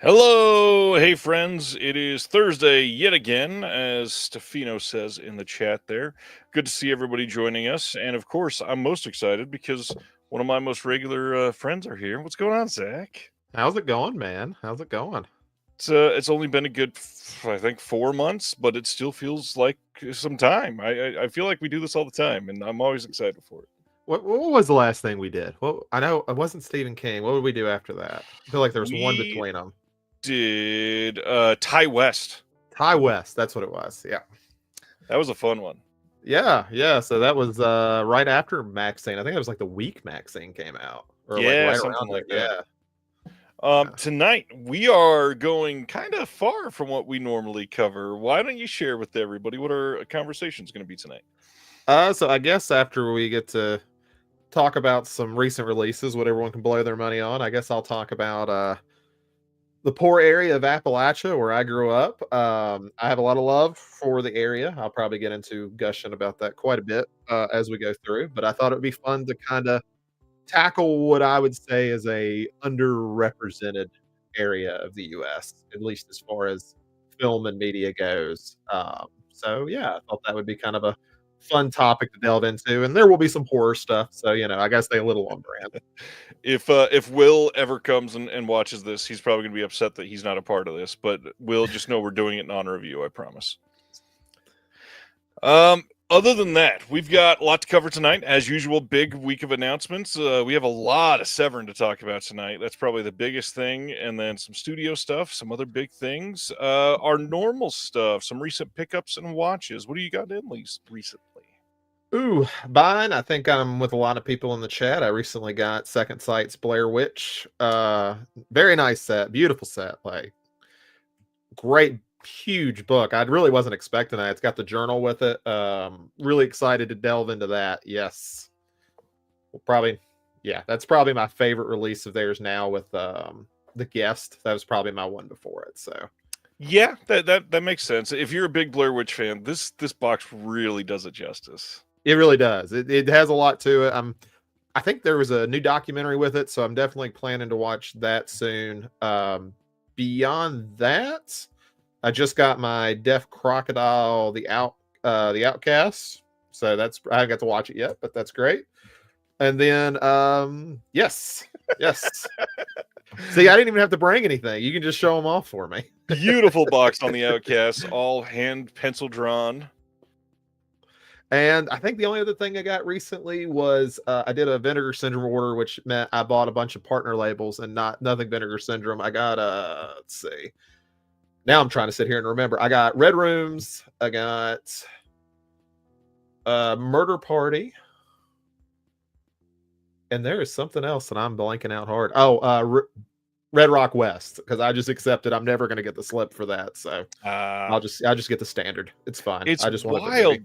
Hello, hey friends. It is Thursday yet again, as Stefano says in the chat there. Good to see everybody joining us. And of course, I'm most excited because one of my most regular friends are here. What's going on, Zach? How's it going, man? How's it going? It's only been a good, I think, 4 months, but it still feels like some time. I feel like we do this all the time, and I'm always excited for it. What was the last thing we did? Well, I know it wasn't Stephen King. What did we do after that? I feel like there was one We between them. did Ty West. Ty West, that's what it was. Yeah. That was a fun one. Yeah. So that was right after Maxine. I think it was like the week Maxine came out. Or like Yeah, right something around like there. that. Yeah. Tonight we are going kind of far from what we normally cover. Why don't you share with everybody what our conversation is going to be tonight? So I guess after we get to talk about some recent releases, what everyone can blow their money on, I guess I'll talk about the poor area of Appalachia where I grew up. I have a lot of love for the area. I'll probably get into gushing about that quite a bit as we go through, but I thought it would be fun to kind of tackle what I would say is a underrepresented area of the US, at least as far as film and media goes. So yeah, I thought that would be kind of a fun topic to delve into, and there will be some horror stuff. So I gotta stay a little on brand. If Will ever comes and watches this, he's probably going to be upset that he's not a part of this. But Will, just know we're doing it in honor of you. I promise. Other than that, we've got a lot to cover tonight. As usual, big week of announcements. We have a lot of Severn to talk about tonight. That's probably the biggest thing. And then some studio stuff, some other big things. Our normal stuff, some recent pickups and watches. What do you got in least recently? Ooh, mine. I think I'm with a lot of people in the chat. I recently got Second Sight's Blair Witch. Very nice set, beautiful set, like great, huge book. I really wasn't expecting that. It's got the journal with it. Really excited to delve into that. Yes, that's probably my favorite release of theirs now with the guest. That was probably my one before it. So Yeah, that makes sense. If you're a big Blair Witch fan, this box really does it justice. it really does. It has a lot to it. I think there was a new documentary with it, so I'm definitely planning to watch that soon. Beyond that, I just got my Deaf Crocodile, the Outcast. So I haven't got to watch it yet, but that's great. And then yes. See, I didn't even have to bring anything. You can just show them off for me. Beautiful box on the Outcast, all hand pencil drawn. And I think the only other thing I got recently was I did a Vinegar Syndrome order, which meant I bought a bunch of partner labels and nothing Vinegar Syndrome. I got let's see. Now I'm trying to sit here and remember. I got Red Rooms. I got Murder Party. And there is something else that I'm blanking out hard. Oh, Red Rock West, because I just accepted I'm never going to get the slip for that. So I'll just get the standard. It's fine. It's I just wild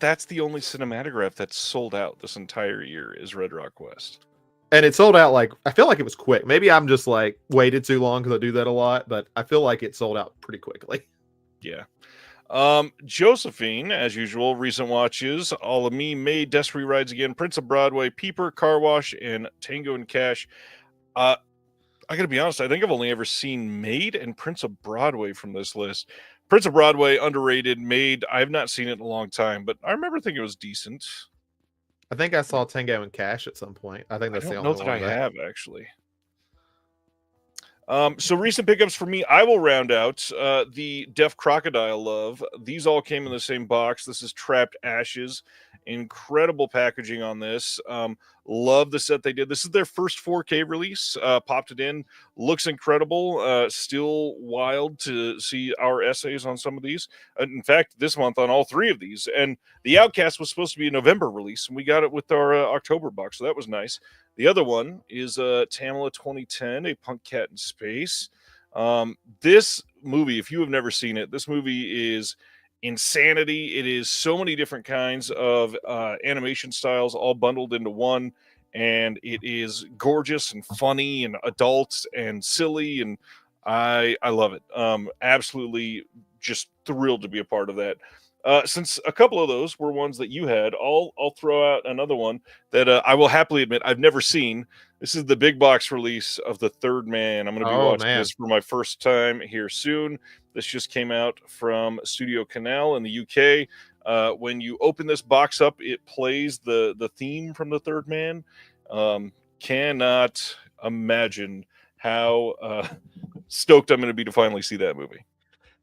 that's the only cinematograph that's sold out this entire year is Red Rock West. And it sold out I feel like it was quick. Maybe I'm just waited too long because I do that a lot, but I feel like it sold out pretty quickly. Yeah. Josephine, as usual, recent watches, All of Me, May, Desiree Rides Again, Prince of Broadway, Peeper, Car Wash, and Tango and Cash. I gotta be honest, I think I've only ever seen Maid and Prince of Broadway from this list. Prince of Broadway, underrated. Maid, I have not seen it in a long time, but I remember thinking it was decent. I think I saw Tango and Cash at some point. I think that's the only one I have, actually. So recent pickups for me, I will round out the Deaf Crocodile love. These all came in the same box. This is Trapped Ashes. Incredible packaging on this. Love the set they did. This is their first 4K release. Popped it in. Looks incredible. Still wild to see our essays on some of these. In fact, this month on all three of these. And The Outcast was supposed to be a November release, and we got it with our October box, so that was nice. The other one is Tamala 2010, A Punk Cat in Space. This movie, if you have never seen it, this movie is insanity. It is so many different kinds of animation styles all bundled into one, and it is gorgeous and funny and adult and silly, and I love it. Absolutely just thrilled to be a part of that. Since a couple of those were ones that you had, I'll throw out another one that I will happily admit I've never seen. This is the big box release of The Third Man. I'm going to be Oh watching man. this for my first time here soon. This just came out from Studio Canal in the UK. When you open this box up, it plays the theme from The Third Man. Cannot imagine how stoked I'm going to be to finally see that movie.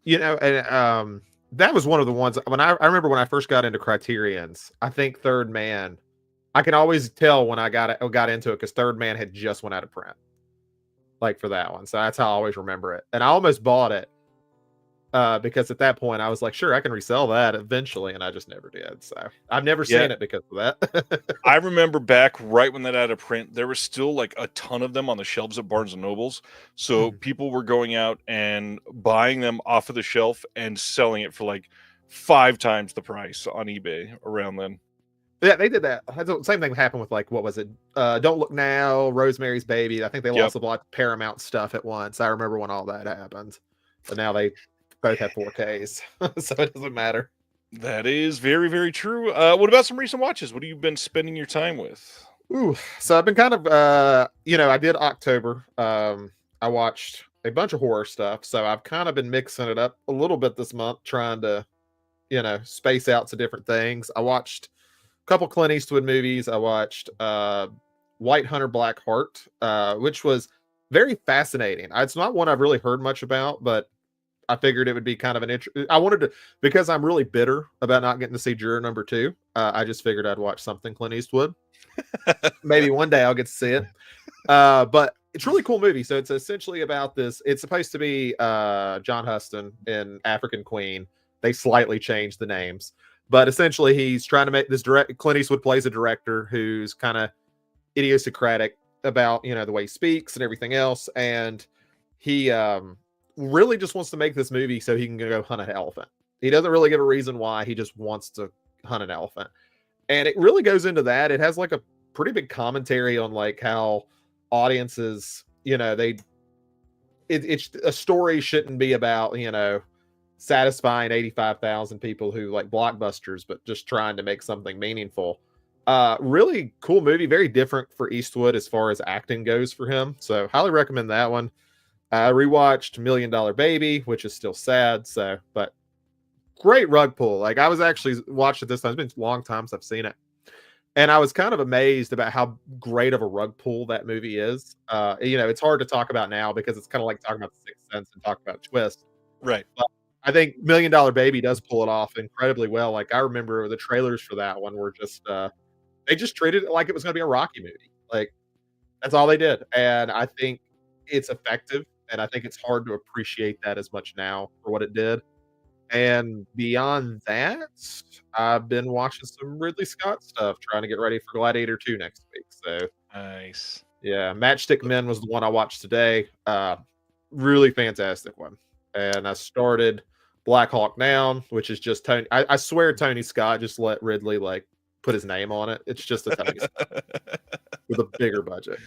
And that was one of the ones when I remember when I first got into Criterions. I think Third Man. I can always tell when I got into it because Third Man had just went out of print, like for that one. So that's how I always remember it. And I almost bought it because at that point I was like, sure, I can resell that eventually, and I just never did. So I've never seen it because of that. I remember back right when that out of print, there was still like a ton of them on the shelves at Barnes and Nobles. So people were going out and buying them off of the shelf and selling it for like 5 times the price on eBay around then. Yeah, they did that. The same thing happened with like, what was it? Don't Look Now, Rosemary's Baby. I think they lost a lot of Paramount stuff at once. I remember when all that happened. But now they both have 4Ks, so it doesn't matter. That is very, very true. What about some recent watches? What have you been spending your time with? Ooh, so I've been kind of, I did October. I watched a bunch of horror stuff, so I've kind of been mixing it up a little bit this month, trying to, space out to different things. I watched couple Clint Eastwood movies. I watched White Hunter Black Heart, which was very fascinating. It's not one I've really heard much about, but I figured it would be kind of an I wanted to, because I'm really bitter about not getting to see Juror Number 2. I just figured I'd watch something Clint Eastwood. Maybe one day I'll get to see it. But it's a really cool movie. So it's essentially about this. It's supposed to be John Huston in African Queen. They slightly changed the names. But essentially, he's trying to make this Clint Eastwood plays a director who's kind of idiosyncratic about, the way he speaks and everything else. And he really just wants to make this movie so he can go hunt an elephant. He doesn't really give a reason why. He just wants to hunt an elephant. And it really goes into that. It has like a pretty big commentary on like how audiences, it's a story shouldn't be about, satisfying 85,000 people who like blockbusters, but just trying to make something meaningful. Really cool movie, very different for Eastwood as far as acting goes for him. So highly recommend that one. I rewatched $1 Million Baby, which is still sad. So, but great rug pull. Like I was actually watched it this time. It's been a long time since I've seen it. And I was kind of amazed about how great of a rug pull that movie is. It's hard to talk about now because it's kind of like talking about The Sixth Sense and talk about Twist. Right. But I think $1 Million Baby does pull it off incredibly well. Like I remember the trailers for that one were just they just treated it like it was going to be a Rocky movie. Like that's all they did, and I think it's effective. And I think it's hard to appreciate that as much now for what it did. And beyond that, I've been watching some Ridley Scott stuff, trying to get ready for Gladiator 2 next week. So nice. Yeah, Matchstick Men was the one I watched today. Really fantastic one. And I started Black Hawk Down, which is just Tony. I swear Tony Scott just let Ridley like put his name on it. It's just a Tony Scott with a bigger budget.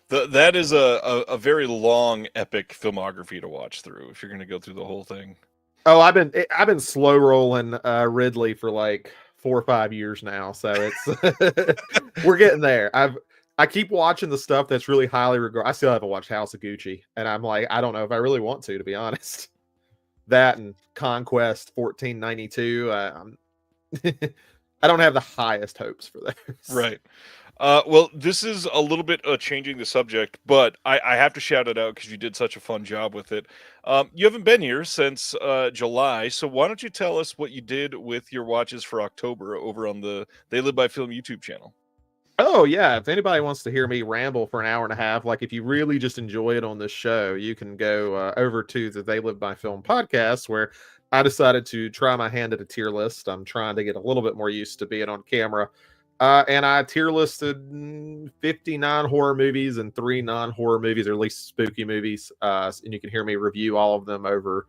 That is a very long, epic filmography to watch through if you're going to go through the whole thing. Oh, I've been slow rolling Ridley for like 4 or 5 years now, so it's we're getting there. I keep watching the stuff that's really highly regarded. I still haven't watched House of Gucci, and I'm like, I don't know if I really want to be honest. That and Conquest 1492. I don't have the highest hopes for those. Right. Well, this is a little bit changing the subject, but I have to shout it out because you did such a fun job with it. You haven't been here since July, so why don't you tell us what you did with your watches for October over on the They Live by Film YouTube channel? Oh, yeah. If anybody wants to hear me ramble for an hour and a half, like if you really just enjoy it on this show, you can go over to the They Live by Film podcast, where I decided to try my hand at a tier list. I'm trying to get a little bit more used to being on camera. And I tier listed 59 horror movies and 3 non-horror movies, or at least spooky movies. And you can hear me review all of them over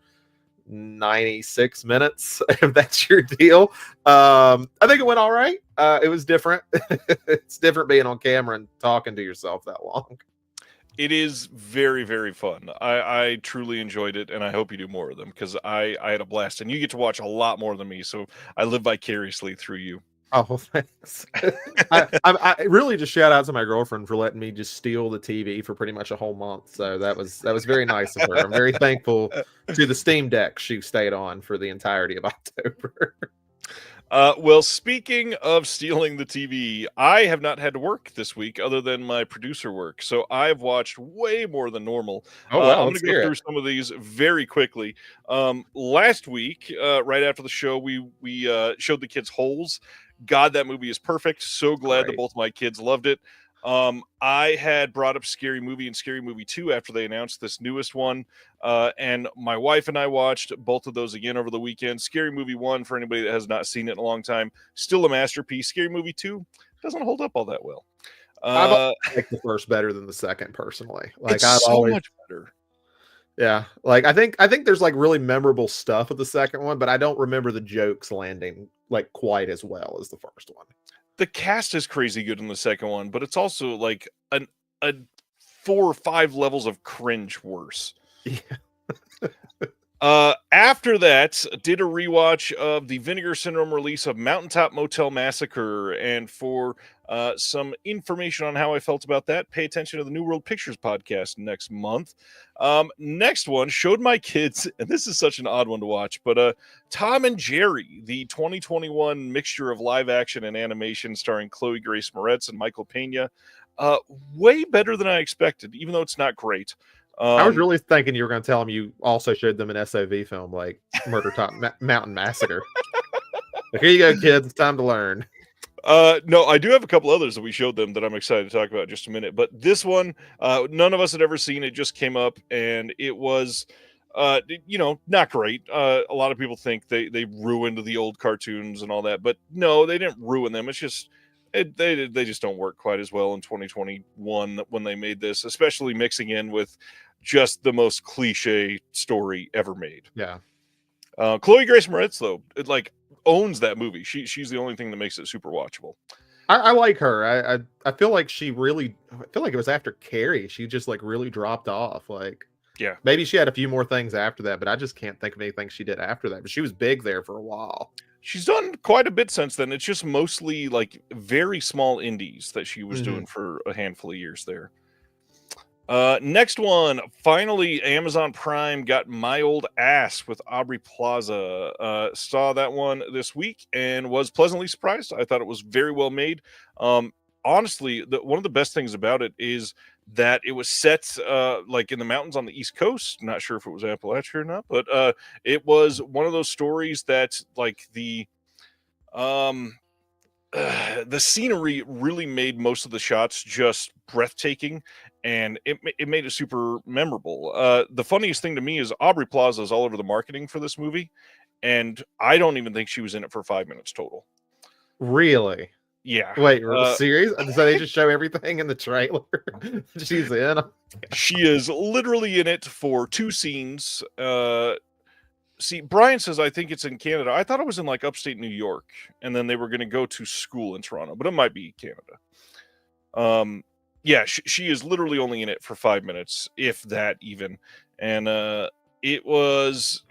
96 minutes, if that's your deal. I think it went all right. It was different. It's different being on camera and talking to yourself that long. It is very, very fun. I truly enjoyed it, and I hope you do more of them because I had a blast. And you get to watch a lot more than me, so I live vicariously through you. Oh, thanks. I really just shout out to my girlfriend for letting me just steal the TV for pretty much a whole month. So that was very nice of her. I'm very thankful to the Steam Deck she stayed on for the entirety of October. Well, speaking of stealing the TV, I have not had to work this week other than my producer work. So I've watched way more than normal. Oh wow, I'm going let's to go hear through it. some of these very quickly. Last week, right after the show, we showed the kids Holes. God, that movie is perfect. So glad that Great. both my kids loved it. I had brought up Scary Movie and Scary Movie 2 after they announced this newest one. And my wife and I watched both of those again over the weekend. Scary Movie 1, for anybody that has not seen it in a long time, still a masterpiece. Scary Movie 2 doesn't hold up all that well. I've always liked the first better than the second, personally. Like It's I've so always, much better. yeah. Like I think there's like really memorable stuff with the second one, but I don't remember the jokes landing like quite as well as the first one. The cast is crazy good in the second one, but it's also like a 4 or 5 levels of cringe worse. Yeah. After that, did a rewatch of the Vinegar Syndrome release of Mountaintop Motel Massacre, and for some information on how I felt about that, pay attention to the New World Pictures podcast next month. Next one, showed my kids, and this is such an odd one to watch, but Tom and Jerry, the 2021 mixture of live action and animation starring Chloe Grace Moretz and Michael Pena. Way better than I expected, even though it's not great. I was really thinking you were going to tell them you also showed them an SOV film like Murder Top Mountain Massacre. Like, here you go, kids. It's time to learn. No, I do have a couple others that we showed them that I'm excited to talk about in just a minute. But this one, none of us had ever seen. It just came up, and it was, not great. A lot of people think they ruined the old cartoons and all that, but no, they didn't ruin them. It's just they just don't work quite as well in 2021 when they made this, especially mixing in with just the most cliche story ever made. Yeah. Chloe Grace Moretz, though, owns that movie. She's the only thing that makes it super watchable. I like her. I feel like I feel like it was after Carrie. She just like really dropped off. Like, Yeah. maybe she had a few more things after that, but I just can't think of anything she did after that. But she was big there for a while. She's done quite a bit since then. It's just mostly like very small indies that she was doing for a handful of years there. Next one, finally, Amazon Prime got My Old Ass with Aubrey Plaza. Saw that one this week and was pleasantly surprised. I thought it was very well made. Honestly, one of the best things about it is that it was set like in the mountains on the East Coast. Not sure if it was Appalachia or not, but it was one of those stories that like the scenery really made most of the shots just breathtaking, and it made it super memorable. The funniest thing to me is Aubrey Plaza is all over the marketing for this movie, and I don't even think she was in it for 5 minutes total. Really? Yeah. Wait, serious? So they just show everything in the trailer? She's in. She is literally in it for 2 scenes. See, Bryant says, I think it's in Canada. I thought it was in like upstate New York, and then they were going to go to school in Toronto, but it might be Canada. Yeah, she is literally only in it for 5 minutes, if that even. And it was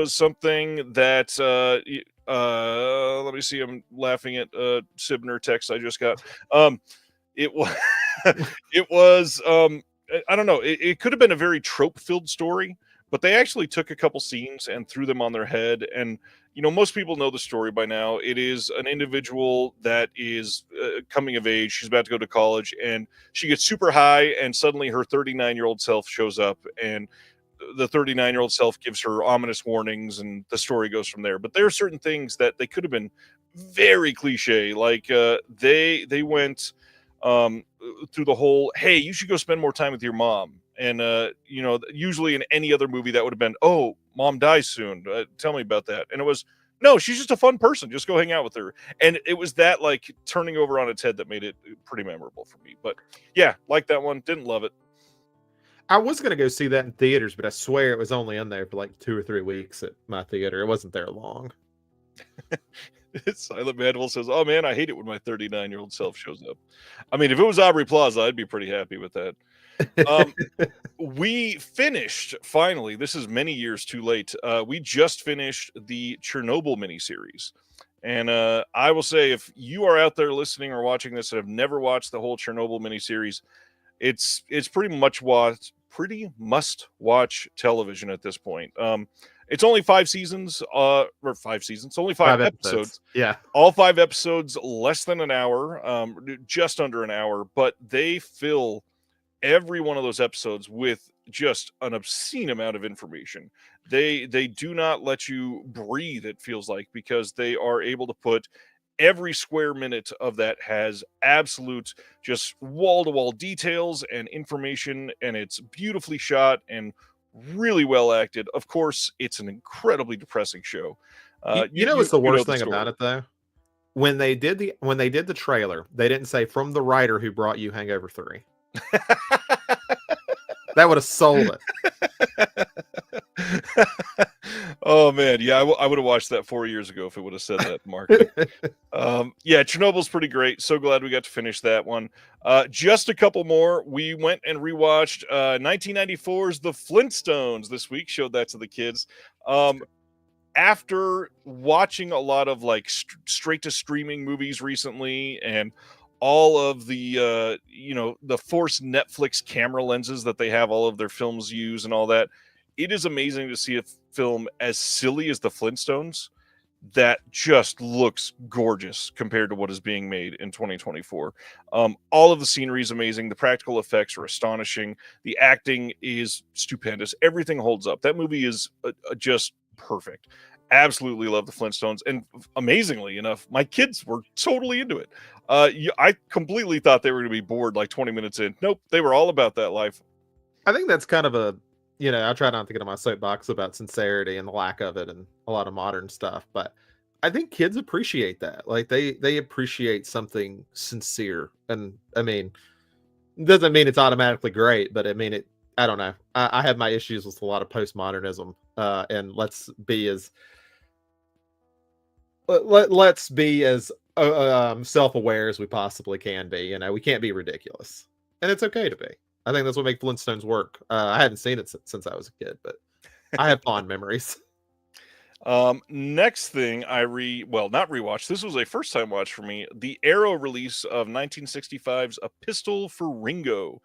something that let me see. I'm laughing at Sibner text I just got. It was it was I don't know. It could have been a very trope-filled story, but they actually took a couple scenes and threw them on their head. And, most people know the story by now. It is an individual that is coming of age. She's about to go to college, and she gets super high, and suddenly her 39-year-old self shows up, and the 39-year-old self gives her ominous warnings, and the story goes from there. But there are certain things that they could have been very cliche. Like they went through the whole, hey, you should go spend more time with your mom. And, usually in any other movie that would have been, oh, mom dies soon. Tell me about that. And it was, no, she's just a fun person. Just go hang out with her. And it was that like turning over on its head that made it pretty memorable for me. But yeah, like that one. Didn't love it. I was going to go see that in theaters, but I swear it was only in there for like 2 or 3 weeks at my theater. It wasn't there long. Silent Manuel says, oh man, I hate it when my 39-year-old self shows up. I mean, if it was Aubrey Plaza, I'd be pretty happy with that. We finished finally. This is many years too late. We just finished the Chernobyl miniseries, And I will say, if you are out there listening or watching this and have never watched the whole Chernobyl miniseries, it's pretty must watch television at this point. It's only 5 seasons, or 5 seasons, only 5 episodes. Yeah. All 5 episodes less than an hour, just under an hour, but they fill every one of those episodes with just an obscene amount of information. They do not let you breathe, it feels like, because they are able to put every square minute of that has absolute just wall-to-wall details and information, and it's beautifully shot and really well acted. Of course, it's an incredibly depressing show. You know what's the You know worst the thing story. about it though? When they did the trailer, they didn't say from the writer who brought you Hangover 3. That would have sold it. Oh man, yeah, I would have watched that 4 years ago if it would have said that marketing. Yeah, Chernobyl's pretty great. So glad we got to finish that one. Just a couple more. We went and rewatched 1994's The Flintstones this week. Showed that to the kids. After watching a lot of like straight to streaming movies recently, and all of the the forced Netflix camera lenses that they have all of their films use and all that, it is amazing to see a film as silly as The Flintstones that just looks gorgeous compared to what is being made in 2024. All of the scenery is amazing. The practical effects are astonishing. The acting is stupendous. Everything holds up. That movie is just perfect. Absolutely love The Flintstones. And amazingly enough, my kids were totally into it. I completely thought they were going to be bored like 20 minutes in. Nope, they were all about that life. I think that's kind of I try not to get on my soapbox about sincerity and the lack of it and a lot of modern stuff, but I think kids appreciate that. Like they appreciate something sincere. And I mean, doesn't mean it's automatically great, but I mean I don't know. I have my issues with a lot of postmodernism. And let's be as self-aware as we possibly can be. We can't be ridiculous, and it's okay to be. I think that's what makes Flintstones work. I haven't seen it since I was a kid, but I have fond memories. Next thing not rewatched. This was a first time watch for me. The Arrow release of 1965's A Pistol for Ringo.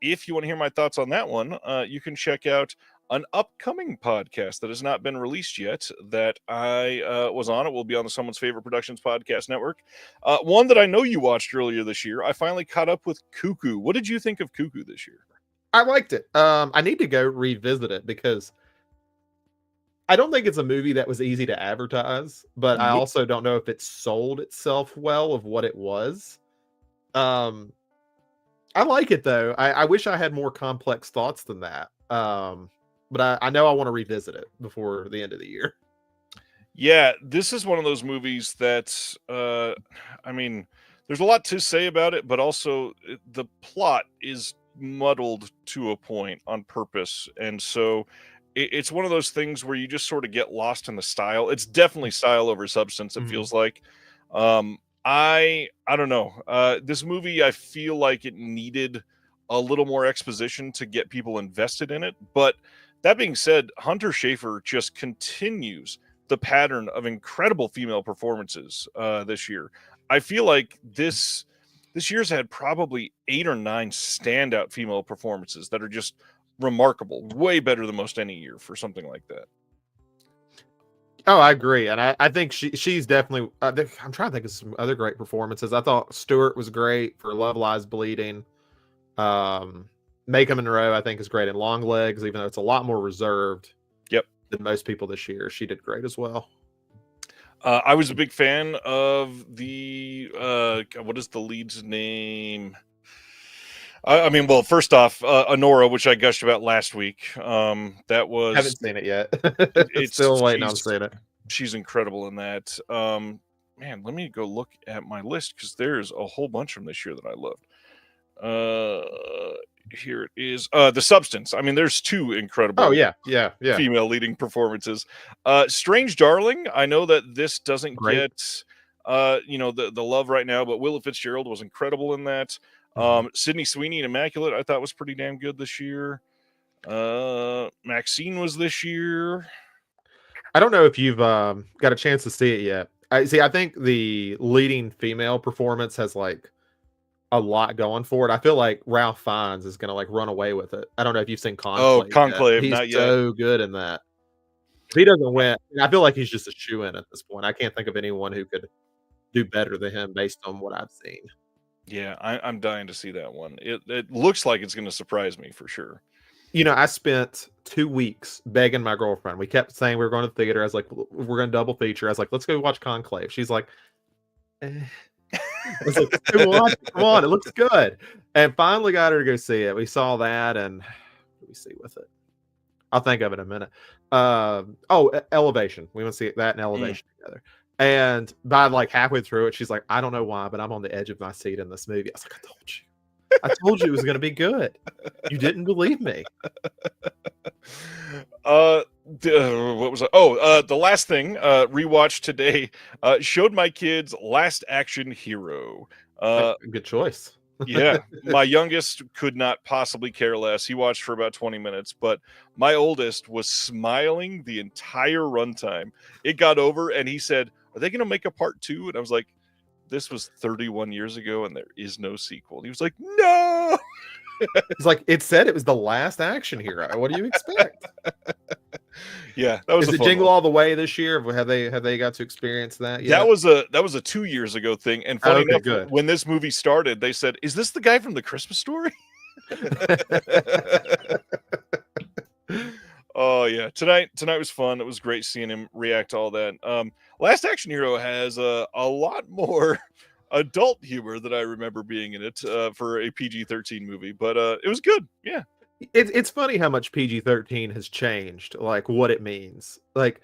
If you want to hear my thoughts on that one, you can check out an upcoming podcast that has not been released yet that I was on. It will be on the Someone's Favorite Productions podcast network. One that I know you watched earlier this year. I finally caught up with Cuckoo. What did you think of Cuckoo this year? I liked it. I need to go revisit it because I don't think it's a movie that was easy to advertise, but I also don't know if it sold itself well of what it was. I like it though. I wish I had more complex thoughts than that. But I know I want to revisit it before the end of the year. Yeah, this is one of those movies that, I mean, there's a lot to say about it, but also the plot is muddled to a point on purpose. And so it's one of those things where you just sort of get lost in the style. It's definitely style over substance, it feels like. I don't know. This movie, I feel like it needed a little more exposition to get people invested in it. But that being said, Hunter Schafer just continues the pattern of incredible female performances this year. I feel like this year's had probably 8 or 9 standout female performances that are just remarkable, way better than most any year for something like that. Oh, I agree, and I think she's definitely. I'm trying to think of some other great performances. I thought Stewart was great for Love Lies Bleeding. Maika Monroe, I think, is great in Long Legs, even though it's a lot more reserved. Yep. Than most people this year. She did great as well. I was a big fan of the what is the lead's name? I mean, well, first off, Honora, which I gushed about last week. That was Haven't seen it yet. It's still waiting on seeing it. She's incredible in that. Man, let me go look at my list because there's a whole bunch from this year that I loved. Here it is. The Substance. I mean, there's 2 incredible. Oh yeah. Female leading performances. Strange Darling. I know that this doesn't get the love right now, but Willa Fitzgerald was incredible in that. Sydney Sweeney in Immaculate, I thought was pretty damn good this year. Maxine was this year. I don't know if you've got a chance to see it yet. I see. I think the leading female performance has like a lot going for it. I feel like Ralph Fiennes is gonna like run away with it. I don't know if you've seen Oh, Conclave yet. Conclave, He's not yet. so good in that. If he doesn't win, I feel like he's just a shoe-in at this point. I can't think of anyone who could do better than him based on what I've seen. Yeah, I'm dying to see that one. It looks like it's going to surprise me for sure. You know, I spent 2 weeks begging my girlfriend. We kept saying we were going to the theater. I was like, we're going to double feature. I was like, let's go watch Conclave. She's like, eh. I was like, let's go watch it. Come on, it looks good. And finally got her to go see it. We saw that, and what did we see with it? I'll think of it in a minute. Elevation. We went to see that and Elevation together. And by like halfway through it, she's like, I don't know why, but I'm on the edge of my seat in this movie. I was like, I told you it was going to be good. You didn't believe me. What was the last thing rewatched today showed my kids Last Action Hero. Good choice. Yeah, my youngest could not possibly care less. He watched for about 20 minutes, but my oldest was smiling the entire runtime. It got over and he said, are they going to make a part 2? And I was like, this was 31 years ago and there is no sequel. And he was like, no. It's like, it said it was the last action hero. What do you expect? Yeah, that was. Is it Jingle All the Way this year? Have they got to experience that yet? That was a 2 years ago thing. And funny enough, good. When this movie started, they said, "Is this the guy from the Christmas Story?" Oh yeah, tonight was fun. It was great seeing him react to all that. Last Action Hero has a lot more adult humor than I remember being in it for a PG-13 movie, but it was good. Yeah. It's funny how much PG-13 has changed, like what it means. Like,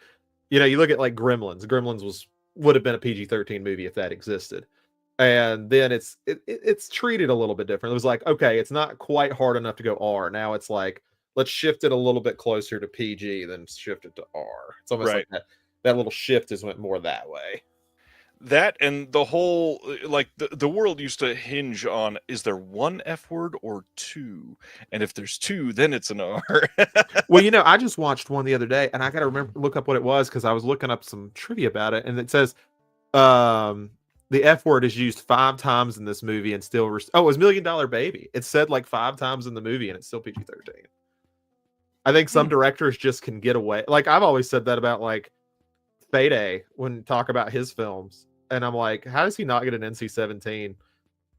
you know, you look at like Gremlins. Gremlins would have been a PG-13 movie if that existed. And then it's treated a little bit different. It was like, okay, it's not quite hard enough to go R. Now it's like, let's shift it a little bit closer to PG than shift it to R. It's almost like that little shift has went more that way. That and the whole, like, the world used to hinge on, is there one F word or 2? And if there's 2, then it's an R. Well, you know, I just watched one the other day, and I got to look up what it was because I was looking up some trivia about it, and it says the F word is used 5 times in this movie and still... it was $1 Million Baby. It's said like 5 times in the movie, and it's still PG-13. I think some directors just can get away. Like, I've always said that about, like, Fede when talk about his films. And I'm like, how does he not get an NC-17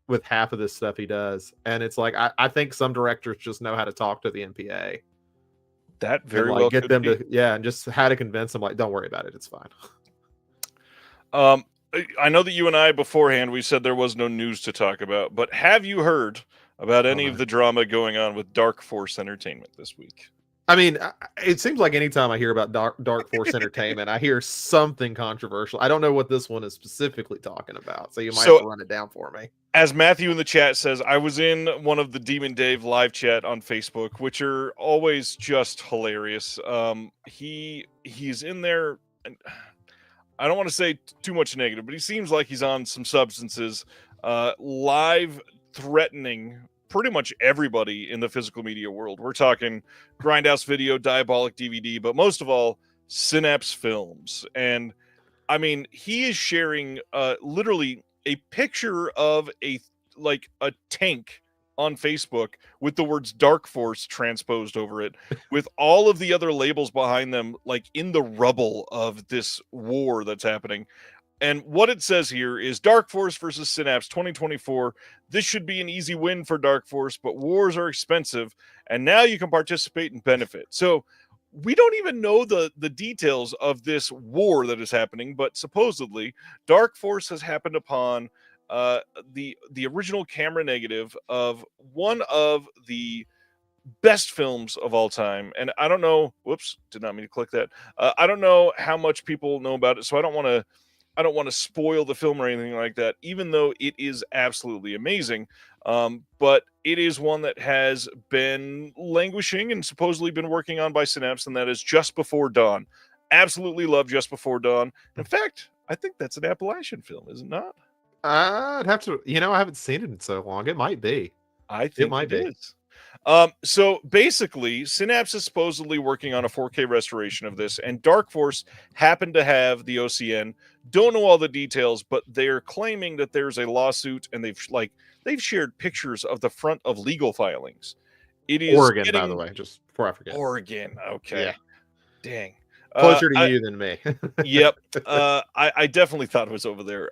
with half of this stuff he does? And it's like, I think some directors just know how to talk to the MPA. That very well get them to, and just how to convince them, like, don't worry about it, it's fine. I know that you and I beforehand, we said there was no news to talk about, but have you heard about any of the drama going on with Dark Force Entertainment this week? I mean, it seems like anytime I hear about Dark Force Entertainment, I hear something controversial. I don't know what this one is specifically talking about, so you might have to run it down for me. As Matthew in the chat says, I was in one of the Demon Dave live chat on Facebook, which are always just hilarious. He's in there, and I don't want to say too much negative, but he seems like he's on some substances, live threatening pretty much everybody in the physical media world. We're talking Grindhouse Video, Diabolic DVD, but most of all, Synapse Films. And I mean, he is sharing literally a picture of a tank on Facebook with the words Dark Force transposed over it, with all of the other labels behind them, like in the rubble of this war that's happening. And what it says here is Dark Force versus Synapse 2024. This should be an easy win for Dark Force, but wars are expensive, and now you can participate and benefit. So we don't even know the details of this war that is happening, but supposedly Dark Force has happened upon the original camera negative of one of the best films of all time. And I don't know, whoops, did not mean to click that. I don't know how much people know about it, so I don't want to spoil the film or anything like that, even though it is absolutely amazing. But it is one that has been languishing and supposedly been working on by Synapse, and that is Just Before Dawn. Absolutely love Just Before Dawn. In fact, I think that's an Appalachian film, is it not? I'd have to, I haven't seen it in so long. It might be. I think it is. So basically, Synapse is supposedly working on a 4K restoration of this, and Dark Force happened to have the OCN. Don't know all the details, but they're claiming that there's a lawsuit, and they've shared pictures of the front of legal filings. It is Oregon, by the way, just before I forget. Oregon. Okay. Yeah. Dang. Closer to you than me. Yep. I definitely thought it was over there.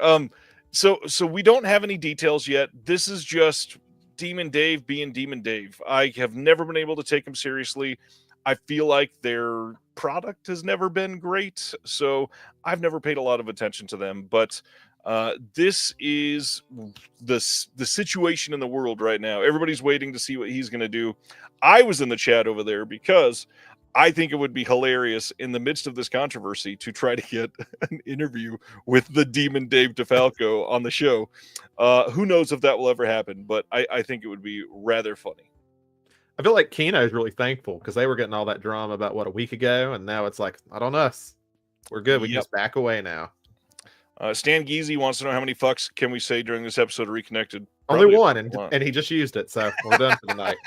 So we don't have any details yet. This is just Demon Dave being Demon Dave. I have never been able to take him seriously. I feel like their product has never been great, so I've never paid a lot of attention to them. But this is the situation in the world right now. Everybody's waiting to see what he's going to do. I was in the chat over there because I think it would be hilarious in the midst of this controversy to try to get an interview with the Demon Dave DeFalco on the show. Who knows if that will ever happen, but I think it would be rather funny. I feel like Keno is really thankful because they were getting all that drama about a week ago, and now it's like, not on us. We're good. We can just back away now. Stan Geezy wants to know how many fucks can we say during this episode of Reconnected. Only one, and he just used it, so we're done for the night.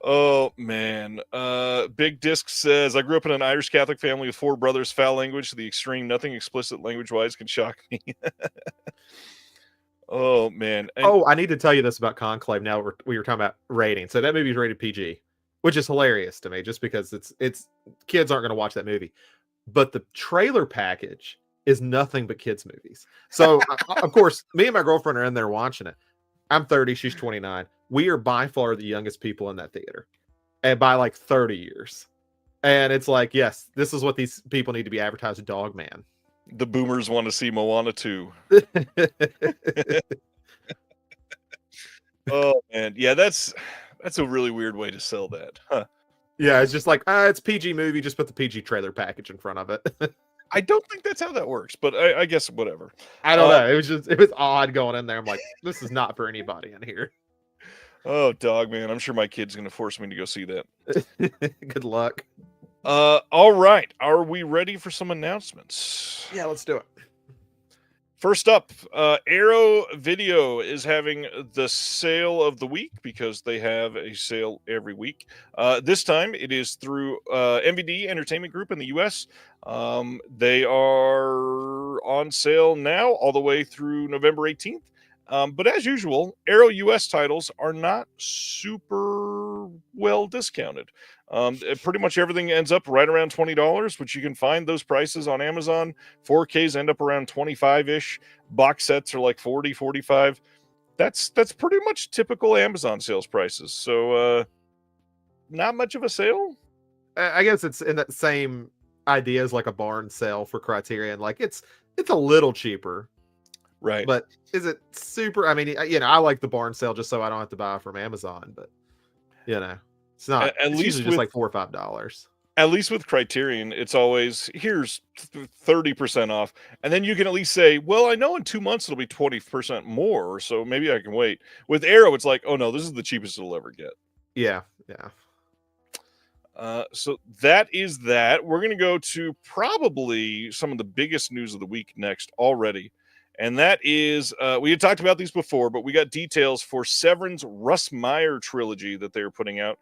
Oh man. Big Disc says, I grew up in an Irish Catholic family with 4 brothers. Foul language to the extreme. Nothing explicit language wise can shock me. Oh man. And I need to tell you this about Conclave. Now we were talking about rating. So that movie is rated PG, which is hilarious to me, just because it's kids aren't going to watch that movie. But the trailer package is nothing but kids movies. So of course, me and my girlfriend are in there watching it. I'm 30, she's 29. We are by far the youngest people in that theater, and by like 30 years. And it's like, yes, this is what these people need to be advertised. Dog Man. The boomers want to see Moana 2. Oh man, yeah, that's a really weird way to sell that, huh? Yeah, it's just like, it's PG movie. Just put the PG trailer package in front of it. I don't think that's how that works, but I guess whatever. I don't know. It was odd going in there. I'm like, this is not for anybody in here. Oh, Dog Man. I'm sure my kid's going to force me to go see that. Good luck. All right. Are we ready for some announcements? Yeah, let's do it. First up, Arrow Video is having the sale of the week because they have a sale every week. This time it is through MVD Entertainment Group in the U.S. They are on sale now all the way through November 18th. But as usual, Arrow US titles are not super well discounted. Pretty much everything ends up right around $20, which you can find those prices on Amazon. 4Ks end up around 25-ish. Box sets are like 40, 45. That's pretty much typical Amazon sales prices. So not much of a sale. I guess it's in that same idea as like a barn sale for Criterion. Like it's a little cheaper. Right. But is it super? I mean, I like the barn sale just so I don't have to buy from Amazon, but it's not. At least usually just like $4 or $5. At least with Criterion, it's always, here's 30% off. And then you can at least say, well, I know in 2 months it'll be 20% more, so maybe I can wait. With Arrow, it's like, oh no, this is the cheapest it'll ever get. Yeah. So that is that. We're going to go to probably some of the biggest news of the week next already. And that is, we had talked about these before, but we got details for Severin's Russ Meyer trilogy that they're putting out.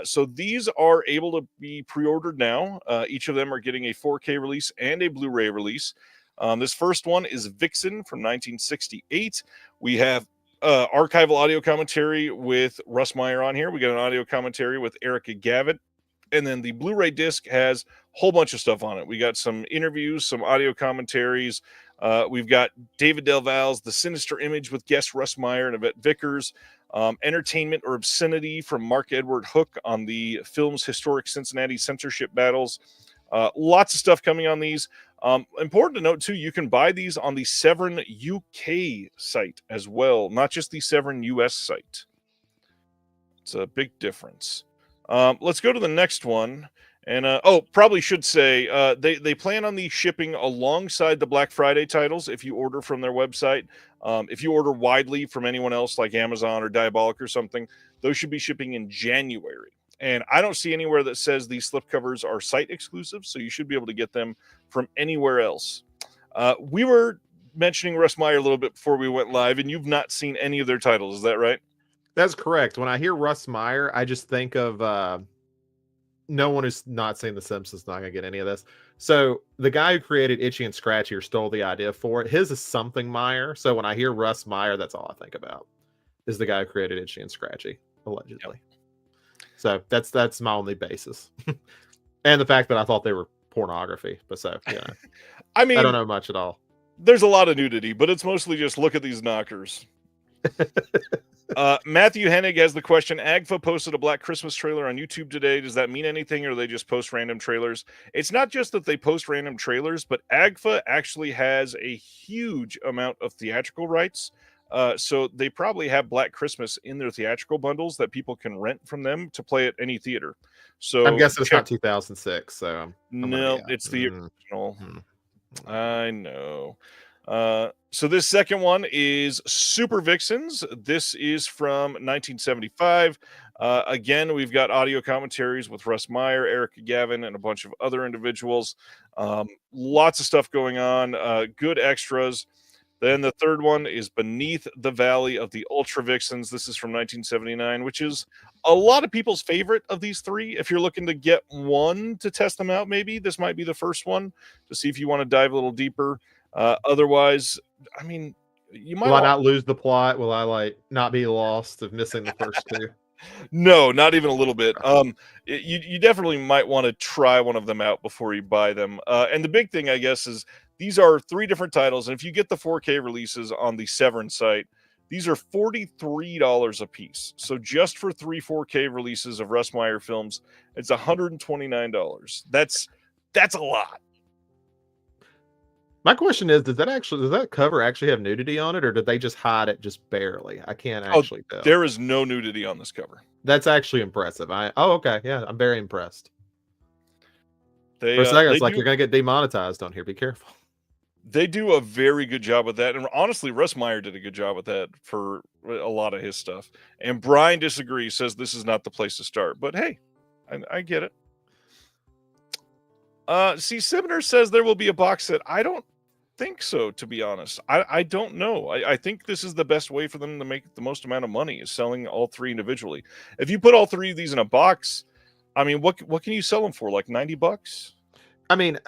So these are able to be pre-ordered now. Each of them are getting a 4K release and a Blu-ray release. This first one is Vixen from 1968. We have archival audio commentary with Russ Meyer on here. We got an audio commentary with Erica Gavitt. And then the Blu-ray disc has a whole bunch of stuff on it. We got some interviews, some audio commentaries. We've got David Del Val's The Sinister Image with guest Russ Meyer and Yvette Vickers. Entertainment or Obscenity from Mark Edward Hook on the film's historic Cincinnati censorship battles. Lots of stuff coming on these. Important to note, too, you can buy these on the Severin UK site as well, not just the Severin US site. It's a big difference. Let's go to the next one. And probably should say they plan on the shipping alongside the Black Friday titles if you order from their website. If you order widely from anyone else like Amazon or Diabolic or something, those should be shipping in January. And I don't see anywhere that says these slipcovers are site exclusive, so you should be able to get them from anywhere else. We were mentioning Russ Meyer a little bit before we went live, and you've not seen any of their titles. Is that right? That's correct. When I hear Russ Meyer, I just think of no one who's not seen The Simpsons not gonna get any of this. So the guy who created Itchy and Scratchy or stole the idea for it, his is something Meyer. So when I hear Russ Meyer, that's all I think about. Is the guy who created Itchy and Scratchy, allegedly. Yep. So that's my only basis. And the fact that I thought they were pornography. But so yeah. I mean, I don't know much at all. There's a lot of nudity, but it's mostly just look at these knockers. Matthew Hennig has the question. Agfa posted a Black Christmas trailer on YouTube today. Does that mean anything, or they just post random trailers? It's not just that they post random trailers, but Agfa actually has a huge amount of theatrical rights. So they probably have Black Christmas in their theatrical bundles that people can rent from them to play at any theater. So I'm guessing it's not 2006. So no, it's the original. I know. So this second one is Super Vixens. This is from 1975. Again, we've got audio commentaries with Russ Meyer, Erica Gavin, and a bunch of other individuals. Lots of stuff going on. Good extras. Then the third one is Beneath the Valley of the Ultra Vixens. This is from 1979, which is a lot of people's favorite of these three. If you're looking to get one to test them out, maybe this might be the first one to see if you want to dive a little deeper. Otherwise, I mean, you might. Will I not lose the plot? Will I not be lost of missing the first two? No, not even a little bit. You definitely might want to try one of them out before you buy them. And the big thing, I guess, is these are 3 different titles, and if you get the 4K releases on the Severn site, these are $43 a piece. So just for 3 4K releases of Russ Meyer films, it's $129. That's a lot. My question is, does that cover actually have nudity on it, or did they just hide it just barely? I can't actually tell. There is no nudity on this cover. That's actually impressive. Okay, yeah, I'm very impressed. For a second, it's like you're gonna get demonetized on here. Be careful. They do a very good job with that, and honestly, Russ Meyer did a good job with that for a lot of his stuff. And Brian disagrees, says this is not the place to start. But hey, I get it. Sibner says there will be a box set. I don't think so, to be honest. I don't know. I think this is the best way for them to make the most amount of money, is selling all 3 individually. If you put all 3 of these in a box, I mean, what can you sell them for? Like $90? I mean,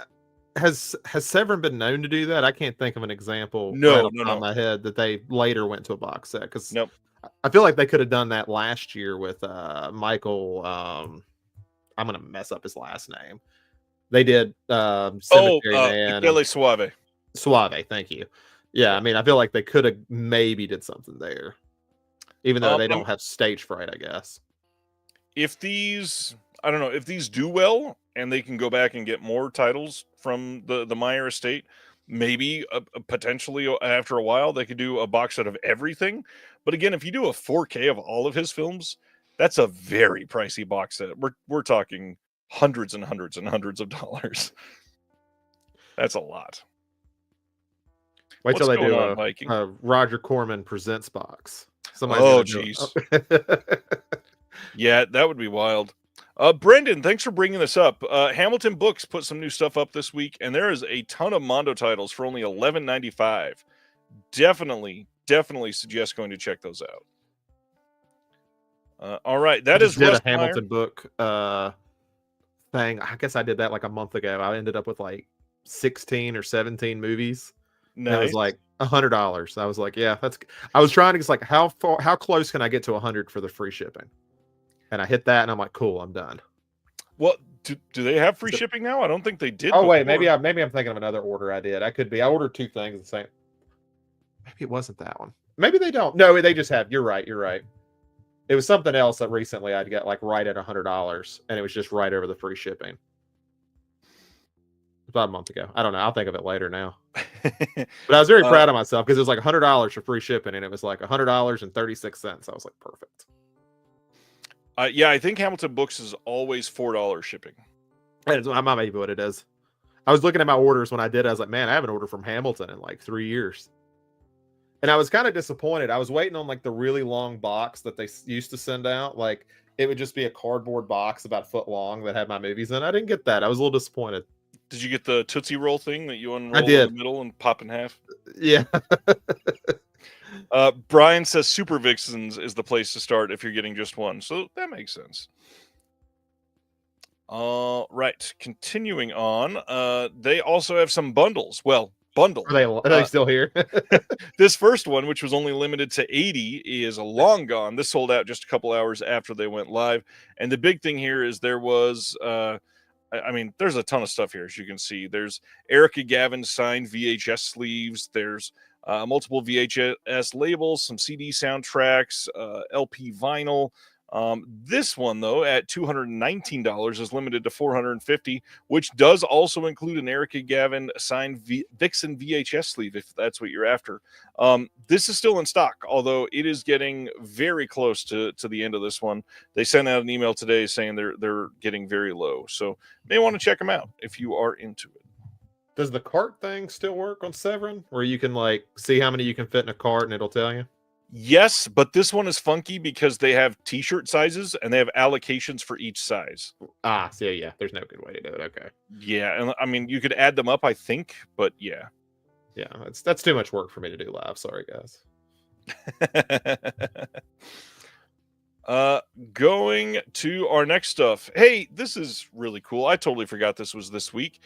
has Severn been known to do that? I can't think of an example no. on my head that they later went to a box set, because nope. I feel like they could have done that last year with Michael. I'm gonna mess up his last name. They did Cemetery Man. Suave. Suave, thank you. Yeah, I mean, I feel like they could have maybe did something there, even though they don't have stage fright, I guess. If these, I don't know, if these do well and they can go back and get more titles from the Meyer estate, maybe potentially after a while they could do a box set of everything. But again, if you do a 4K of all of his films, that's a very pricey box set. We're talking hundreds and hundreds and hundreds of dollars. That's a lot. Wait till they do a Roger Corman Presents box. Oh, jeez. Yeah, that would be wild. Brendan, thanks for bringing this up. Hamilton Books put some new stuff up this week, and there is a ton of Mondo titles for only $11.95. Definitely suggest going to check those out. All right, that is Russ Meyer. Hamilton book thing. I guess I did that like a month ago. I ended up with like 16 or 17 movies. Nice. It was like $100. I was like, yeah, that's. I was trying to just like how close can I get to 100 for the free shipping? And I hit that, and I'm like, cool, I'm done. Well, do they have free shipping now? I don't think they did. Oh wait, maybe I'm thinking of another order I did. I could be. I ordered 2 things the same. Maybe it wasn't that one. Maybe they don't. No, they just have. You're right. It was something else that recently I'd get like right at $100, and it was just right over the free shipping. About a month ago. I don't know. I'll think of it later now. But I was very proud of myself because it was like $100 for free shipping, and it was like $100.36. I was like, perfect. Yeah, I think Hamilton Books is always $4 shipping. That might be what it is. I was looking at my orders when I did. I was like, man, I haven't ordered from Hamilton in like 3 years. And I was kind of disappointed. I was waiting on like the really long box that they used to send out. Like it would just be a cardboard box about a foot long that had my movies in. I didn't get that. I was a little disappointed. Did you get the Tootsie Roll thing that you unroll in the middle and pop in half? Yeah. Brian says Super Vixens is the place to start if you're getting just one. So that makes sense. All right. Continuing on. They also have some bundles. Well, bundle. Are they still here? This first one, which was only limited to 80, is long gone. This sold out just a couple hours after they went live. And the big thing here is there was, I mean, there's a ton of stuff here, as you can see. There's Erica Gavin signed VHS sleeves. There's multiple VHS labels, some CD soundtracks, LP vinyl. This one, though, at $219 is limited to 450, which does also include an Erica Gavin signed Vixen VHS sleeve, if that's what you're after. This is still in stock, although it is getting very close to the end of this one. They sent out an email today saying they're getting very low, so you may want to check them out if you are into it. Does the cart thing still work on Severin, where you can like see how many you can fit in a cart and it'll tell you? Yes, but this one is funky because they have t-shirt sizes and they have allocations for each size. So yeah, there's no good way to do it. Okay. Yeah, and I mean you could add them up, I think, but yeah. Yeah, that's too much work for me to do live. Sorry, guys. Going to our next stuff. Hey, this is really cool. I totally forgot this was this week.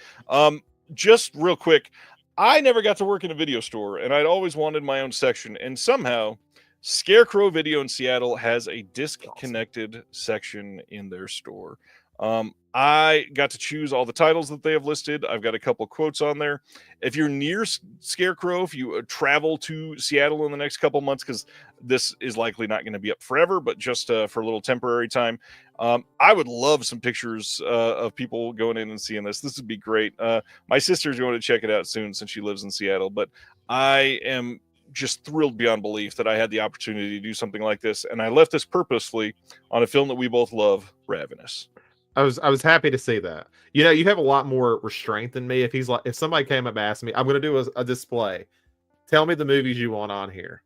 Just real quick, I never got to work in a video store, and I'd always wanted my own section, and somehow Scarecrow Video in Seattle has a disc-connected section in their store. I got to choose all the titles that they have listed. I've got a couple quotes on there. If you're near Scarecrow, if you travel to Seattle in the next couple months, because this is likely not going to be up forever, but just for a little temporary time, I would love some pictures of people going in and seeing this. This would be great. My sister's going to check it out soon since she lives in Seattle, but I am just thrilled beyond belief that I had the opportunity to do something like this, and I left this purposefully on a film that we both love, Ravenous. I was happy to see that. You know, you have a lot more restraint than me. If somebody came up and asked me, I'm going to do a display. Tell me the movies you want on here.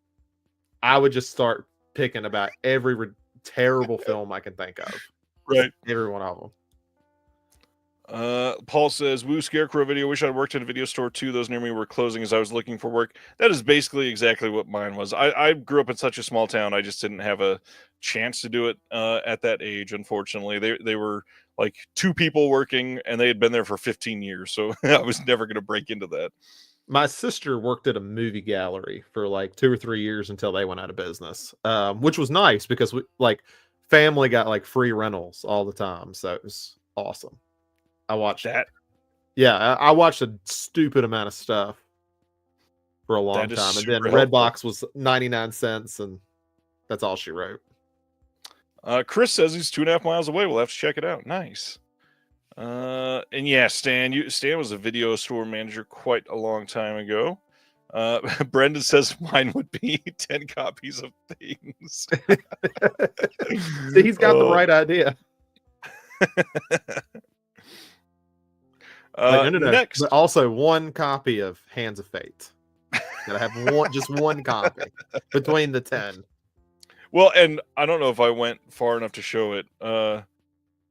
I would just start picking about every terrible film I can think of. Right. Every one of them. Paul says, "Woo, Scarecrow Video. Wish I'd worked at a video store too. Those near me were closing as I was looking for work." That is basically exactly what mine was. I grew up in such a small town. I just didn't have a chance to do it at that age. Unfortunately, they were like two people working, and they had been there for 15 years. So I was never going to break into that. My sister worked at a movie gallery for like 2 or 3 years until they went out of business, which was nice because family got like free rentals all the time, so it was awesome. I watched that. Yeah, I watched a stupid amount of stuff for a long time, and then Redbox was 99 cents, and that's all she wrote. Chris says he's 2.5 miles away. We'll have to check it out. Nice. And yeah, Stan was a video store manager quite a long time ago. Brendan says mine would be 10 copies of things. See, he's got the right idea. Next, but also 1 copy of Hands of Fate. Gotta have just one copy between the 10. Well, and I don't know if I went far enough to show it.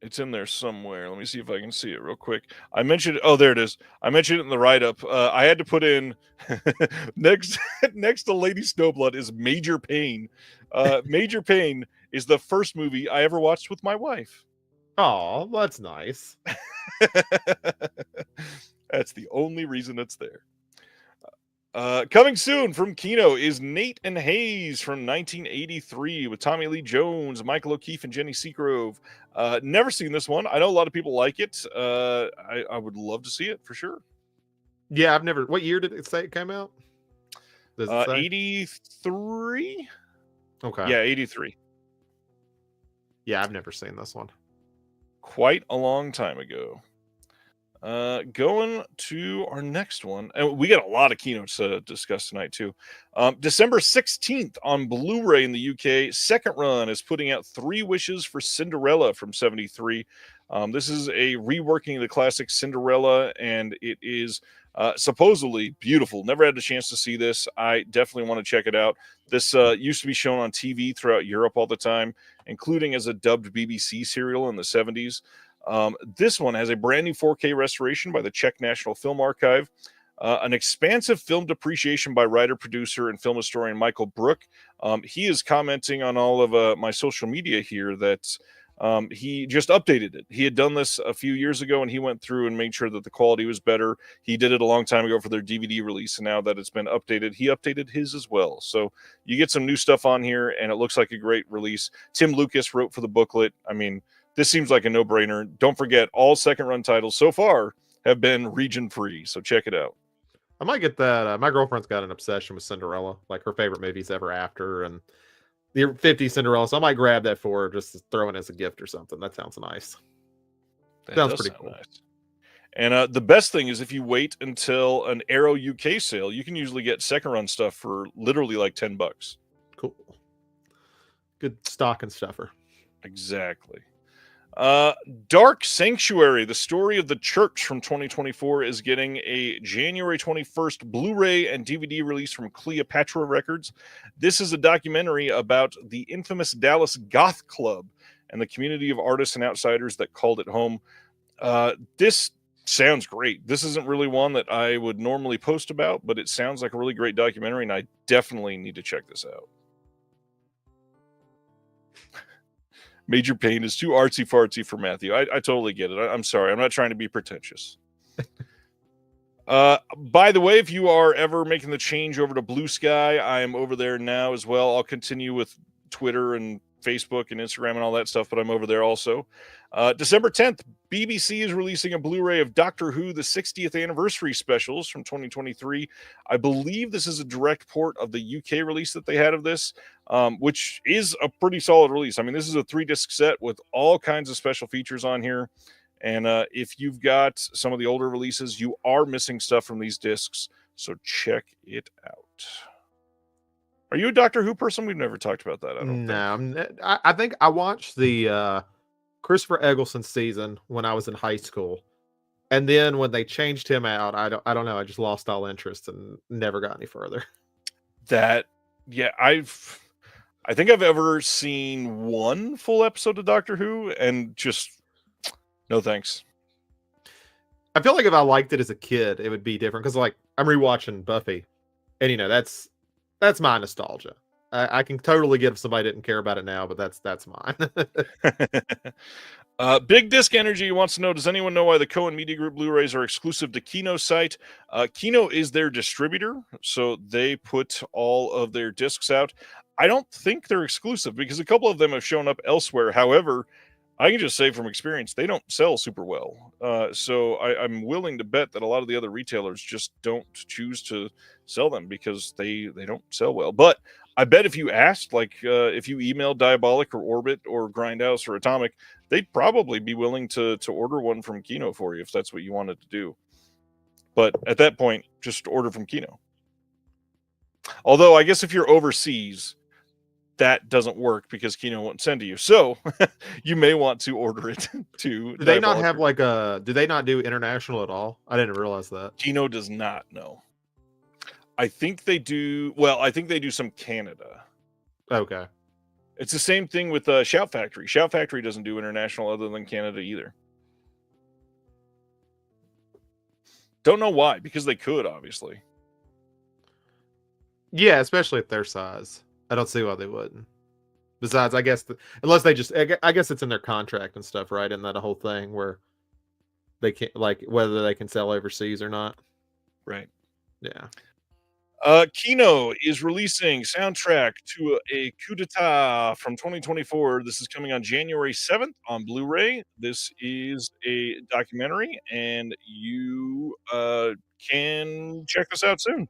It's in there somewhere. Let me see if I can see it real quick. I mentioned, oh, there it is. I mentioned it in the write-up. I had to put in next to Lady Snowblood is Major Pain. Major Pain is the first movie I ever watched with my wife. Oh, that's nice. That's the only reason it's there. Coming soon from Kino is Nate and Hayes from 1983 with Tommy Lee Jones, Michael O'Keefe, and Jenny Seagrove. Never seen this one. I know a lot of people like it. I would love to see it for sure. Yeah, I've never. What year did it say it came out? Does it say? 83. Okay. Yeah, 83. Yeah, I've never seen this one. Quite a long time ago. Going to our next one, and we got a lot of keynotes to discuss tonight too. December 16th on Blu-ray in the UK, Second Run is putting out 3 Wishes for Cinderella from 73. This is a reworking of the classic Cinderella, and it is supposedly beautiful. Never had the chance to see this. I definitely want to check it out. This used to be shown on TV throughout Europe all the time, including as a dubbed BBC serial in the 70s. This one has a brand new 4K restoration by the Czech National Film Archive. An expansive filmed appreciation by writer, producer, and film historian Michael Brook. He is commenting on all of my social media here that he just updated it. He had done this a few years ago, and he went through and made sure that the quality was better. He did it a long time ago for their DVD release, and now that it's been updated, he updated his as well. So you get some new stuff on here, and it looks like a great release. Tim Lucas wrote for the booklet. I mean, this seems like a no-brainer. Don't forget, all second-run titles so far have been region-free, so check it out. I might get that. My girlfriend's got an obsession with Cinderella, like her favorite movies ever after, and the 50 Cinderella. So I might grab that for her, just to throw in as a gift or something. That sounds nice. Sounds pretty cool. Nice. And the best thing is if you wait until an Arrow UK sale, you can usually get second run stuff for literally like $10. Cool. Good stocking stuffer. Exactly. Dark Sanctuary, the story of the church from 2024, is getting a January 21st Blu-ray and DVD release from Cleopatra Records. This is a documentary about the infamous Dallas Goth Club and the community of artists and outsiders that called it home. This sounds great. This isn't really one that I would normally post about, but it sounds like a really great documentary, and I definitely need to check this out. Major Pain is too artsy-fartsy for Matthew. I totally get it. I'm sorry. I'm not trying to be pretentious. By the way, if you are ever making the change over to Blue Sky, I am over there now as well. I'll continue with Twitter and Facebook and Instagram and all that stuff, but I'm over there also. December 10th, BBC is releasing a Blu-ray of Doctor Who, the 60th anniversary specials from 2023. I believe this is a direct port of the UK release that they had of this, which is a pretty solid release. I mean, this is a 3-disc set with all kinds of special features on here. And if you've got some of the older releases, you are missing stuff from these discs, so check it out. Are you a Doctor Who person? We've never talked about that. I think I watched the Christopher Eggleston season when I was in high school, and then when they changed him out, I don't know. I just lost all interest and never got any further. I think I've ever seen one full episode of Doctor Who, and just no thanks. I feel like if I liked it as a kid, it would be different because, like, I'm rewatching Buffy, and that's my nostalgia. I can totally get if somebody didn't care about it now, but that's mine. Big Disc Energy wants to know, does anyone know why the Cohen Media Group Blu-rays are exclusive to Kino's site? Kino is their distributor, so they put all of their discs out. I don't think they're exclusive because a couple of them have shown up elsewhere. However, I can just say from experience, they don't sell super well. So I'm willing to bet that a lot of the other retailers just don't choose to sell them because they don't sell well. But I bet if you asked, like if you emailed Diabolic or Orbit or Grindhouse or Atomic, they'd probably be willing to order one from Kino for you if that's what you wanted to do. But at that point, just order from Kino. Although I guess if you're overseas, that doesn't work because Kino won't send to you. So you may want to order it to. Do they not have like do they not do international at all? I didn't realize that. Kino does not, no. I think they do. Well, I think they do some Canada. Okay. It's the same thing with Shout Factory. Shout Factory doesn't do international other than Canada either. Don't know why, because they could, obviously. Yeah, especially at their size. I don't see why they wouldn't. Besides, I guess, unless they just, I guess it's in their contract and stuff, right? Isn't that a whole thing where they can't, like, whether they can sell overseas or not? Right. Yeah. Kino is releasing soundtrack to a coup d'etat from 2024. This is coming on January 7th on Blu-ray. This is a documentary, and you can check this out soon.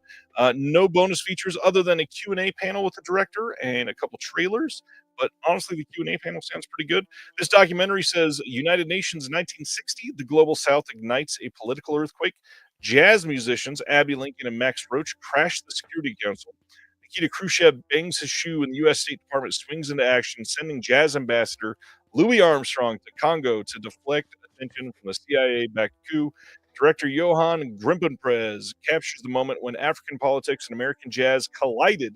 No bonus features other than a Q&A panel with the director and a couple trailers. But honestly, the Q&A panel sounds pretty good. This documentary says United Nations 1960, the Global South ignites a political earthquake. Jazz musicians Abby Lincoln and Max Roach crash the Security Council. Nikita Khrushchev bangs his shoe and the U.S. State Department swings into action, sending jazz ambassador Louis Armstrong to Congo to deflect attention from the CIA-backed coup. Director Johan Grimpenprez captures the moment when African politics and American jazz collided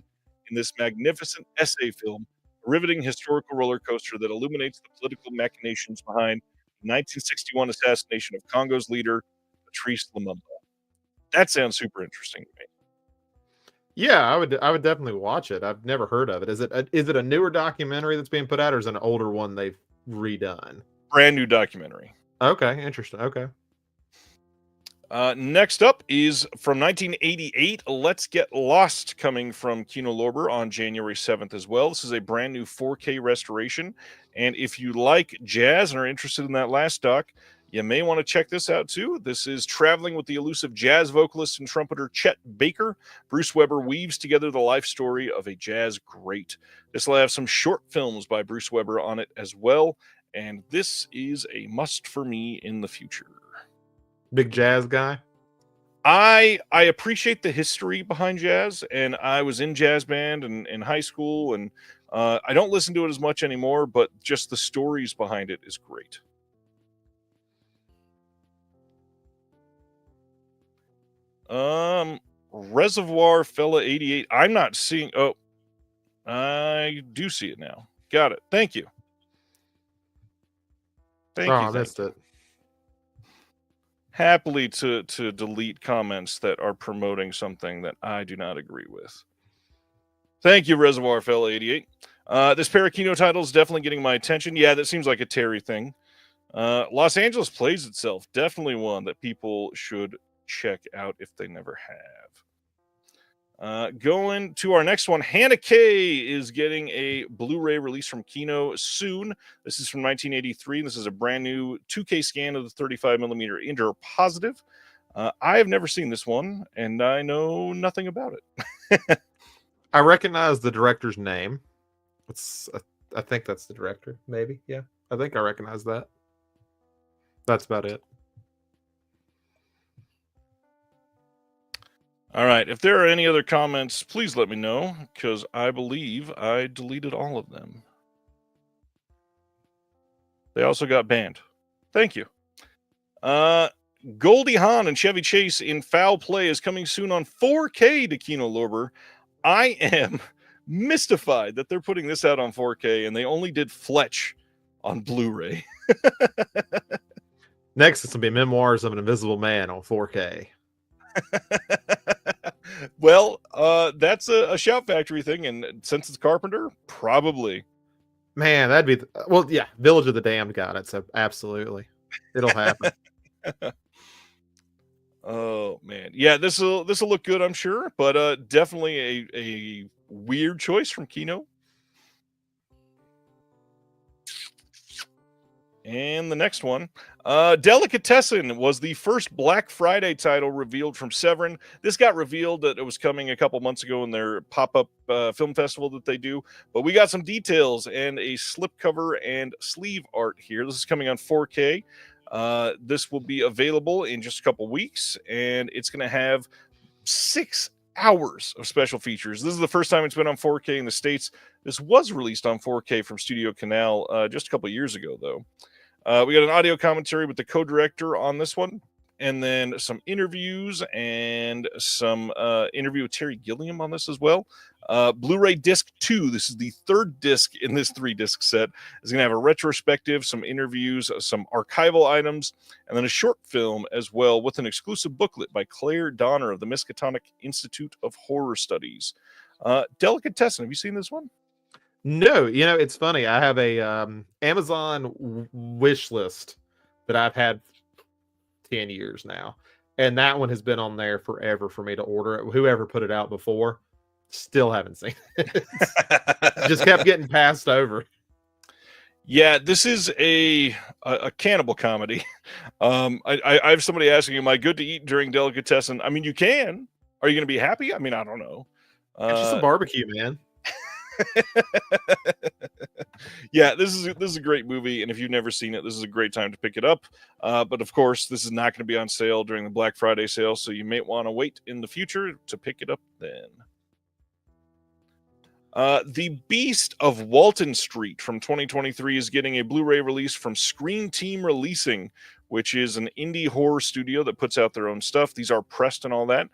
in this magnificent essay film, a riveting historical roller coaster that illuminates the political machinations behind the 1961 assassination of Congo's leader, Patrice Lumumba. That sounds super interesting to me. Yeah, I would definitely watch it. I've never heard of it. Is it a newer documentary that's being put out, or is it an older one they've redone? Brand new documentary. Okay, interesting. Okay. Next up is from 1988, Let's Get Lost, coming from Kino Lorber on January 7th as well. This is a brand new 4K restoration. And if you like jazz and are interested in that last doc, you may want to check this out too. This is traveling with the elusive jazz vocalist and trumpeter Chet Baker. Bruce Weber weaves together the life story of a jazz great. This will have some short films by Bruce Weber on it as well. And this is a must for me in the future. Big jazz guy. I appreciate the history behind jazz, and I was in jazz band in high school, and I don't listen to it as much anymore, but just the stories behind it is great. Reservoir Fella 88. I'm not seeing. Oh, I do see it now. Got it. Thank you. Thank Oh, you. I missed it. Happily to delete comments that are promoting something that I do not agree with. Thank you, Reservoir Fella 88. This Parakino title is definitely getting my attention. Yeah, that seems like a Terry thing. Los Angeles Plays Itself, definitely one that people should check out if they never have. Going to our next one, Hannah K is getting a Blu-ray release from Kino soon. This is from 1983. And this is a brand new 2K scan of the 35mm Inter Positive. I have never seen this one, and I know nothing about it. I recognize the director's name. I think that's the director. Maybe. Yeah, I think I recognize that. That's about it. All right. If there are any other comments, please let me know, because I believe I deleted all of them. They also got banned. Thank you. Goldie Hawn and Chevy Chase in Foul Play is coming soon on 4K to Kino Lorber. I am mystified that they're putting this out on 4K, and they only did Fletch on Blu-ray. Next, it's gonna be Memoirs of an Invisible Man on 4K. Well, that's a Shout Factory thing, and since it's Carpenter, probably. Man, that'd be well, yeah. Village of the Damned got it, so absolutely, it'll happen. Oh man, yeah, this will look good, I'm sure, but definitely a weird choice from Kino. And the next one, Delicatessen was the first Black Friday title revealed from Severin. This got revealed that it was coming a couple months ago in their pop-up film festival that they do. But we got some details and a slipcover and sleeve art here. This is coming on 4K. This will be available in just a couple weeks, and it's going to have 6 hours of special features. This is the first time it's been on 4K in the States. This was released on 4K from Studio Canal just a couple years ago, though. We got an audio commentary with the co-director on this one, and then some interviews and some interview with Terry Gilliam on this as well. Blu-ray disc 2, this is the third disc in this 3-disc set, is going to have a retrospective, some interviews, some archival items, and then a short film as well with an exclusive booklet by Claire Donner of the Miskatonic Institute of Horror Studies. Delicatessen, have you seen this one? No, it's funny. I have a Amazon wish list that I've had 10 years now, and that one has been on there forever for me to order it. Whoever put it out before, still haven't seen it. Just kept getting passed over. Yeah, this is a cannibal comedy. I have somebody asking, am I good to eat during Delicatessen? I mean, you can. Are you going to be happy? I mean, I don't know. It's just a barbecue, man. Yeah, this is a great movie, and if you've never seen it, this is a great time to pick it up. But of course, this is not going to be on sale during the Black Friday sale, so you may want to wait in the future to pick it up then. The Beast of Walton Street from 2023 is getting a Blu-ray release from Screen Team Releasing, which is an indie horror studio that puts out their own stuff. These are pressed and all that.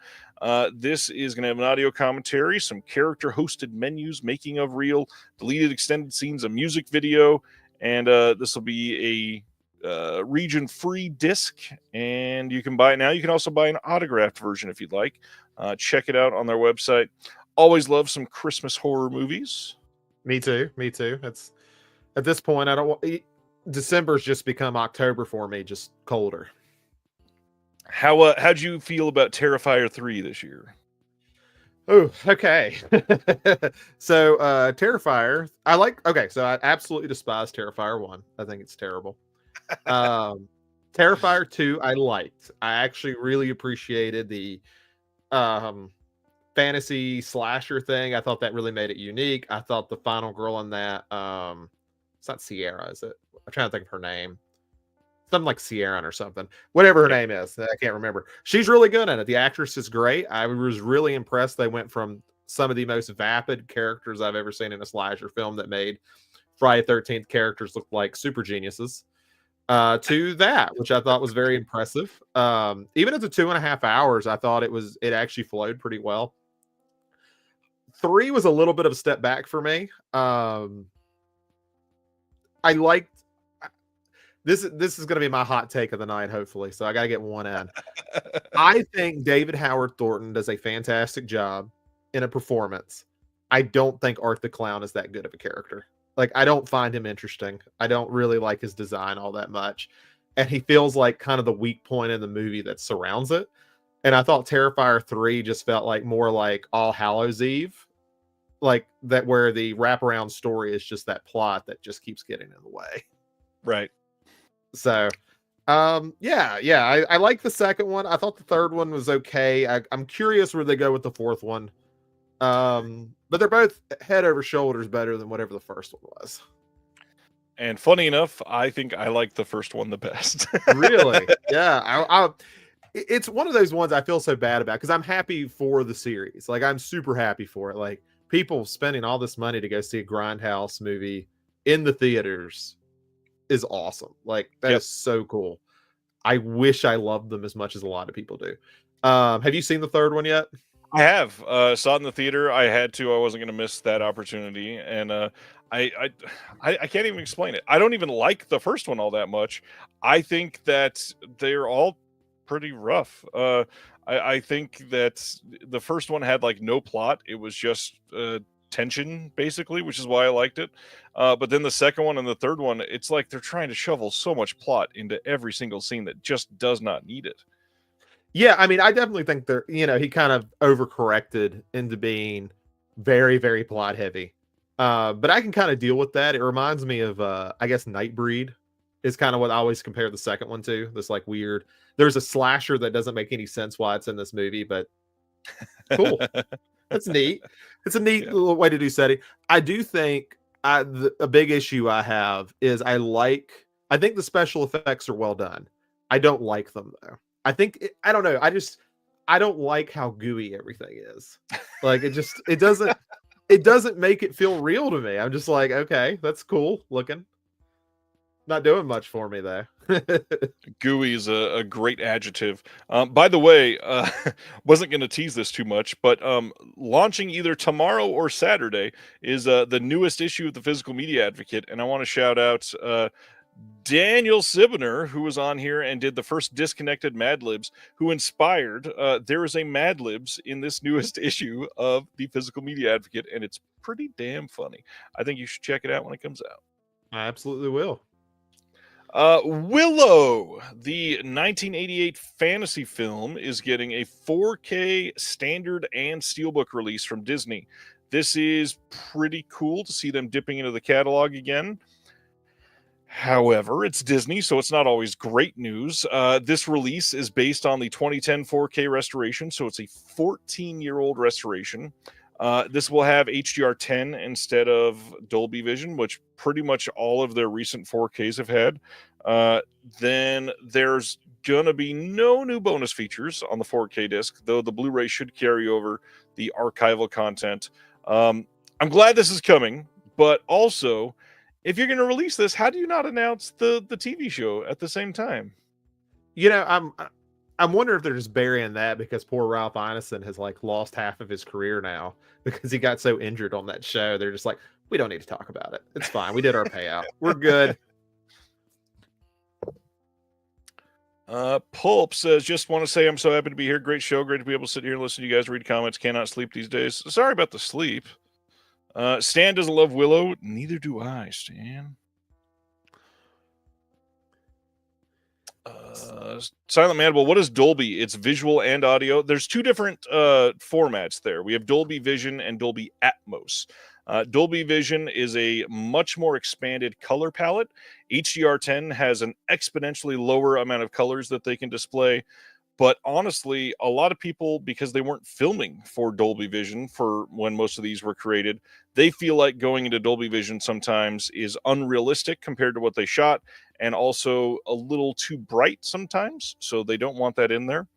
This is going to have an audio commentary, some character-hosted menus, making of reel, deleted extended scenes, a music video, and this will be region free disc, and you can buy it now. You can also buy an autographed version if you'd like. Check it out on their website. Always love some Christmas horror movies. Me too. Me too. It's at this point I don't want December's just become October for me, just colder. How'd you feel about Terrifier 3 this year? Oh, okay. So Terrifier, so I absolutely despise Terrifier 1. I think it's terrible. Terrifier 2 I liked. I actually really appreciated the fantasy slasher thing. I thought that really made it unique. I thought the final girl in that it's not Sierra, is it? I'm trying to think of her name. Something like Sierra or something. Whatever her name is. I can't remember. She's really good at it. The actress is great. I was really impressed. They went from some of the most vapid characters I've ever seen in a slasher film that made Friday 13th characters look like super geniuses to that, which I thought was very impressive. Even at the 2.5 hours, I thought it actually flowed pretty well. 3 was a little bit of a step back for me. I liked this is going to be my hot take of the night, hopefully. So I got to get one in. I think David Howard Thornton does a fantastic job in a performance. I don't think Art the Clown is that good of a character. Like, I don't find him interesting. I don't really like his design all that much. And he feels like kind of the weak point in the movie that surrounds it. And I thought Terrifier 3 just felt like more like All Hallows Eve. Like that, where the wraparound story is just that plot that just keeps getting in the way. Right. So, I like the second one. I thought the third one was okay. I'm curious where they go with the fourth one. But they're both head over shoulders better than whatever the first one was. And funny enough, I think I like the first one the best. Really? Yeah. It's one of those ones I feel so bad about because I'm happy for the series. Like, I'm super happy for it. Like, people spending all this money to go see a Grindhouse movie in the theaters is awesome. Like, that is so cool. I wish I loved them as much as a lot of people do. Have you seen the third one yet? I have. Saw it in the theater. I had to. I wasn't going to miss that opportunity, and I can't even explain it. I don't even like the first one all that much. I think that they're all pretty rough. I think that the first one had like no plot. It was just tension, basically, which is why I liked it. But then the second one and the third one, it's like they're trying to shovel so much plot into every single scene that just does not need it. Yeah, I mean, I definitely think he kind of overcorrected into being very, very plot heavy. But I can kind of deal with that. It reminds me of, I guess, Nightbreed is kind of what I always compare the second one to. This like weird, there's a slasher that doesn't make any sense why it's in this movie, but cool. That's neat. It's a neat little way to do setting. I do think a big issue I have is I think the special effects are well done. I don't like them though. I don't know. I don't like how gooey everything is. Like it doesn't make it feel real to me. I'm just like, okay, that's cool looking. Not doing much for me though. Gooey is a great adjective. By the way, wasn't going to tease this too much, but launching either tomorrow or Saturday is the newest issue of the Physical Media Advocate, and I want to shout out Daniel Sibner, who was on here and did the first Disconnected Mad Libs, who inspired. There is a Mad Libs in this newest issue of the Physical Media Advocate, and it's pretty damn funny. I think you should check it out when it comes out. I absolutely will. Willow, the 1988 fantasy film, is getting a 4K standard and steelbook release from Disney. This is pretty cool to see them dipping into the catalog again. However, it's Disney, so it's not always great news. This release is based on the 2010 4K restoration, so it's a 14-year-old restoration. This will have HDR10 instead of Dolby Vision, which pretty much all of their recent 4Ks have had. Then there's going to be no new bonus features on the 4K disc, though the Blu-ray should carry over the archival content. I'm glad this is coming, but also, if you're going to release this, how do you not announce the TV show at the same time? You know, I'm wondering if they're just burying that because poor Ralph Ineson has like lost half of his career now because he got so injured on that show. They're just like, we don't need to talk about it. It's fine. We did our payout. We're good. Pulp says, just want to say I'm so happy to be here. Great show. Great to be able to sit here and listen to you guys read comments. Cannot sleep these days. Sorry about the sleep. Stan doesn't love Willow. Neither do I, Stan. Silent Mandible, what is Dolby? It's visual and audio. There's two different formats there. We have Dolby Vision and Dolby Atmos. Dolby Vision is a much more expanded color palette. HDR10 has an exponentially lower amount of colors that they can display. But honestly, a lot of people, because they weren't filming for Dolby Vision for when most of these were created, they feel like going into Dolby Vision sometimes is unrealistic compared to what they shot, and also a little too bright sometimes. So they don't want that in there.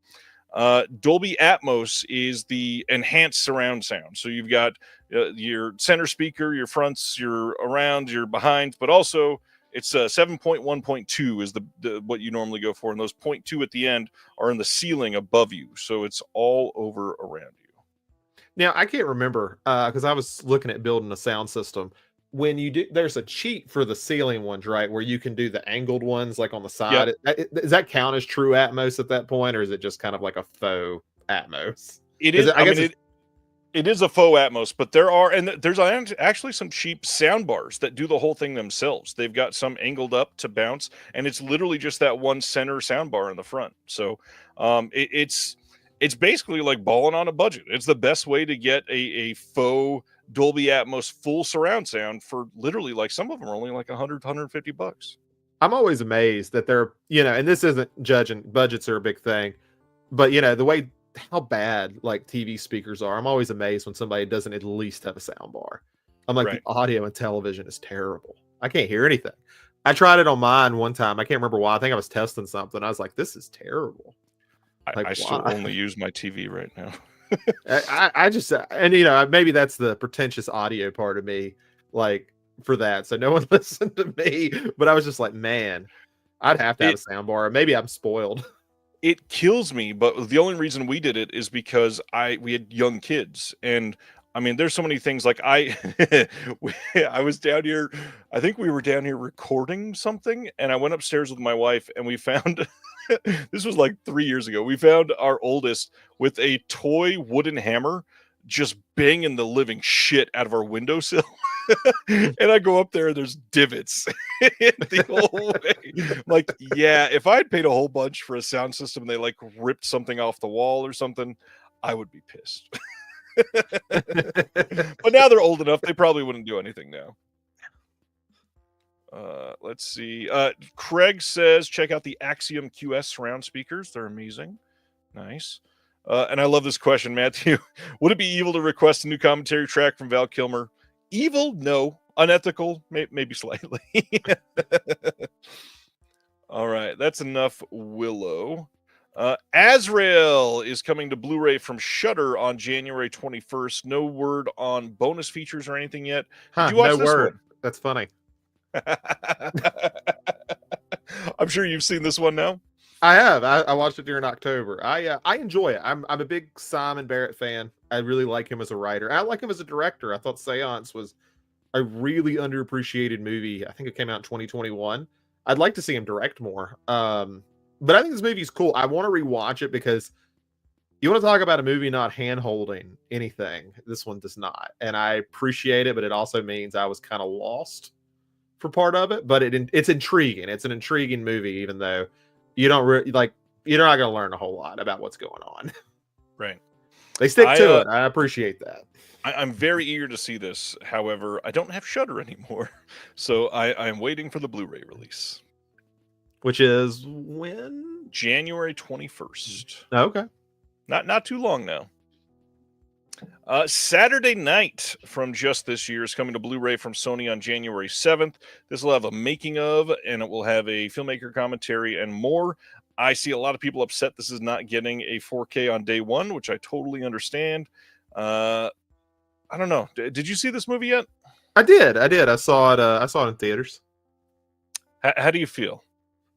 Dolby Atmos is the enhanced surround sound. So you've got your center speaker, your fronts, your around, your behind, but also it's 7.1.2 is the what you normally go for, and those 0.2 at the end are in the ceiling above you, so it's all over around you. Now I can't remember because I was looking at building a sound system. When you do, there's a cheat for the ceiling ones, right? Where you can do the angled ones, like on the side. Yep. Does that count as true Atmos at that point, or is it just kind of like a faux Atmos? It is. It is a faux Atmos, but there's actually some cheap sound bars that do the whole thing themselves. They've got some angled up to bounce, and it's literally just that one center sound bar in the front. So it's basically like balling on a budget. It's the best way to get a faux Dolby Atmos full surround sound for literally, like, some of them are only like $100-$150. I'm always amazed that they're, and this isn't judging, budgets are a big thing, but the way how bad like TV speakers are, I'm always amazed when somebody doesn't at least have a sound bar. I'm like, Right. The audio and television is terrible. I can't hear anything. I tried it on mine one time. I can't remember why. I think I was testing something. I was like, this is terrible. I still only use my TV right now. I just, and maybe that's the pretentious audio part of me, like, for that. So no one listened to me, but I was just like, man, I'd have to have a sound bar. Maybe I'm spoiled. It kills me, but the only reason we did it is because we had young kids, and I mean, there's so many things. Like I was down here. I think we were down here recording something, and I went upstairs with my wife, and we found this was like 3 years ago. We found our oldest with a toy wooden hammer just banging the living shit out of our windowsill. And I go up there and there's divots the whole way. I'm like, yeah, if I'd paid a whole bunch for a sound system and they like ripped something off the wall or something, I would be pissed. But now they're old enough, they probably wouldn't do anything now. Let's see. Craig says, check out the Axiom QS surround speakers. They're amazing. Nice. And I love this question, Matthew. Would it be evil to request a new commentary track from Val Kilmer? Evil? No. Unethical? Maybe slightly. All right. That's enough Willow. Azrael is coming to Blu-ray from Shudder on January 21st. No word on bonus features or anything yet. Did you watch this one? That's funny. I'm sure you've seen this one now. I have. I watched it during October. I enjoy it. I'm a big Simon Barrett fan. I really like him as a writer. I like him as a director. I thought Seance was a really underappreciated movie. I think it came out in 2021. I'd like to see him direct more. But I think this movie's cool. I want to rewatch it because you want to talk about a movie not hand-holding anything. This one does not. And I appreciate it, but it also means I was kind of lost for part of it. But it's intriguing. It's an intriguing movie, even though you don't you're not going to learn a whole lot about what's going on. Right. They stick to it. I appreciate that. I'm very eager to see this. However, I don't have Shudder anymore. So I'm waiting for the Blu-ray release. Which is when? January 21st. Okay. Not too long now. Saturday Night from just this year is coming to Blu-ray from Sony on January 7th. This will have a making of, and it will have a filmmaker commentary and more. I see a lot of people upset this is not getting a 4K on day one, which I totally understand. I don't know. Did you see this movie yet? I did. I saw it in theaters. How do you feel?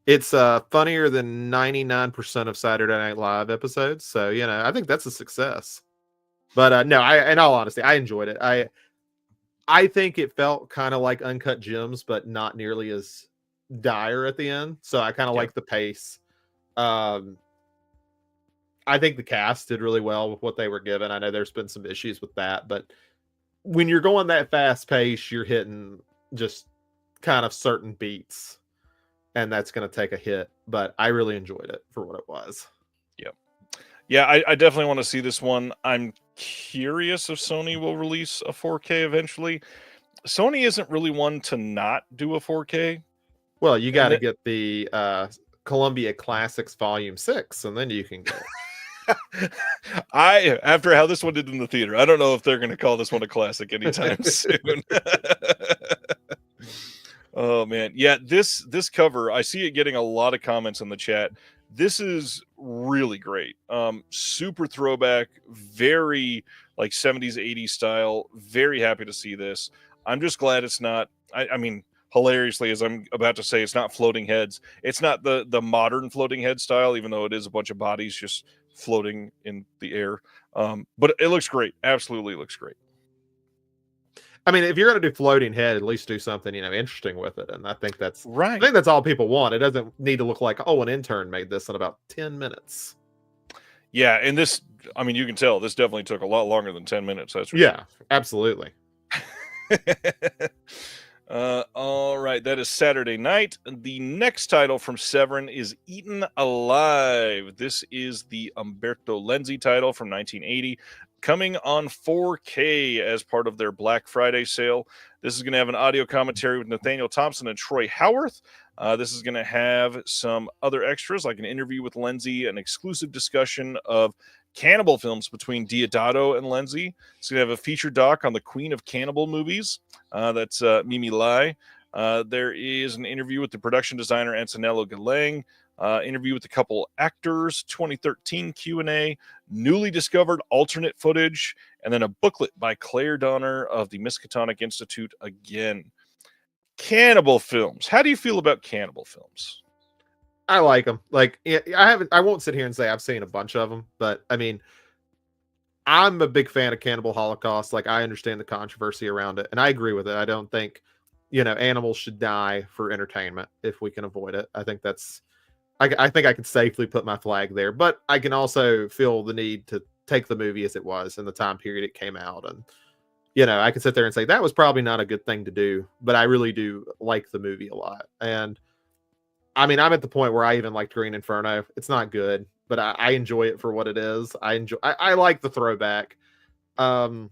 It's funnier than 99% of Saturday Night Live episodes. So, I think that's a success. But no, in all honesty, I enjoyed it. I think it felt kind of like Uncut Gems, but not nearly as dire at the end. So I kind of like the pace. Um, I think the cast did really well with what they were given. I know there's been some issues with that, but when you're going that fast pace, you're hitting just kind of certain beats, and that's going to take a hit. But I really enjoyed it for what it was. Yeah, I definitely want to see this one. I'm curious if Sony will release a 4K eventually. Sony isn't really one to not do a 4K. Well, you got And to get the Columbia Classics Volume 6, and then you can get it. After how this one did in the theater, I don't know if they're going to call this one a classic anytime soon. Oh man, yeah, this cover, I see it getting a lot of comments in the chat. This is really great. Super throwback, very like 70s, 80s style. Very happy to see this. I'm just glad it's not, I mean, hilariously, as I'm about to say, it's not floating heads. It's not the modern floating head style, even though it is a bunch of bodies just floating in the air. But it looks great. Absolutely looks great. I mean, if you're going to do floating head, at least do something, interesting with it. And I think that's right. I think that's all people want. It doesn't need to look like, oh, an intern made this in about 10 minutes. Yeah, and this, I mean, you can tell this definitely took a lot longer than 10 minutes. That's yeah, absolutely. All right, that is Saturday night. The next title from Severin is Eaten Alive. This is the Umberto Lenzi title from 1980, coming on 4K as part of their Black Friday sale. This is going to have an audio commentary with Nathaniel Thompson and Troy Howarth. This is going to have some other extras, like an interview with Lenzi, an exclusive discussion of cannibal films between Diodato and Lenzi. It's going to have a feature doc on the Queen of Cannibal movies. That's Mimi Lai. There is an interview with the production designer Antonello Galang, interview with a couple actors, 2013 Q&A, newly discovered alternate footage, and then a booklet by Claire Donner of the Miskatonic Institute again. Cannibal films. How do you feel about cannibal films? I like them. Like, I won't sit here and say I've seen a bunch of them, but I mean, I'm a big fan of Cannibal Holocaust. Like, I understand the controversy around it, and I agree with it. I don't think, animals should die for entertainment if we can avoid it. I think I think I can safely put my flag there, but I can also feel the need to take the movie as it was in the time period it came out. And, I can sit there and say that was probably not a good thing to do, but I really do like the movie a lot. And I mean, I'm at the point where I even liked Green Inferno. It's not good, but I enjoy it for what it is. I like the throwback. I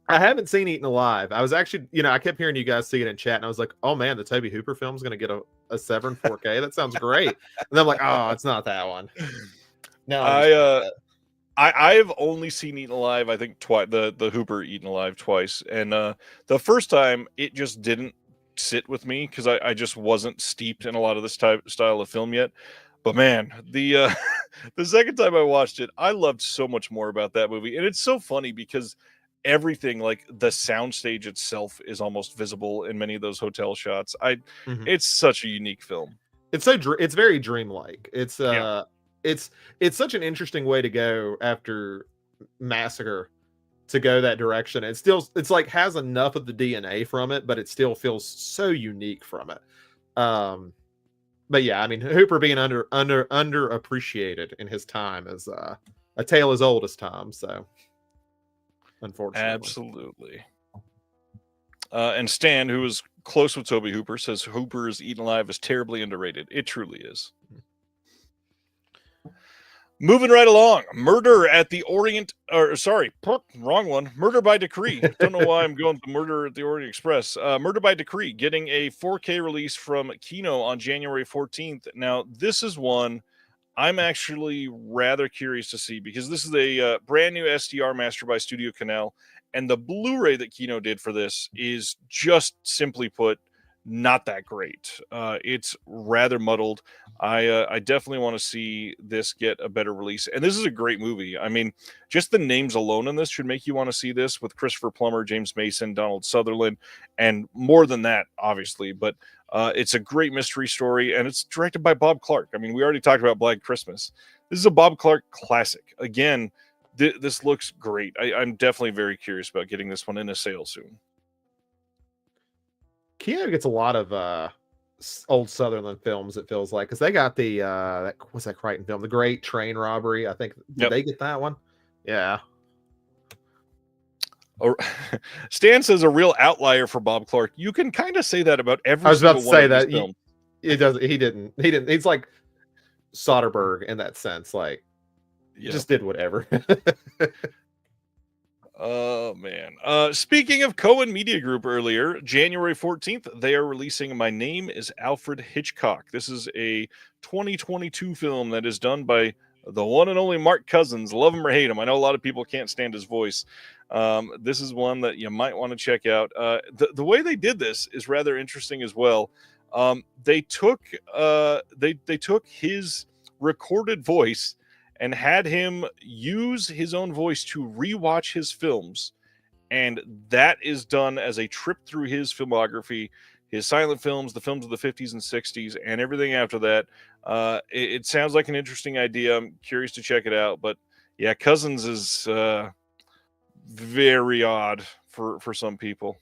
haven't seen Eaten Alive. I was actually, I kept hearing you guys see it in chat, and I was like, oh man, the Toby Hooper film's going to get a Severin 4K. That sounds great. And then I'm like, oh, it's not that one. No, I've only seen Eaten Alive, I think twice, the Hooper Eaten Alive twice. And the first time it just didn't sit with me because I just wasn't steeped in a lot of this style of film yet. But man, the the second time I watched it, I loved so much more about that movie. And it's so funny because everything, like the soundstage itself, is almost visible in many of those hotel shots. It's such a unique film. It's it's very dreamlike. It's such an interesting way to go after Massacre, to go that direction. It's like has enough of the DNA from it, but it still feels so unique from it. But yeah, I mean, Hooper being underappreciated in his time is a tale as old as time. So, unfortunately, absolutely. And Stan, who is close with Toby Hooper, says Hooper's Eaten Alive is terribly underrated. It truly is. Moving right along, Murder at the Orient, or sorry, wrong one. Murder by Decree. Don't know why I'm going to Murder at the Orient Express. Murder by Decree getting a 4K release from Kino on January 14th. Now, this is one I'm actually rather curious to see because this is a brand new SDR master by Studio Canal, and the Blu-ray that Kino did for this is just simply put not that great. It's rather muddled. I definitely want to see this get a better release. And this is a great movie. I mean, just the names alone in this should make you want to see this, with Christopher Plummer, James Mason, Donald Sutherland, and more than that, obviously. But it's a great mystery story, and it's directed by Bob Clark. I mean, we already talked about Black Christmas. This is a Bob Clark classic. Again, this looks great. I'm definitely very curious about getting this one in a sale soon. Kino gets a lot of old Sutherland films. It feels like because they got the what's that Crichton film, The Great Train Robbery. I think did they get that one? Yeah. Stan says a real outlier for Bob Clark. You can kind of say that about every I was about to single one say of these that films. it doesn't. He didn't. He's like Soderbergh in that sense. Like, just did whatever. Oh man. Speaking of Cohen Media Group earlier, January 14th, they are releasing My Name is Alfred Hitchcock. This is a 2022 film that is done by the one and only Mark Cousins. Love him or hate him. I know a lot of people can't stand his voice. This is one that you might want to check out. The way they did this is rather interesting as well. They took his recorded voice and had him use his own voice to rewatch his films. And that is done as a trip through his filmography, his silent films, the films of the 50s and 60s, and everything after that. It sounds like an interesting idea. I'm curious to check it out. But yeah, Cousins is very odd for some people.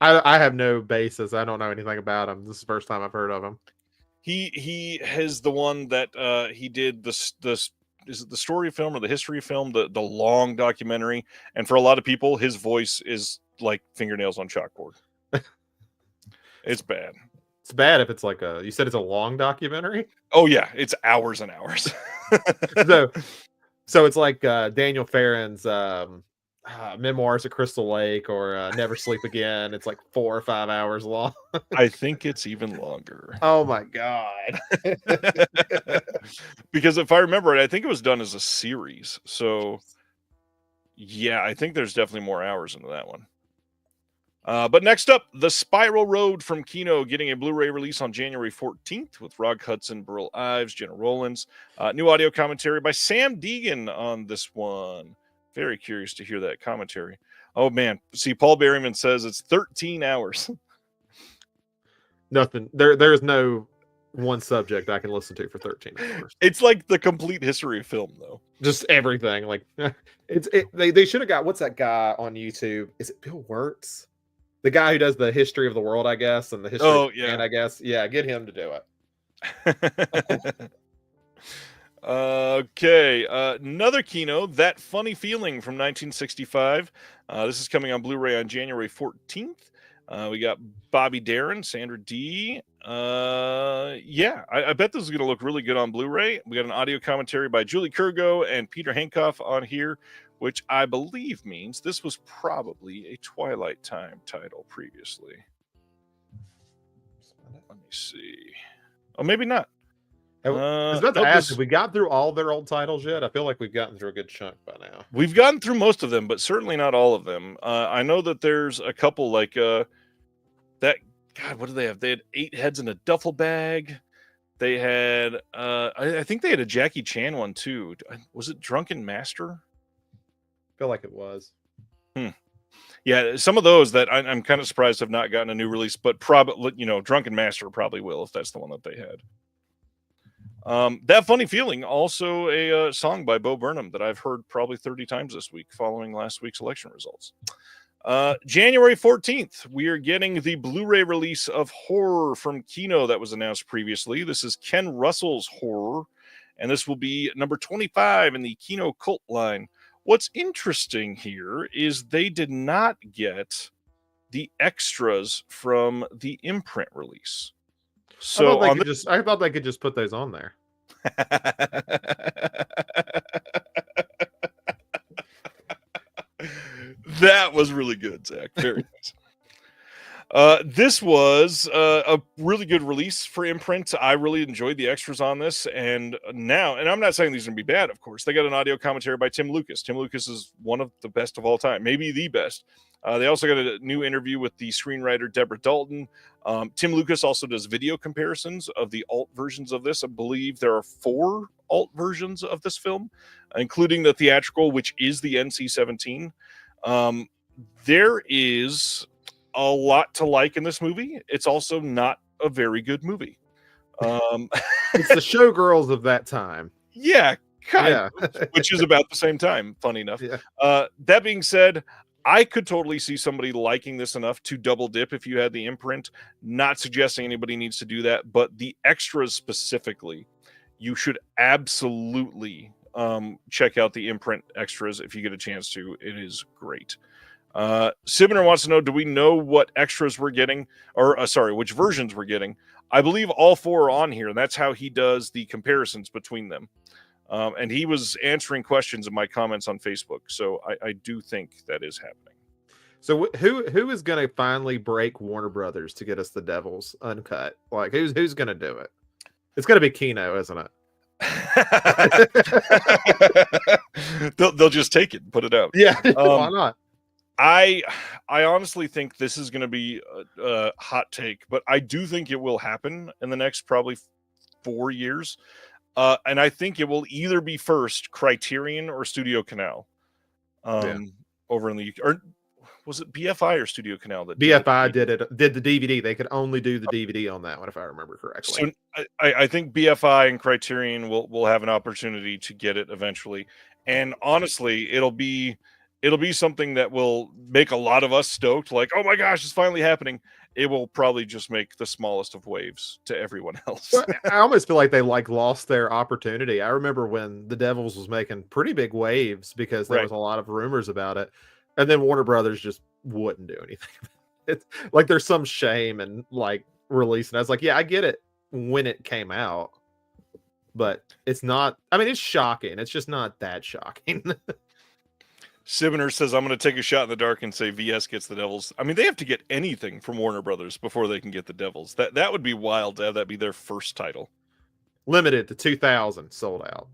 I have no basis. I don't know anything about him. This is the first time I've heard of him. He has the one that he did this is it the story film or the history film, the long documentary, and for a lot of people his voice is like fingernails on chalkboard. It's bad. It's bad if it's like you said it's a long documentary. Oh yeah, it's hours and hours. so it's like Daniel Farron's Memoirs of Crystal Lake or Never Sleep Again. It's like 4 or 5 hours long. I think it's even longer. Oh my god. Because if I remember right, I think it was done as a series. So yeah, I think there's definitely more hours into that one. But next up, The Spiral Road from Kino getting a Blu-ray release on January 14th with Rog Hudson, Burl Ives, Jenna Rollins. New audio commentary by Sam Deegan on this one. Very curious to hear that commentary. Oh, man. See, Paul Berryman says it's 13 hours. Nothing. There's no one subject I can listen to for 13 hours. It's like the complete history of film, though. Just everything. Like, they should have got, what's that guy on YouTube? Is it Bill Wirtz? The guy who does the history of the world, I guess, and the history of Japan, I guess. Yeah, get him to do it. Okay, another Kino, That Funny Feeling from 1965. This is coming on Blu-ray on January 14th. We got Bobby Darin, Sandra Dee. Yeah, I bet this is going to look really good on Blu-ray. We got an audio commentary by Julie Kurgo and Peter Henkoff on here, which I believe means this was probably a Twilight Time title previously. Let me see. Oh, maybe not. I was about to ask, have we got through all their old titles yet? I feel like we've gotten through a good chunk by now. We've gotten through most of them, but certainly not all of them. I know that there's a couple like that. God, what do they have? They had 8 heads in a duffel bag. They had, I think they had a Jackie Chan one too. Was it Drunken Master? I feel like it was. Yeah, some of those that I'm kind of surprised have not gotten a new release, but probably, Drunken Master probably will if that's the one that they had. That Funny Feeling, also a song by Bo Burnham that I've heard probably 30 times this week following last week's election results. January 14th, we are getting the Blu-ray release of Horror from Kino that was announced previously. This is Ken Russell's Horror, and this will be number 25 in the Kino cult line. What's interesting here is they did not get the extras from the imprint release. So I thought they could just put those on there. That was really good, Zach. Very nice. This was a really good release for imprint. I really enjoyed the extras on this, and I'm not saying these are going to be bad, of course. They got an audio commentary by Tim Lucas. Tim Lucas is one of the best of all time, maybe the best. They also got a new interview with the screenwriter Deborah Dalton. Tim Lucas also does video comparisons of the alt versions of this. I believe there are 4 alt versions of this film, including the theatrical, which is the NC-17. There is a lot to like in this movie. It's also not a very good movie. It's the showgirls of that time. Yeah, kind of, which is about the same time, funny enough. Yeah. That being said, I could totally see somebody liking this enough to double dip if you had the imprint. Not suggesting anybody needs to do that, but the extras specifically, you should absolutely check out the imprint extras if you get a chance to. It is great. Sibner wants to know, do we know what extras we're getting? Or, which versions we're getting? I believe all 4 are on here, and that's how he does the comparisons between them. And he was answering questions in my comments on Facebook, so I do think that is happening. So who is going to finally break Warner Brothers to get us the Devils uncut? Like who's going to do it? It's going to be Kino, isn't it? they'll just take it and put it out. Yeah, why not? I honestly think this is going to be a hot take, but I do think it will happen in the next probably 4 years. And I think it will either be first Criterion or Studio Canal over in the UK. Or was it BFI or Studio Canal that BFI did the DVD? They could only do the DVD on that one, if I remember correctly. So I think BFI and Criterion will have an opportunity to get it eventually. And honestly, it'll be something that will make a lot of us stoked, like, oh my gosh, it's finally happening. It will probably just make the smallest of waves to everyone else. Well, I almost feel like they lost their opportunity. I remember when the Devils was making pretty big waves because there was a lot of rumors about it. And then Warner Brothers just wouldn't do anything. It's like there's some shame in like releasing. I was like, yeah, I get it when it came out, but it's not. I mean, it's shocking. It's just not that shocking. Sibner says, I'm going to take a shot in the dark and say VS gets the Devils. I mean, they have to get anything from Warner Brothers before they can get the Devils. That would be wild to have that be their first title. Limited to 2,000, sold out.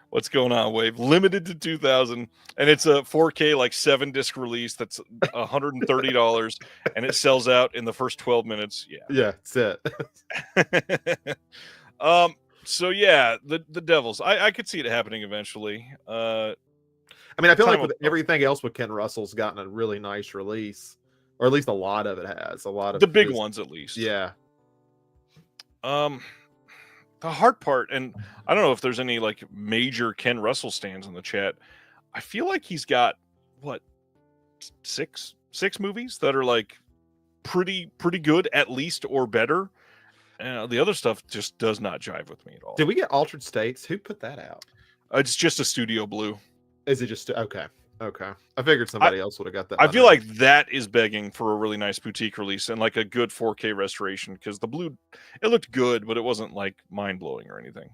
What's going on, Wave? Limited to 2,000, and it's a 4K, like 7-disc release that's $130, and it sells out in the first 12 minutes. Yeah, that's it. So yeah, the Devils. I could see it happening eventually. I mean, I feel like with everything else with Ken Russell's gotten a really nice release, or at least a lot of it has. A lot of the big ones, at least. Yeah. The hard part, and I don't know if there's any like major Ken Russell stands in the chat. I feel like he's got what six movies that are like pretty good, at least, or better. The other stuff just does not jive with me at all. Did we get Altered States? Who put that out? It's just a Studio Blue. Is it just okay? I figured somebody else would have got that. I feel like that is begging for a really nice boutique release and like a good 4K restoration, because the blue, it looked good, but it wasn't like mind blowing or anything.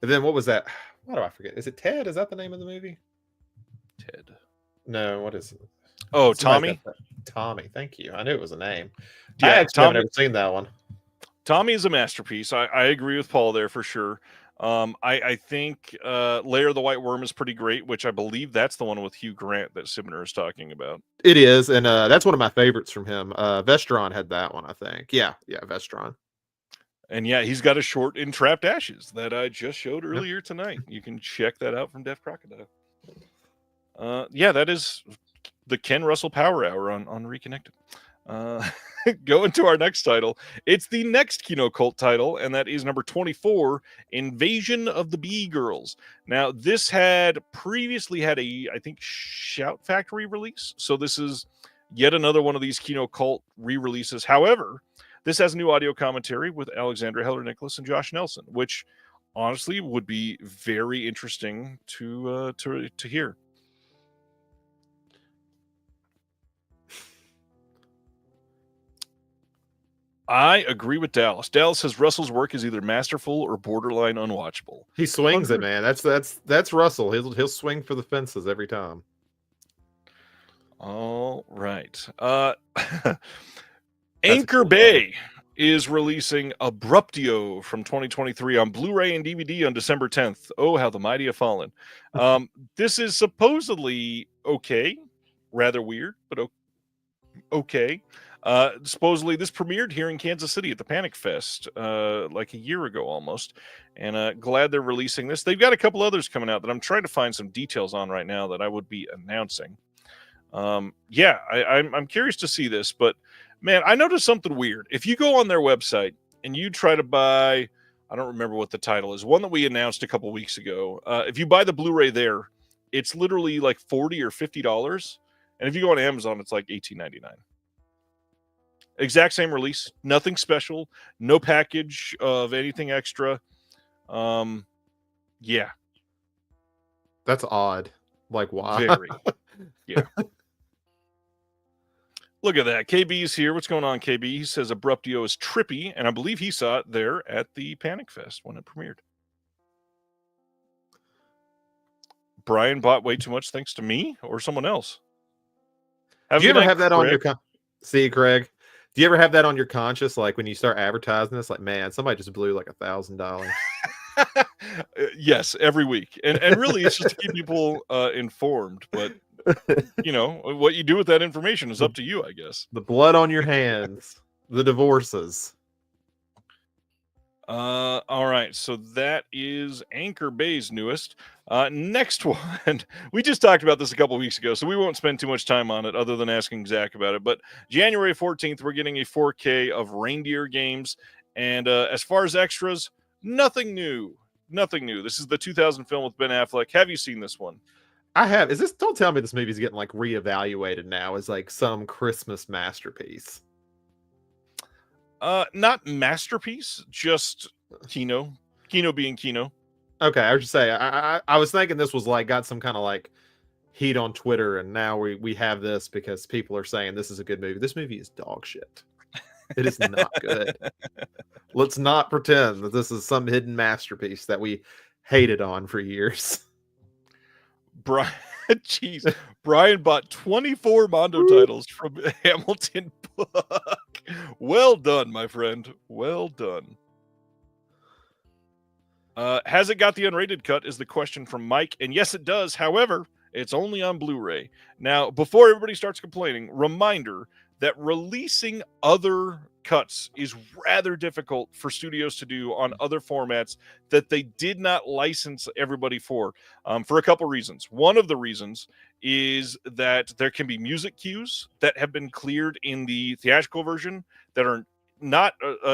And then what was that? Why do I forget? Is it Ted? Is that the name of the movie? Ted. No, what is it? Oh, Tommy. Tommy. Thank you. I knew it was a name. Yeah, I actually haven't ever seen that one. Tommy is a masterpiece. I agree with Paul there for sure. I think Lair of the White Worm is pretty great, which I believe that's the one with Hugh Grant that Sibner is talking about. It is, and that's one of my favorites from him. Vestron had that one, I think. Yeah, Vestron. And yeah, he's got a short in Trapped Ashes that I just showed earlier tonight. You can check that out from Deaf Crocodile. Yeah, that is the Ken Russell Power Hour on Reconnected. Going to our next title. It's the next Kino Cult title, and that is number 24, Invasion of the Bee Girls. Now, this had previously had a, I think, Shout Factory release. So this is yet another one of these Kino Cult re-releases. However, this has new audio commentary with Alexandra Heller-Nicholas and Josh Nelson, which honestly would be very interesting to hear. I agree with Dallas. Dallas says Russell's work is either masterful or borderline unwatchable. He swings it, man. That's Russell. He'll swing for the fences every time. All right. Anchor Bay is releasing Abruptio from 2023 on Blu-ray and DVD on December 10th. Oh, how the mighty have fallen. This is supposedly okay. Rather weird, but okay. Supposedly this premiered here in Kansas City at the Panic Fest like a year ago almost, and glad they're releasing this. They've got a couple others coming out that I'm trying to find some details on right now that I would be announcing. Yeah, I'm curious to see this, but man, I noticed something weird. If you go on their website and you try to buy, I don't remember what the title is, one that we announced a couple weeks ago. If you buy the Blu-ray there, it's literally like $40 or $50. And if you go on Amazon, it's like $18.99. Exact same release, nothing special, no package of anything extra. Yeah, That's odd. Like, why? very. Yeah. Look at that. KB's here. What's going on, KB? He says Abruptio is trippy, and I believe he saw it there at the Panic Fest when it premiered. Brian bought way too much thanks to me or someone else. Do you ever have that on your See, Craig? Do you ever have that on your conscience? Like when you start advertising this, like, man, somebody just blew like $1,000. Yes, every week. And really it's just to keep people informed. But you know, what you do with that information is up to you, I guess. The blood on your hands, the divorces. All right, so that is Anchor Bay's newest. Next one, we just talked about this a couple weeks ago, so we won't spend too much time on it other than asking Zach about it. But January 14th, we're getting a 4K of Reindeer Games. And as far as extras, nothing new. Nothing new. This is the 2000 film with Ben Affleck. Have you seen this one? I have. Don't tell me this movie's getting like reevaluated now as like some Christmas masterpiece. Not masterpiece, just Kino. Kino being Kino. Okay, I was just saying. I was thinking this was like got some kind of like heat on Twitter, and now we have this because people are saying this is a good movie. This movie is dog shit. It is not good. Let's not pretend that this is some hidden masterpiece that we hated on for years. Brian, jeez, Brian bought 24 Mondo titles from Hamilton Book. Well done, my friend. Well done. Has it got the unrated cut is the question from Mike. And yes, it does. However, it's only on Blu-ray. Now, before everybody starts complaining, reminder that releasing other cuts is rather difficult for studios to do on other formats that they did not license everybody for a couple reasons. One of the reasons is that there can be music cues that have been cleared in the theatrical version that are not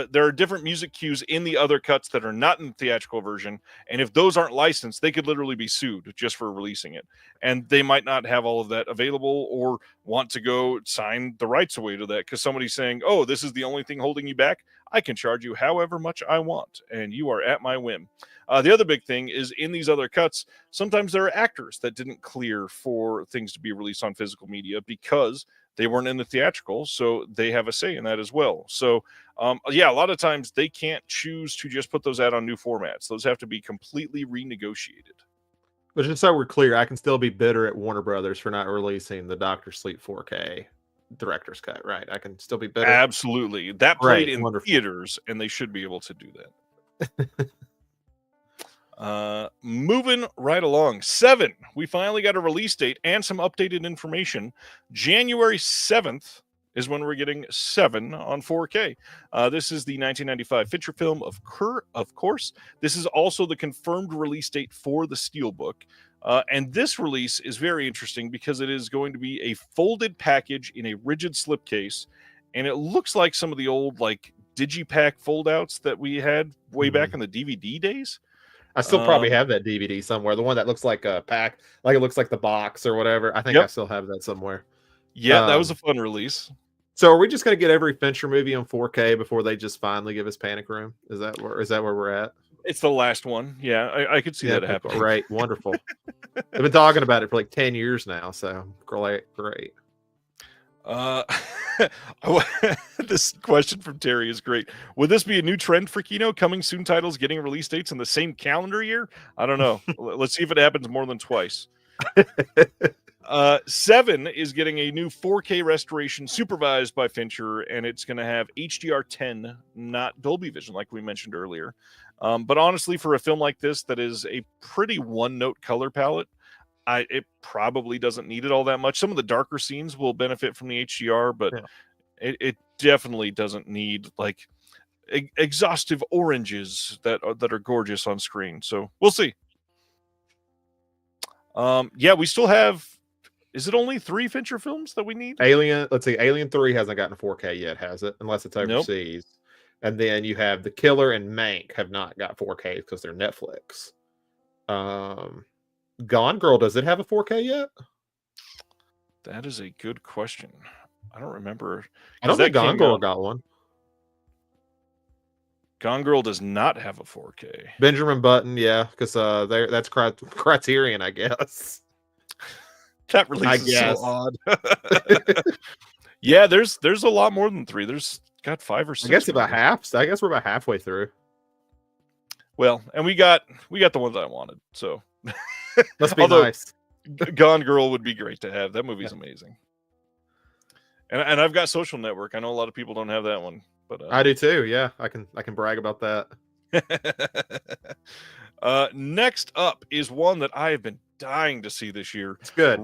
there are different music cues in the other cuts that are not in the theatrical version, and if those aren't licensed, they could literally be sued just for releasing it, and they might not have all of that available or want to go sign the rights away to that because somebody's saying, oh, this is the only thing holding you back. I can charge you however much I want, and you are at my whim. The other big thing is in these other cuts, sometimes there are actors that didn't clear for things to be released on physical media because they weren't in the theatrical, so they have a say in that as well. So, yeah, a lot of times they can't choose to just put those out on new formats. Those have to be completely renegotiated. But just so we're clear, I can still be bitter at Warner Brothers for not releasing the Dr. Sleep 4K director's cut, right? I can still be bitter. Absolutely. That played in theaters, and they should be able to do that. Moving right along. 7. We finally got a release date and some updated information. January 7th is when we're getting 7 on 4K. This is the 1995 feature film of course. This is also the confirmed release date for the Steelbook. And this release is very interesting because it is going to be a folded package in a rigid slipcase. And it looks like some of the old like Digipack foldouts that we had way back in the DVD days. I still probably have that DVD somewhere. The one that looks like a pack, like it looks like the box or whatever. I think I still have that somewhere. Yeah, that was a fun release. So are we just going to get every Fincher movie on 4K before they just finally give us Panic Room? Is that where we're at? It's the last one. Yeah, I could see that happening. Great, wonderful. I've been talking about it for like 10 years now, so great. This question from Terry is great. Would this be a new trend for Kino? Coming soon titles getting release dates in the same calendar year? I don't know. Let's see if it happens more than twice. 7 is getting a new 4K restoration supervised by Fincher, and it's going to have HDR10, not Dolby Vision, like we mentioned earlier. But honestly, for a film like this that is a pretty one-note color palette, it probably doesn't need it all that much. Some of the darker scenes will benefit from the HDR, but it definitely doesn't need like exhaustive oranges that are gorgeous on screen. So we'll see. Yeah, we still have. Is it only 3 Fincher films that we need? Let's see. Alien 3 hasn't gotten 4K yet, has it? Unless it's overseas. Nope. And then you have The Killer and Mank have not got 4K because they're Netflix. Gone Girl, does it have a 4K yet? That is a good question. I don't remember. I don't think Gone Girl got one. Gone Girl does not have a 4K. Benjamin Button, yeah, because that's Criterion, I guess. That release is so odd. Yeah, there's a lot more than 3. There's got 5 or 6. I guess about half. I guess we're about halfway through. Well, and we got the ones I wanted. So must be nice. Gone Girl would be great to have. That movie's amazing. And I've got Social Network. I know a lot of people don't have that one, but I do too. Yeah, I can brag about that. Next up is one that I have been dying to see this year. It's good.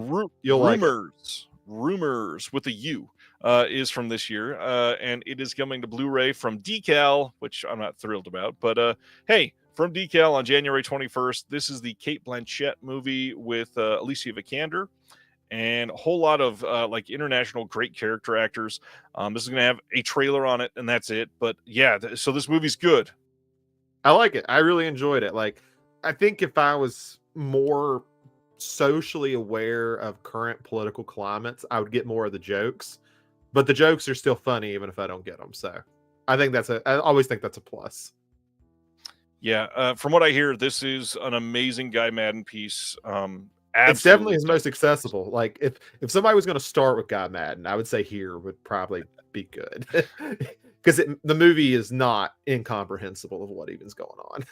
Rumors with a U is from this year, and it is coming to Blu-ray from Decal, which I'm not thrilled about. But hey, from Decal on January 21st, this is the Cate Blanchett movie with Alicia Vikander. And a whole lot of like international great character actors. This is going to have a trailer on it, and that's it. But yeah, so this movie's good. I like it. I really enjoyed it. Like, I think if I was more socially aware of current political climates, I would get more of the jokes. But the jokes are still funny, even if I don't get them. So I think I always think that's a plus. Yeah, from what I hear, this is an amazing Guy Madden piece. It's definitely his most accessible. Like if somebody was going to start with Guy Madden, I would say here would probably be good because the movie is not incomprehensible of what even's going on.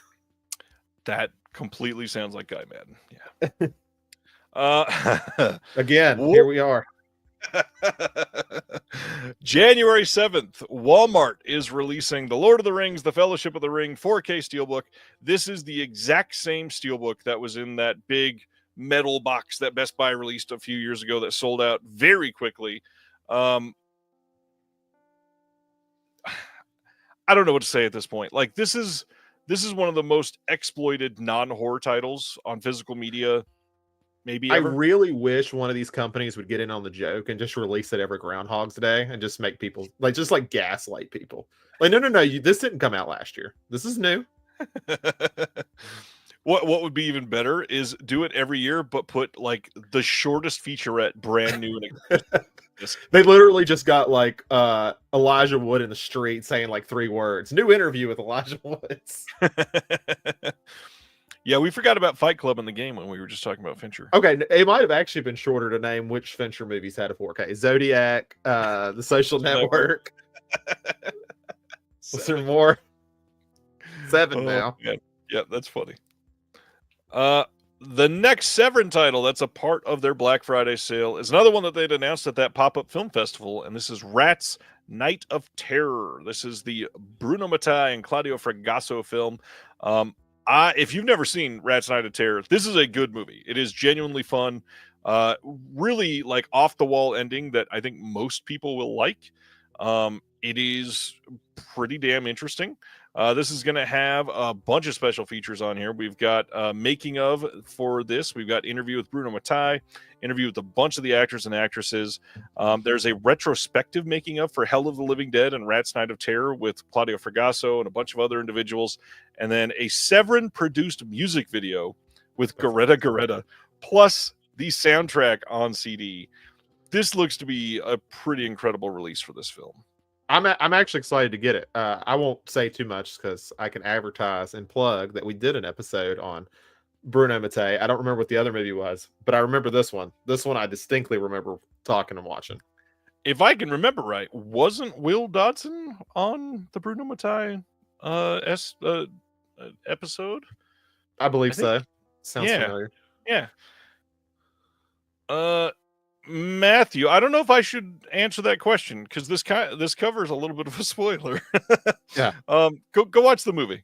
That completely sounds like Guy Madden. Yeah. Again, here we are. January 7th, Walmart is releasing The Lord of the Rings, The Fellowship of the Ring 4K Steelbook. This is the exact same Steelbook that was in that big metal box that Best Buy released a few years ago that sold out very quickly. I don't know what to say at this point. Like, this is one of the most exploited non-horror titles on physical media maybe ever. I really wish one of these companies would get in on the joke and just release it every Groundhog's Day and just make people like gaslight people. Like, no, this didn't come out last year. This is new. What would be even better is do it every year, but put like the shortest featurette brand new. They literally just got like Elijah Wood in the street saying like 3 words. New interview with Elijah Woods. Yeah, we forgot about Fight Club in the game when we were just talking about Fincher. Okay, it might have actually been shorter to name which Fincher movies had a 4K. Zodiac, The Social Network. Was there more? 7 now. Yeah, that's funny. The next Severin title that's a part of their Black Friday sale is another one that they'd announced at that pop-up film festival, and this is Rats Night of Terror. This is the Bruno Mattei and Claudio Fragasso film. If you've never seen Rats Night of Terror, this is a good movie. It is genuinely fun. Really like off-the-wall ending that I think most people will like. It is pretty damn interesting. This is going to have a bunch of special features on here. We've got making of for this. We've got interview with Bruno Mattei, interview with a bunch of the actors and actresses. There's a retrospective making of for Hell of the Living Dead and Rats Night of Terror with Claudio Fragasso and a bunch of other individuals. And then a Severin produced music video with Goretta, plus the soundtrack on CD. This looks to be a pretty incredible release for this film. I'm actually excited to get it. I won't say too much because I can advertise and plug that we did an episode on Bruno Mattei. I don't remember what the other movie was, but I remember this one. This one I distinctly remember talking and watching. If I can remember right, wasn't Will Dodson on the Bruno Mattei episode? I believe so. Sounds familiar. Yeah. Matthew, I don't know if I should answer that question because this covers a little bit of a spoiler. Yeah. Go watch the movie.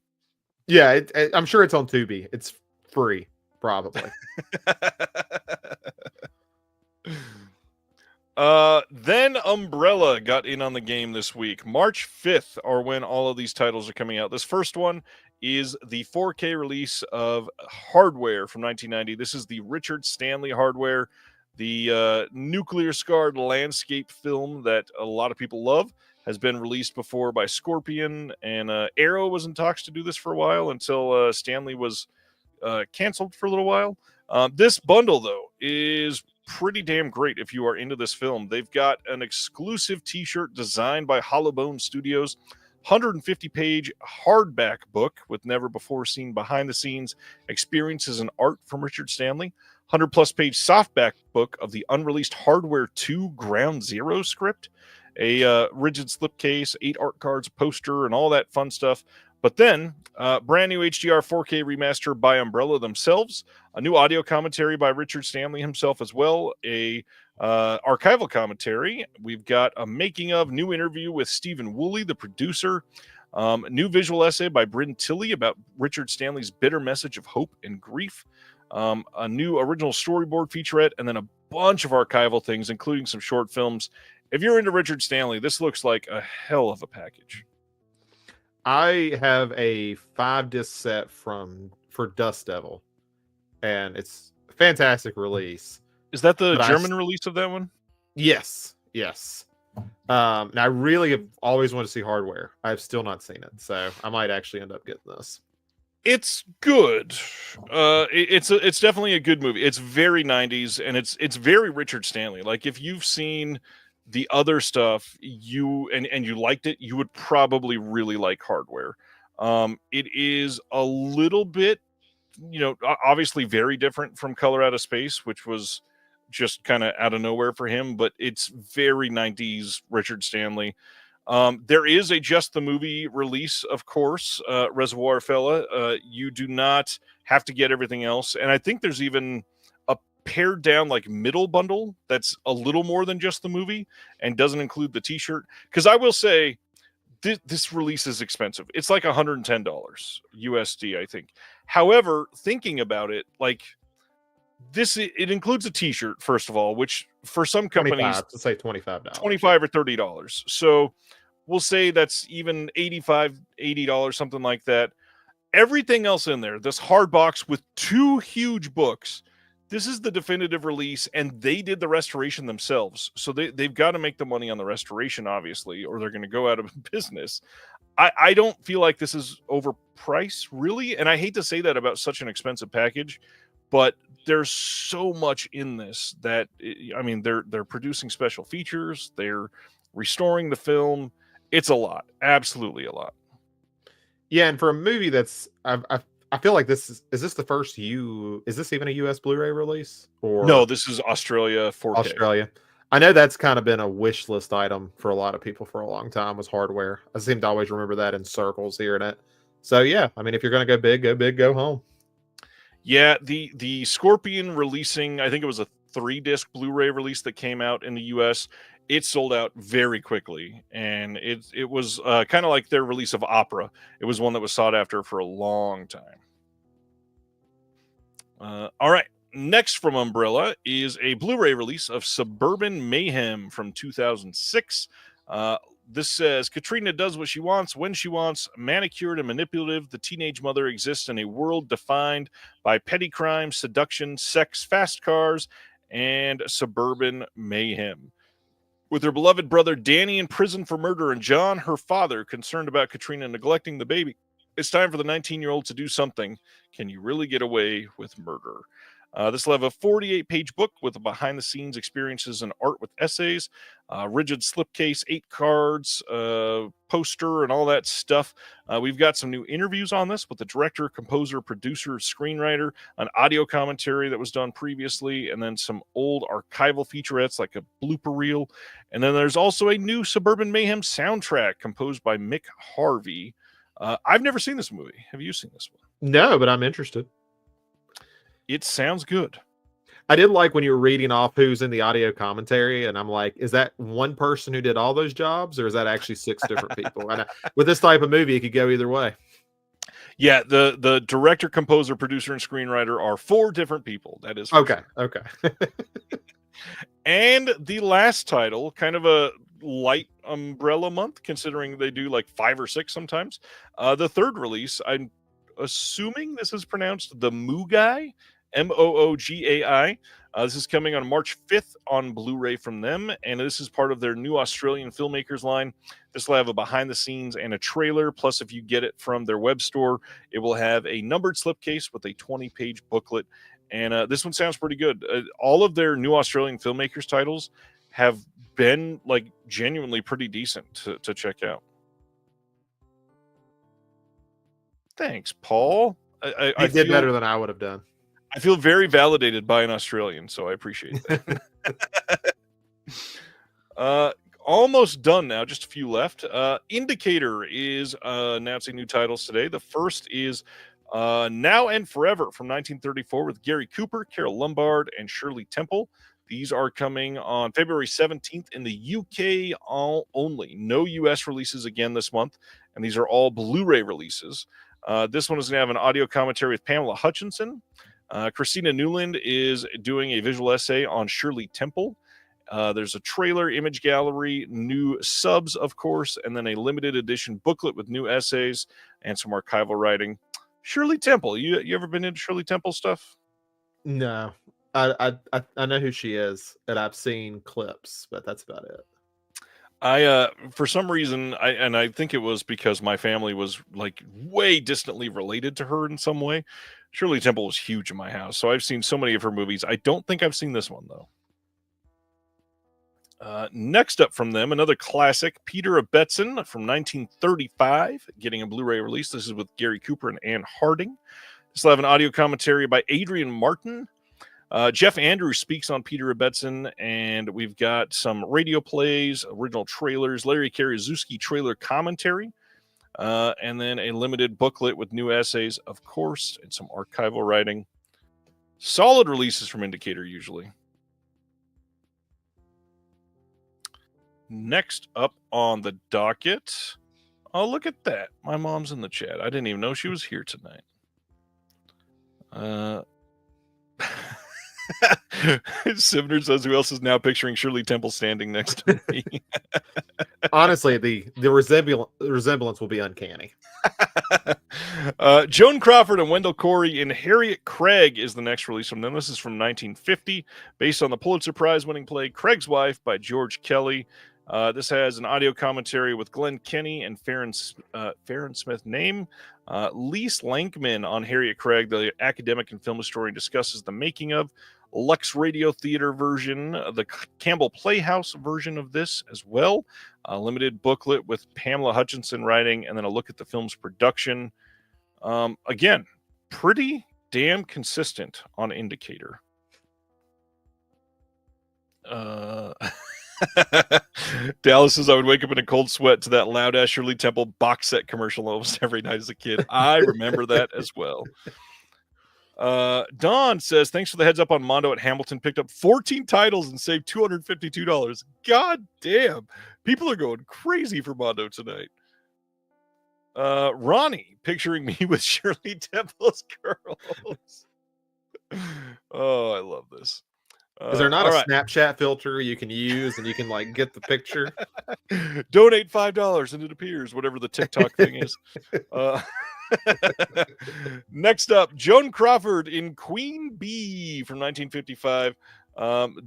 Yeah, I'm sure it's on Tubi. It's free, probably. Then Umbrella got in on the game this week. March 5th are when all of these titles are coming out. This first one is the 4K release of Hardware from 1990. This is the Richard Stanley Hardware, the nuclear-scarred landscape film that a lot of people love. Has been released before by Scorpion, and Arrow was in talks to do this for a while until Stanley was canceled for a little while. This bundle, though, is pretty damn great if you are into this film. They've got an exclusive t-shirt designed by Hollowbone Studios, 150-page hardback book with never before seen behind the scenes experiences and art from Richard Stanley, 100-plus page softback book of the unreleased Hardware 2 Ground Zero script, a rigid slipcase, 8 art cards, poster, and all that fun stuff. But then, brand new HDR 4K remaster by Umbrella themselves, a new audio commentary by Richard Stanley himself as well, a archival commentary. We've got a making of new interview with Stephen Woolley, the producer, new visual essay by Bryn Tilley about Richard Stanley's bitter message of hope and grief, a new original storyboard featurette, and then a bunch of archival things, including some short films. If you're into Richard Stanley, this looks like a hell of a package. I have a 5-disc set for Dust Devil, and it's a fantastic release. Is that the German release of that one? Yes. Now I really have always wanted to see Hardware. I've still not seen it, so I might actually end up getting this. It's good. It's definitely a good movie. It's very 90s, and it's very Richard Stanley. Like, if you've seen the other stuff you liked it, you would probably really like Hardware. It is a little bit, obviously very different from Color Out of Space, which was just kind of out of nowhere for him, but it's very 90s Richard Stanley. There is a Just the Movie release, of course, Reservoir Fella. You do not have to get everything else, and I think there's even pared down like middle bundle that's a little more than just the movie and doesn't include the t-shirt, because I will say this release is expensive. It's like $110 USD, I think. However, thinking about it, like, it includes a t-shirt, first of all, which for some companies, let's say $25 $25 or $30. So we'll say that's even $85, $80, something like that. Everything else in there, this hard box with 2 huge books, this is the definitive release, and they did the restoration themselves. So they've got to make the money on the restoration, obviously, or they're going to go out of business. I don't feel like this is overpriced, really. And I hate to say that about such an expensive package, but there's so much in this that, I mean, they're producing special features. They're restoring the film. It's a lot. Absolutely a lot. Yeah, and for a movie that's... I feel like is this the first is this even a US Blu-ray release? Or no, this is Australia 4K. Australia. I know that's kind of been a wish list item for a lot of people for a long time, was Hardware. I seem to always remember that in circles hearing it. So yeah, I mean, if you're going to go big, go home. Yeah, the Scorpion releasing, I think it was a 3-disc Blu-ray release that came out in the US. It sold out very quickly, and it was kind of like their release of Opera. It was one that was sought after for a long time. All right, next from Umbrella is a Blu-ray release of Suburban Mayhem from 2006. This says, Katrina does what she wants, when she wants, manicured and manipulative. The teenage mother exists in a world defined by petty crime, seduction, sex, fast cars, and suburban mayhem. With her beloved brother Danny in prison for murder and John, her father, concerned about Katrina neglecting the baby, it's time for the 19-year-old to do something. Can you really get away with murder? This will have a 48-page book with the behind-the-scenes experiences and art with essays, rigid slipcase, 8 cards, poster, and all that stuff. We've got some new interviews on this with the director, composer, producer, screenwriter, an audio commentary that was done previously, and then some old archival featurettes like a blooper reel. And then there's also a new Suburban Mayhem soundtrack composed by Mick Harvey. I've never seen this movie. Have you seen this one? No, but I'm interested. It sounds good. I did like when you were reading off who's in the audio commentary, and I'm like, is that one person who did all those jobs, or is that actually 6 different people? And with this type of movie, it could go either way. Yeah, the director, composer, producer, and screenwriter are 4 different people. That is okay. Sure. Okay. And the last title, kind of a light Umbrella month, considering they do like 5 or 6 sometimes. The third release, I'm assuming this is pronounced The Moogai, Moogai. This is coming on March 5th on Blu-ray from them, and this is part of their new Australian filmmakers line. This will have a behind the scenes and a trailer, plus if you get it from their web store, it will have a numbered slipcase with a 20-page booklet And this one sounds pretty good. All of their new Australian filmmakers titles have been like genuinely pretty decent to check out. Thanks, Paul. He did better than I would have done. I feel very validated by an Australian, so I appreciate that. Almost done now, just a few left. Indicator is announcing new titles today. The first is Now and Forever from 1934 with Gary Cooper, Carol Lombard, and Shirley Temple. These are coming on February 17th in the UK only. No US releases again this month, and these are all Blu-ray releases. This one is going to have an audio commentary with Pamela Hutchinson. Christina Newland is doing a visual essay on Shirley Temple. There's a trailer, image gallery, new subs, of course, and then a limited edition booklet with new essays and some archival writing. Shirley Temple, you ever been into Shirley Temple stuff? No, I know who she is, and I've seen clips, but that's about it. For some reason, I think it was because my family was like way distantly related to her in some way. Shirley Temple was huge in my house, so I've seen so many of her movies. I don't think I've seen this one though. Next up from them, another classic, Peter Ibbetson from 1935, getting a Blu-ray release. This is with Gary Cooper and Ann Harding. This will have an audio commentary by Adrian Martin. Jeff Andrews speaks on Peter Ibbetson, and we've got some radio plays, original trailers, Larry Karaszewski trailer commentary, and then a limited booklet with new essays, of course, and some archival writing. Solid releases from Indicator, usually. Next up on the docket. Oh, look at that. My mom's in the chat. I didn't even know she was here tonight. Sivner says, who else is now picturing Shirley Temple standing next to me? Honestly, the resemblance will be uncanny. Joan Crawford and Wendell Corey in Harriet Craig is the next release from them. This is from 1950, based on the Pulitzer Prize-winning play Craig's Wife by George Kelly. This has an audio commentary with Glenn Kenny and Farron Smith name. Lise Lankman on Harriet Craig, the academic and film historian, discusses the making of Lux Radio Theater version, the Campbell Playhouse version of this as well. A limited booklet with Pamela Hutchinson writing, and then a look at the film's production. Again, pretty damn consistent on Indicator. Dallas says, I would wake up in a cold sweat to that loud ass Shirley Temple box set commercial almost every night as a kid. I remember that as well. Don says, thanks for the heads up on Mondo at Hamilton. Picked up 14 titles and saved $252. God damn. People are going crazy for Mondo tonight. Ronnie, picturing me with Shirley Temple's curls. Oh, I love this. Is there not a Snapchat filter you can use and you can like get the picture? Donate $5 and it appears, whatever the TikTok thing is. Next up, Joan Crawford in Queen Bee from 1955.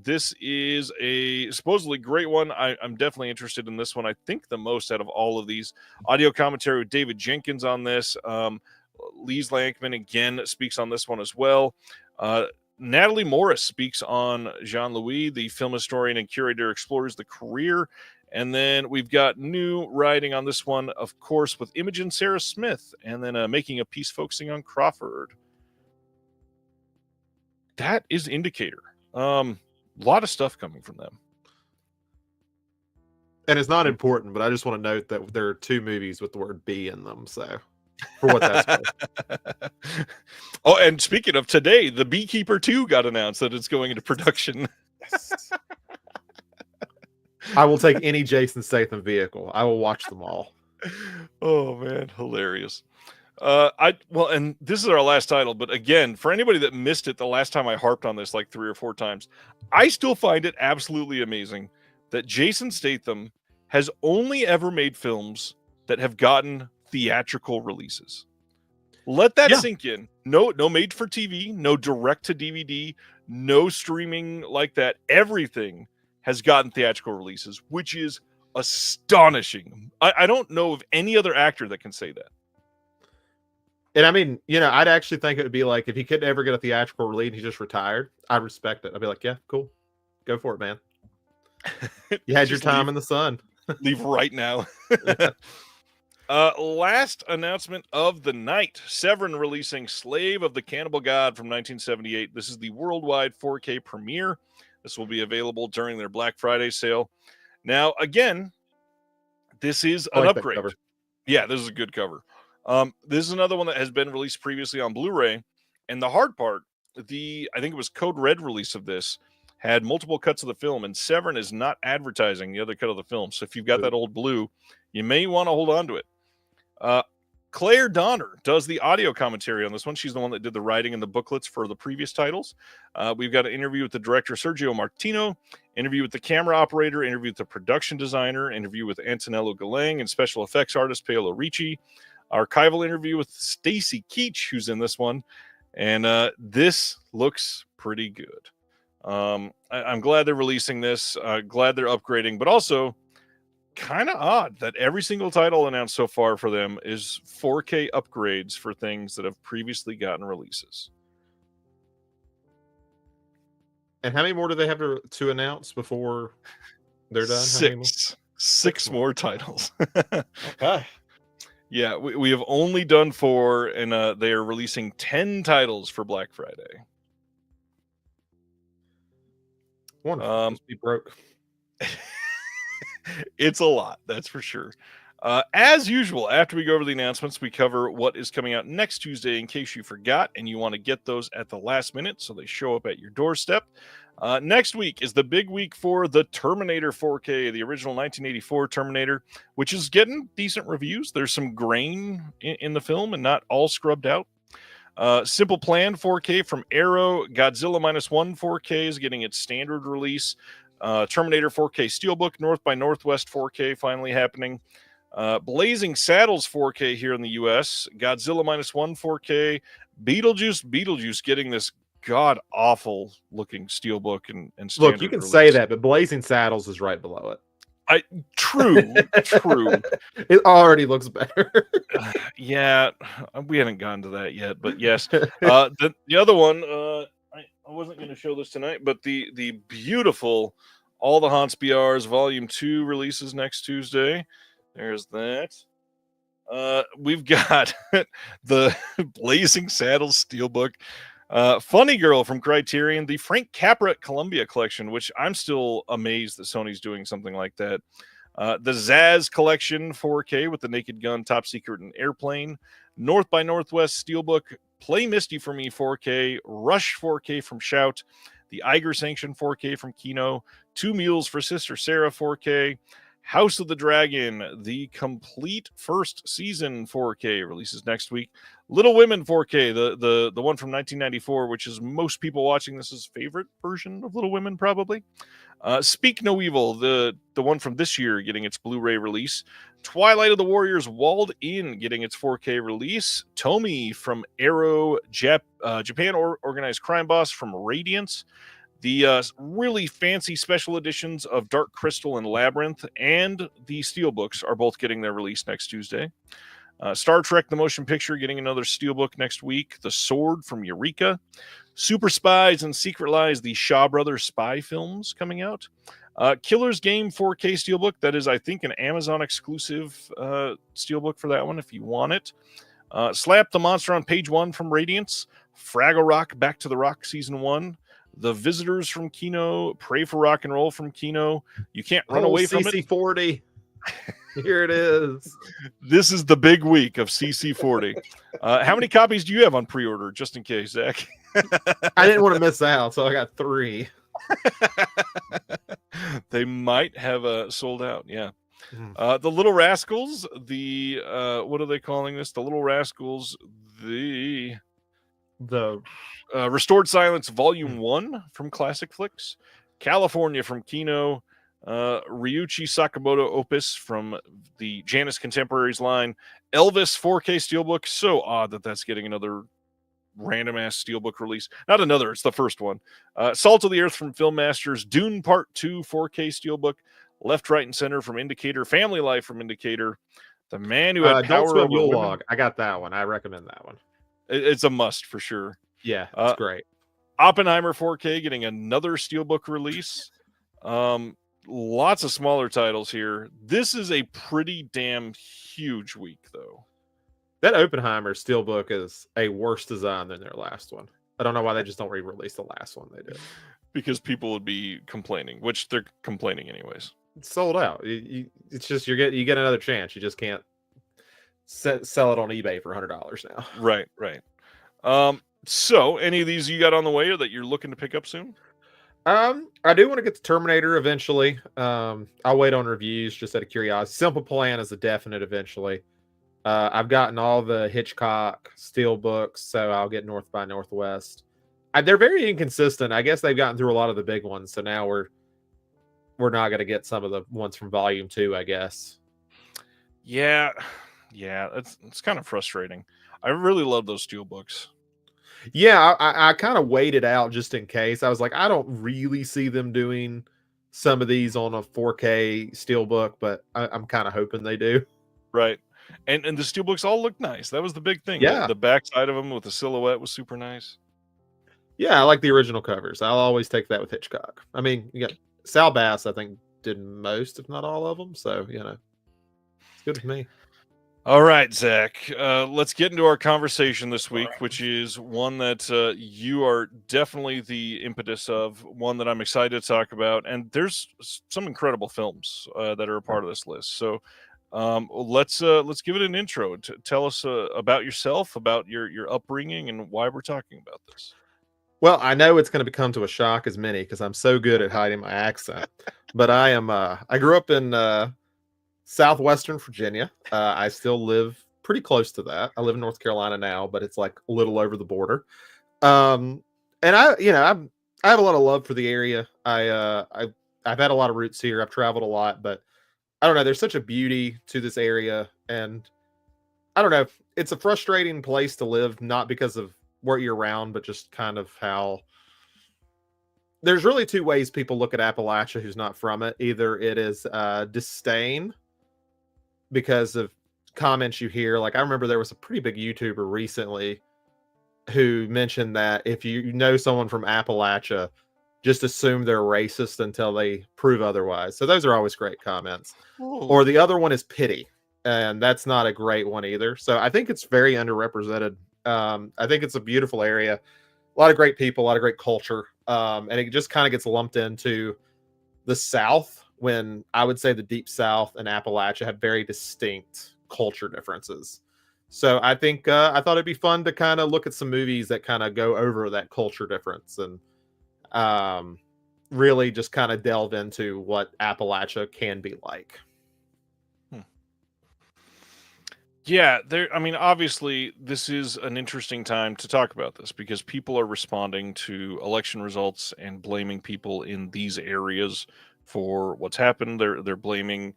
This is a supposedly great one. I'm definitely interested in this one. I think the most out of all of these. Audio commentary with David Jenkins on this. Lise Lankman again speaks on this one as well. Natalie Morris speaks on Jean-Louis, the film historian and curator, explores the career. And then we've got new writing on this one, of course, with Imogen Sarah Smith, and then making a piece focusing on Crawford. That is Indicator. A lot of stuff coming from them. And it's not important, but I just want to note that there are 2 movies with the word B in them, so for what that's worth. Oh, and speaking of today, The Beekeeper 2 got announced that it's going into production. Yes. I will take any Jason Statham vehicle. I will watch them all. Oh man, hilarious. And this is our last title, but again, for anybody that missed it the last time I harped on this like 3 or 4 times, I still find it absolutely amazing that Jason Statham has only ever made films that have gotten theatrical releases. Let that sink in. No made for TV, no direct to DVD, no streaming like that. Everything has gotten theatrical releases, which is astonishing. I don't know of any other actor that can say that. And I mean, I'd actually think it would be like if he could ever get a theatrical release and he just retired, I'd respect it. I'd be like, yeah, cool. Go for it, man. You had your Just time in the sun. leave right now. Last announcement of the night. Severin releasing Slave of the Cannibal God from 1978. This is the worldwide 4K premiere. This will be available during their Black Friday sale. Now, again, this is an upgrade. Yeah, this is a good cover. This is another one that has been released previously on Blu-ray. And the hard part, I think it was Code Red release of this, had multiple cuts of the film, and Severin is not advertising the other cut of the film. So if you've got that old blue, you may want to hold on to it. Claire Donner does the audio commentary on this one. She's the one that did the writing and the booklets for the previous titles. We've got an interview with the director, Sergio Martino, interview with the camera operator, interview with the production designer, interview with Antonello Galang and special effects artist Paolo Ricci, archival interview with Stacy Keach, who's in this one. And this looks pretty good. I'm glad they're releasing this, glad they're upgrading, but also kind of odd that every single title announced so far for them is 4K upgrades for things that have previously gotten releases. And how many more do they have to announce before they're done? Six more titles. Okay. Yeah, we have only done 4, and they are releasing 10 titles for Black Friday. Wonderful. Just be broke. It's a lot, that's for sure. As usual, after we go over the announcements, we cover what is coming out next Tuesday in case you forgot and you want to get those at the last minute so they show up at your doorstep. Next week is the big week for the Terminator 4K, the original 1984 Terminator, which is getting decent reviews. There's some grain in the film and not all scrubbed out. Simple Plan 4K from Arrow. Godzilla -1 4K is getting its standard release. Terminator 4K Steelbook, North by Northwest 4K finally happening. Blazing Saddles 4K here in the US. Godzilla -1 4K. Beetlejuice getting this god-awful looking Steelbook and standard Look, you can release. say that, but Blazing Saddles is right below it. True. It already looks better. Yeah, we haven't gotten to that yet, but yes. The other one, I wasn't going to show this tonight, but the beautiful All the Haunts BRs Volume 2 releases next Tuesday. There's that. We've got the Blazing Saddles Steelbook. Funny Girl from Criterion, the Frank Capra Columbia Collection, which I'm still amazed that Sony's doing something like that. The Zaz Collection 4K with the Naked Gun, Top Secret, and Airplane. North by Northwest Steelbook, Play Misty for Me 4K, Rush 4K from Shout, the Iger Sanction 4K from Kino, Two Mules for Sister Sarah 4K, House of the Dragon, the complete first season 4K releases next week. Little Women 4K, the one from 1994, which is most people watching this' favorite version of Little Women, probably. Speak No Evil, the one from this year, getting its Blu-ray release. Twilight of the Warriors Walled In, getting its 4K release. Tomy from Arrow, Japan Organized Crime Boss from Radiance. The really fancy special editions of Dark Crystal and Labyrinth and the Steelbooks are both getting their release next Tuesday. Star Trek The Motion Picture getting another Steelbook next week. The Sword from Eureka. Super Spies and Secret Lies, the Shaw Brothers spy films coming out. Killer's Game 4K Steelbook. That is, I think, an Amazon exclusive Steelbook for that one if you want it. Slap the Monster on Page 1 from Radiance. Fraggle Rock Back to the Rock Season 1. The Visitors from Kino. Pray for Rock and Roll from Kino. You Can't Run Away from It. CC40. Here it is. This is the big week of CC40. How many copies do you have on pre-order, just in case, Zach? I didn't want to miss out, so I got 3. They might have sold out, yeah. The Little Rascals, what are they calling this? The Little Rascals, the Restored Silence Volume 1 from Classic Flicks. California from Kino. Ryuichi Sakamoto Opus from the Janus Contemporaries line. Elvis 4K Steelbook. So odd that that's getting another random ass Steelbook release. Not another, it's the first one. Salt of the Earth from Film Masters. Dune Part 2 4K Steelbook. Left, Right, and Center from Indicator. Family Life from Indicator. The Man Who Had Don't Power Swim Over Yule Women. Log. I got that one. I recommend that one. It's a must for sure. Yeah, it's great. Oppenheimer 4K getting another Steelbook release. Lots of smaller titles here. This is a pretty damn huge week, though. That Oppenheimer Steelbook is a worse design than their last one. I don't know why they just don't re-release the last one they did. Because people would be complaining, which they're complaining anyways. It's sold out. It's just you get another chance. You just can't sell it on eBay for $100 now. Right. So any of these you got on the way or that you're looking to pick up soon? I do want to get to Terminator eventually. I'll wait on reviews just out of curiosity. Simple Plan is a definite eventually. I've gotten all the Hitchcock Steelbooks, so I'll get North by Northwest. They're very inconsistent. I guess they've gotten through a lot of the big ones, so now we're not going to get some of the ones from Volume 2, I guess. Yeah, it's kind of frustrating. I really love those Steelbooks. Yeah, I kind of waited out just in case. I was like, I don't really see them doing some of these on a 4K Steelbook, but I'm kind of hoping they do. Right. And the Steelbooks all look nice. That was the big thing. Yeah. The backside of them with the silhouette was super nice. Yeah, I like the original covers. I'll always take that with Hitchcock. I mean, you got Sal Bass, I think, did most, if not all of them. So, it's good with me. All right, Zach, let's get into our conversation this week, which is one that you are definitely the impetus of, one that I'm excited to talk about. And there's some incredible films that are a part of this list. So let's give it an intro. Tell us about yourself, about your upbringing, and why we're talking about this. Well, I know it's going to come to a shock as many because I'm so good at hiding my accent. But I grew up in Southwestern Virginia. I still live pretty close to that. I live in North Carolina now, but it's like a little over the border. And I have a lot of love for the area. I've had a lot of roots here. I've traveled a lot, but I don't know. There's such a beauty to this area, and I don't know. It's a frustrating place to live, not because of where you're around, but just kind of how. There's really two ways people look at Appalachia who's not from it. Either it is disdain because of comments you hear. Like, I remember there was a pretty big YouTuber recently who mentioned that if you know someone from Appalachia, just assume they're racist until they prove otherwise. So those are always great comments. Ooh. Or the other one is pity, and that's not a great one either. So I think it's very underrepresented. I think it's a beautiful area, a lot of great people, a lot of great culture, and it just kind of gets lumped into the South, when I would say the Deep South and Appalachia have very distinct culture differences. So I think I thought it'd be fun to kind of look at some movies that kind of go over that culture difference and really just kind of delve into what Appalachia can be like. Yeah, obviously this is an interesting time to talk about this because people are responding to election results and blaming people in these areas for what's happened. They're blaming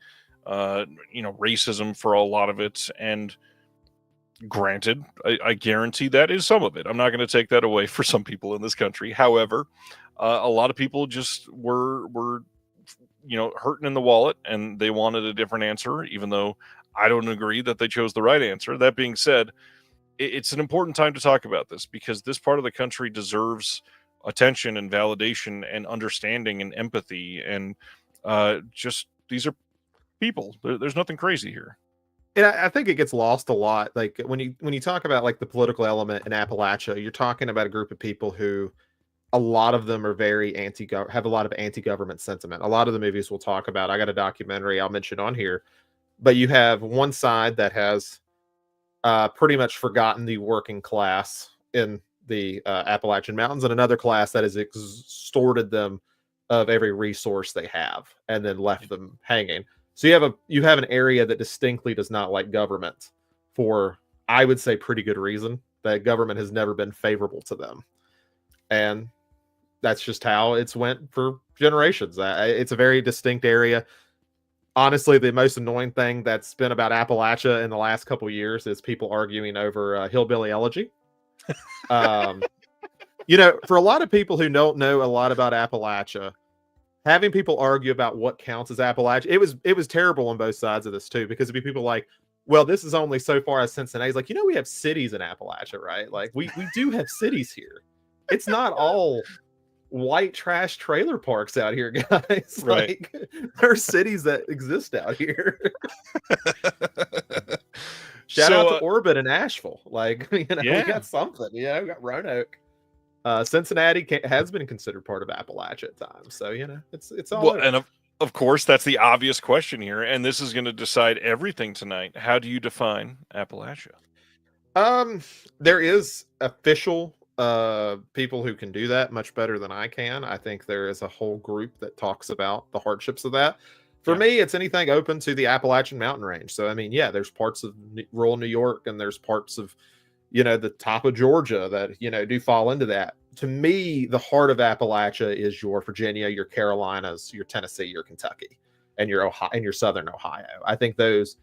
racism for a lot of it, and granted, I guarantee that is some of it. I'm not going to take that away for some people in this country. However, a lot of people just were hurting in the wallet, and they wanted a different answer, even though I don't agree that they chose the right answer. That being said, it's an important time to talk about this because this part of the country deserves attention and validation and understanding and empathy, and just these are people. There's nothing crazy here. And I think it gets lost a lot. Like when you talk about like the political element in Appalachia, you're talking about a group of people who, a lot of them are very have a lot of anti-government sentiment. A lot of the movies we'll talk about, I got a documentary I'll mention on here, but you have one side that has pretty much forgotten the working class in the Appalachian Mountains, and another class that has extorted them of every resource they have and then left them hanging. So you have an area that distinctly does not like government for, I would say, pretty good reason. That government has never been favorable to them, and that's just how it's went for generations. It's a very distinct area. Honestly, the most annoying thing that's been about Appalachia in the last couple of years is people arguing over Hillbilly Elegy. For a lot of people who don't know a lot about Appalachia, having people argue about what counts as Appalachia, it was terrible on both sides of this too, because it'd be people like, well, this is only so far as Cincinnati. He's like, we have cities in Appalachia, right? Like we do have cities here. It's not all white trash trailer parks out here, guys. Right. Like there are cities that exist out here. Shout out to So, Orbit and Asheville. Like, we yeah. got something. We got Roanoke. Cincinnati has been considered part of Appalachia at times. So, it's all Well, over. and of course, that's the obvious question here, and this is going to decide everything tonight. How do you define Appalachia? There is official people who can do that much better than I can. I think there is a whole group that talks about the hardships of that. For me, it's anything open to the Appalachian mountain range. So I mean, yeah, there's parts of rural New York and there's parts of the top of Georgia that do fall into that. To me, the heart of Appalachia is your Virginia, your Carolinas, your Tennessee, your Kentucky, and your Ohio and your southern Ohio. I think those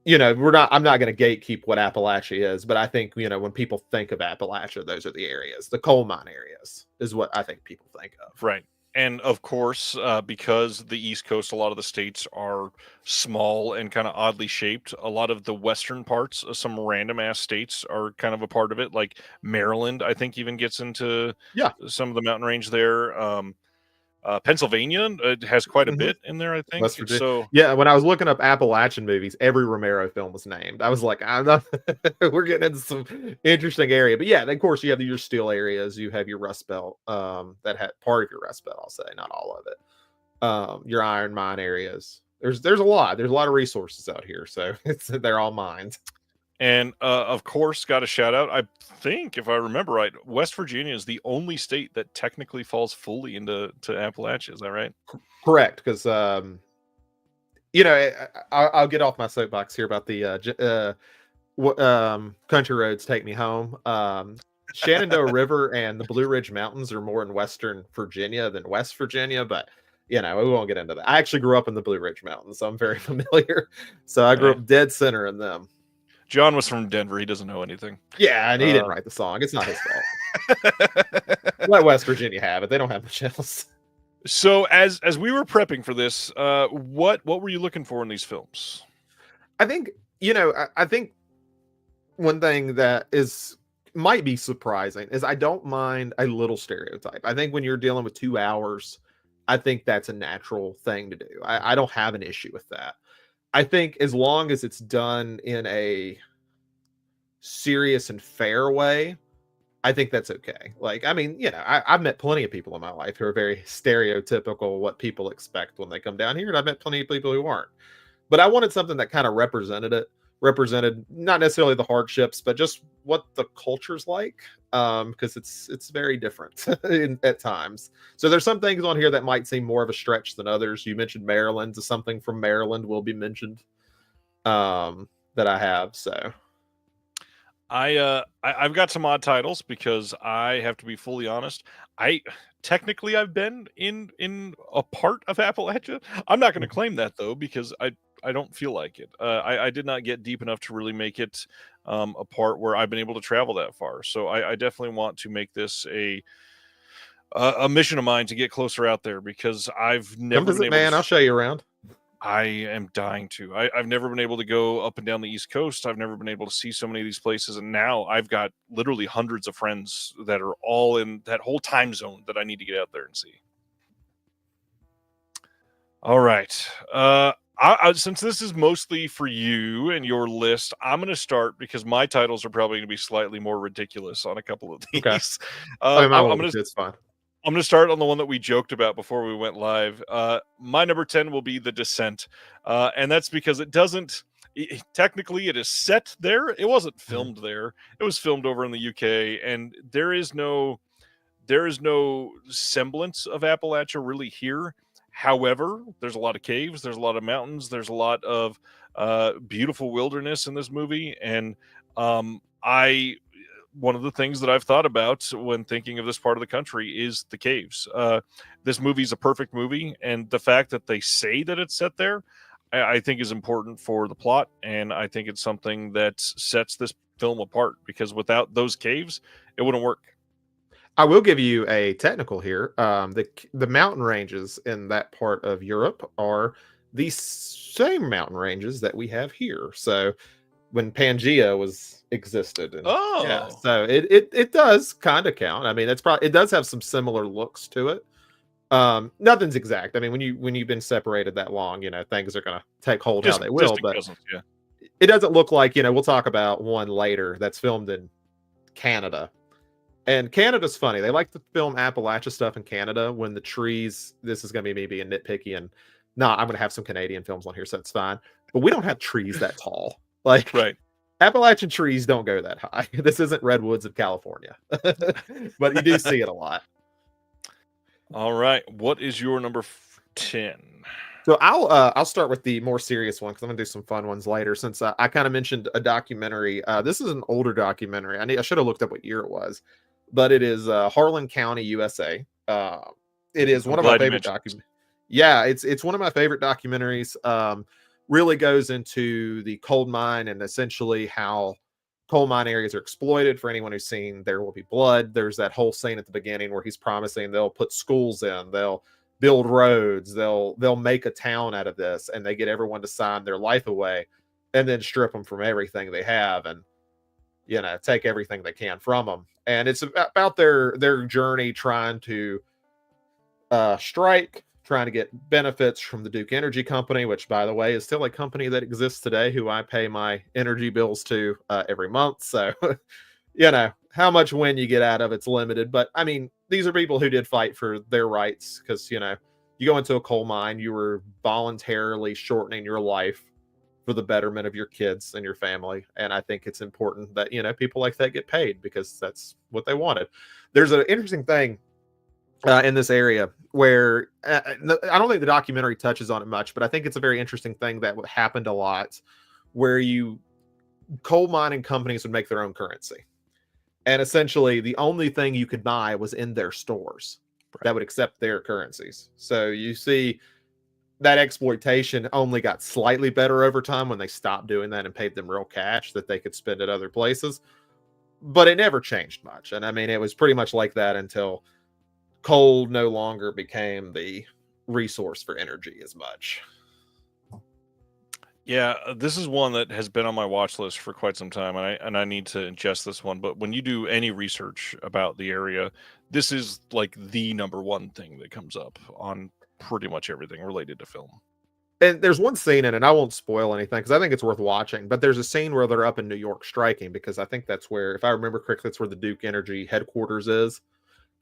I'm not going to gatekeep what Appalachia is, but I think, when people think of Appalachia, those are the areas. The coal mine areas is what I think people think of. Right. And of course, because the East Coast, a lot of the states are small and kind of oddly shaped. A lot of the western parts of some random ass states are kind of a part of it. Like Maryland, I think, even gets into Yeah. some of the mountain range there. Pennsylvania has quite a bit in there, I think. West Virginia. So Yeah, when I was looking up Appalachian movies, every Romero film was named. I was like, I'm not we're getting into some interesting area. But yeah, of course you have your steel areas, you have your Rust Belt, that had part of your Rust Belt, I'll say, not all of it. Your iron mine areas. There's a lot. There's a lot of resources out here. So they're all mines. And of course, got a shout out. I think, if I remember right, West Virginia is the only state that technically falls fully into Appalachia. Is that right? Correct, because I'll get off my soapbox here about the country roads take me home. Shenandoah River and the Blue Ridge Mountains are more in Western Virginia than West Virginia, but we won't get into that. I actually grew up in the Blue Ridge Mountains, so I'm very familiar. So I grew up dead center in them. John was from Denver. He doesn't know anything. Yeah, and he didn't write the song. It's not his fault. Let West Virginia have it. They don't have much else. So as we were prepping for this, what were you looking for in these films? I think, I think one thing that might be surprising is I don't mind a little stereotype. I think when you're dealing with 2 hours, I think that's a natural thing to do. I don't have an issue with that. I think as long as it's done in a serious and fair way, I think that's okay. Like, I mean, I've met plenty of people in my life who are very stereotypical what people expect when they come down here, and I've met plenty of people who aren't. But I wanted something that kind of represented not necessarily the hardships, but just what the culture's like, because it's very different at times. So there's some things on here that might seem more of a stretch than others. You mentioned Maryland, so something from Maryland will be mentioned that I have. So I've got some odd titles because I have to be fully honest. I've been in a part of Appalachia. I'm not going to claim that though, because I don't feel like it. I did not get deep enough to really make it a part where I've been able to travel that far. So I definitely want to make this a mission of mine to get closer out there, because I've never come visit, man. I'll show you around. I am dying to. I've never been able to go up and down the East Coast. I've never been able to see so many of these places. And now I've got literally hundreds of friends that are all in that whole time zone that I need to get out there and see. All right. Since this is mostly for you and your list, I'm going to start because my titles are probably going to be slightly more ridiculous on a couple of these. Okay. It's fine. I'm going to start on the one that we joked about before we went live. My number 10 will be The Descent. And that's because technically it is set there. It wasn't filmed there. It was filmed over in the UK. And there is no semblance of Appalachia really here. However, there's a lot of caves. There's a lot of mountains. There's a lot of beautiful wilderness in this movie. And one of the things that I've thought about when thinking of this part of the country is the caves. This movie is a perfect movie, and the fact that they say that it's set there, I think is important for the plot, and I think it's something that sets this film apart, because without those caves, it wouldn't work. I will give you a technical here. The mountain ranges in that part of Europe are the same mountain ranges that we have here. So when Pangea was existed, and yeah, Oh, so it does kind of count. I mean, it's probably, it does have some similar looks to it. Nothing's exact. I mean, when you've been separated that long, things are gonna take hold how they will, distant but cousins. Yeah. it doesn't look like, we'll talk about one later that's filmed in Canada. And Canada's funny. They like to film Appalachia stuff in Canada when the trees, this is going to be me being nitpicky, and I'm going to have some Canadian films on here, so it's fine. But we don't have trees that tall. Like, Right. Appalachian trees don't go that high. This isn't redwoods of California, but you do see it a lot. All right. What is your number 10? So I'll start with the more serious one because I'm gonna do some fun ones later. Since I kind of mentioned a documentary, this is an older documentary. I should have looked up what year it was, but it is Harlan County, USA. It is I'm one of my glad you favorite mentioned documentaries. Yeah, it's one of my favorite documentaries. Really goes into the coal mine and essentially how coal mine areas are exploited. For anyone who's seen There Will Be Blood, there's that whole scene at the beginning where he's promising they'll put schools in, they'll build roads, they'll make a town out of this, and they get everyone to sign their life away and then strip them from everything they have, and take everything they can from them. And it's about their journey trying to strike, trying to get benefits from the Duke Energy Company, which, by the way, is still a company that exists today, who I pay my energy bills to every month. So, how much win you get out of it's limited. But I mean, these are people who did fight for their rights because, you go into a coal mine, you were voluntarily shortening your life for the betterment of your kids and your family. And I think it's important that, people like that get paid because that's what they wanted. There's an interesting thing in this area where I don't think the documentary touches on it much, but I think it's a very interesting thing that happened a lot, where coal mining companies would make their own currency, and essentially the only thing you could buy was in their stores that would accept their currencies. So you see that exploitation only got slightly better over time when they stopped doing that and paid them real cash that they could spend at other places, but it never changed much. And I mean, it was pretty much like that until coal no longer became the resource for energy as much. Yeah, this is one that has been on my watch list for quite some time, and I need to ingest this one. But when you do any research about the area, this is like the number one thing that comes up on pretty much everything related to film. And there's one scene in it, I won't spoil anything because I think it's worth watching, but there's a scene where they're up in New York striking, because I think that's where, if I remember correctly, that's where the Duke Energy headquarters is.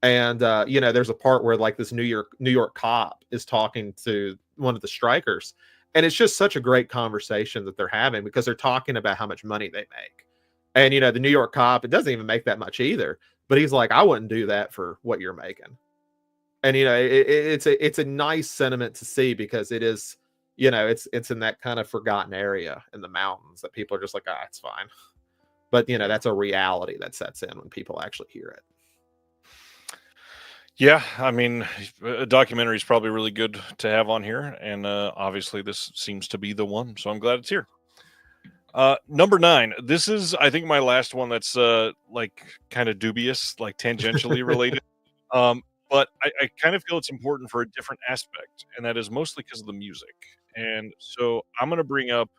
And there's a part where like this New York cop is talking to one of the strikers, and it's just such a great conversation that they're having because they're talking about how much money they make. And the New York cop, it doesn't even make that much either, but he's like, I wouldn't do that for what you're making. And it's a nice sentiment to see, because it is, it's in that kind of forgotten area in the mountains that people are just like, it's fine. But that's a reality that sets in when people actually hear it. Yeah, I mean, a documentary is probably really good to have on here, and obviously this seems to be the one, so I'm glad it's here. Number 9. This is, I think, my last one that's like kind of dubious, like tangentially related. But I kind of feel it's important for a different aspect, and that is mostly because of the music. And so I'm going to bring up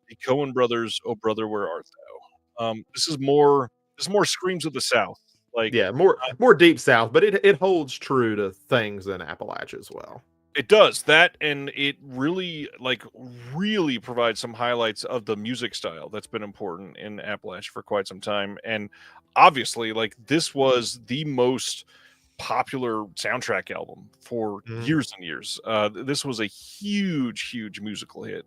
the Coen brothers, "Oh Brother, Where Art Thou?" This is more screams of the South. Like, Yeah, more deep south, but it holds true to things in Appalachia as well. it does that, and it really provides some highlights of the music style that's been important in Appalachia for quite some time. And obviously, like, this was the most popular soundtrack album for years and years. This was a huge musical hit.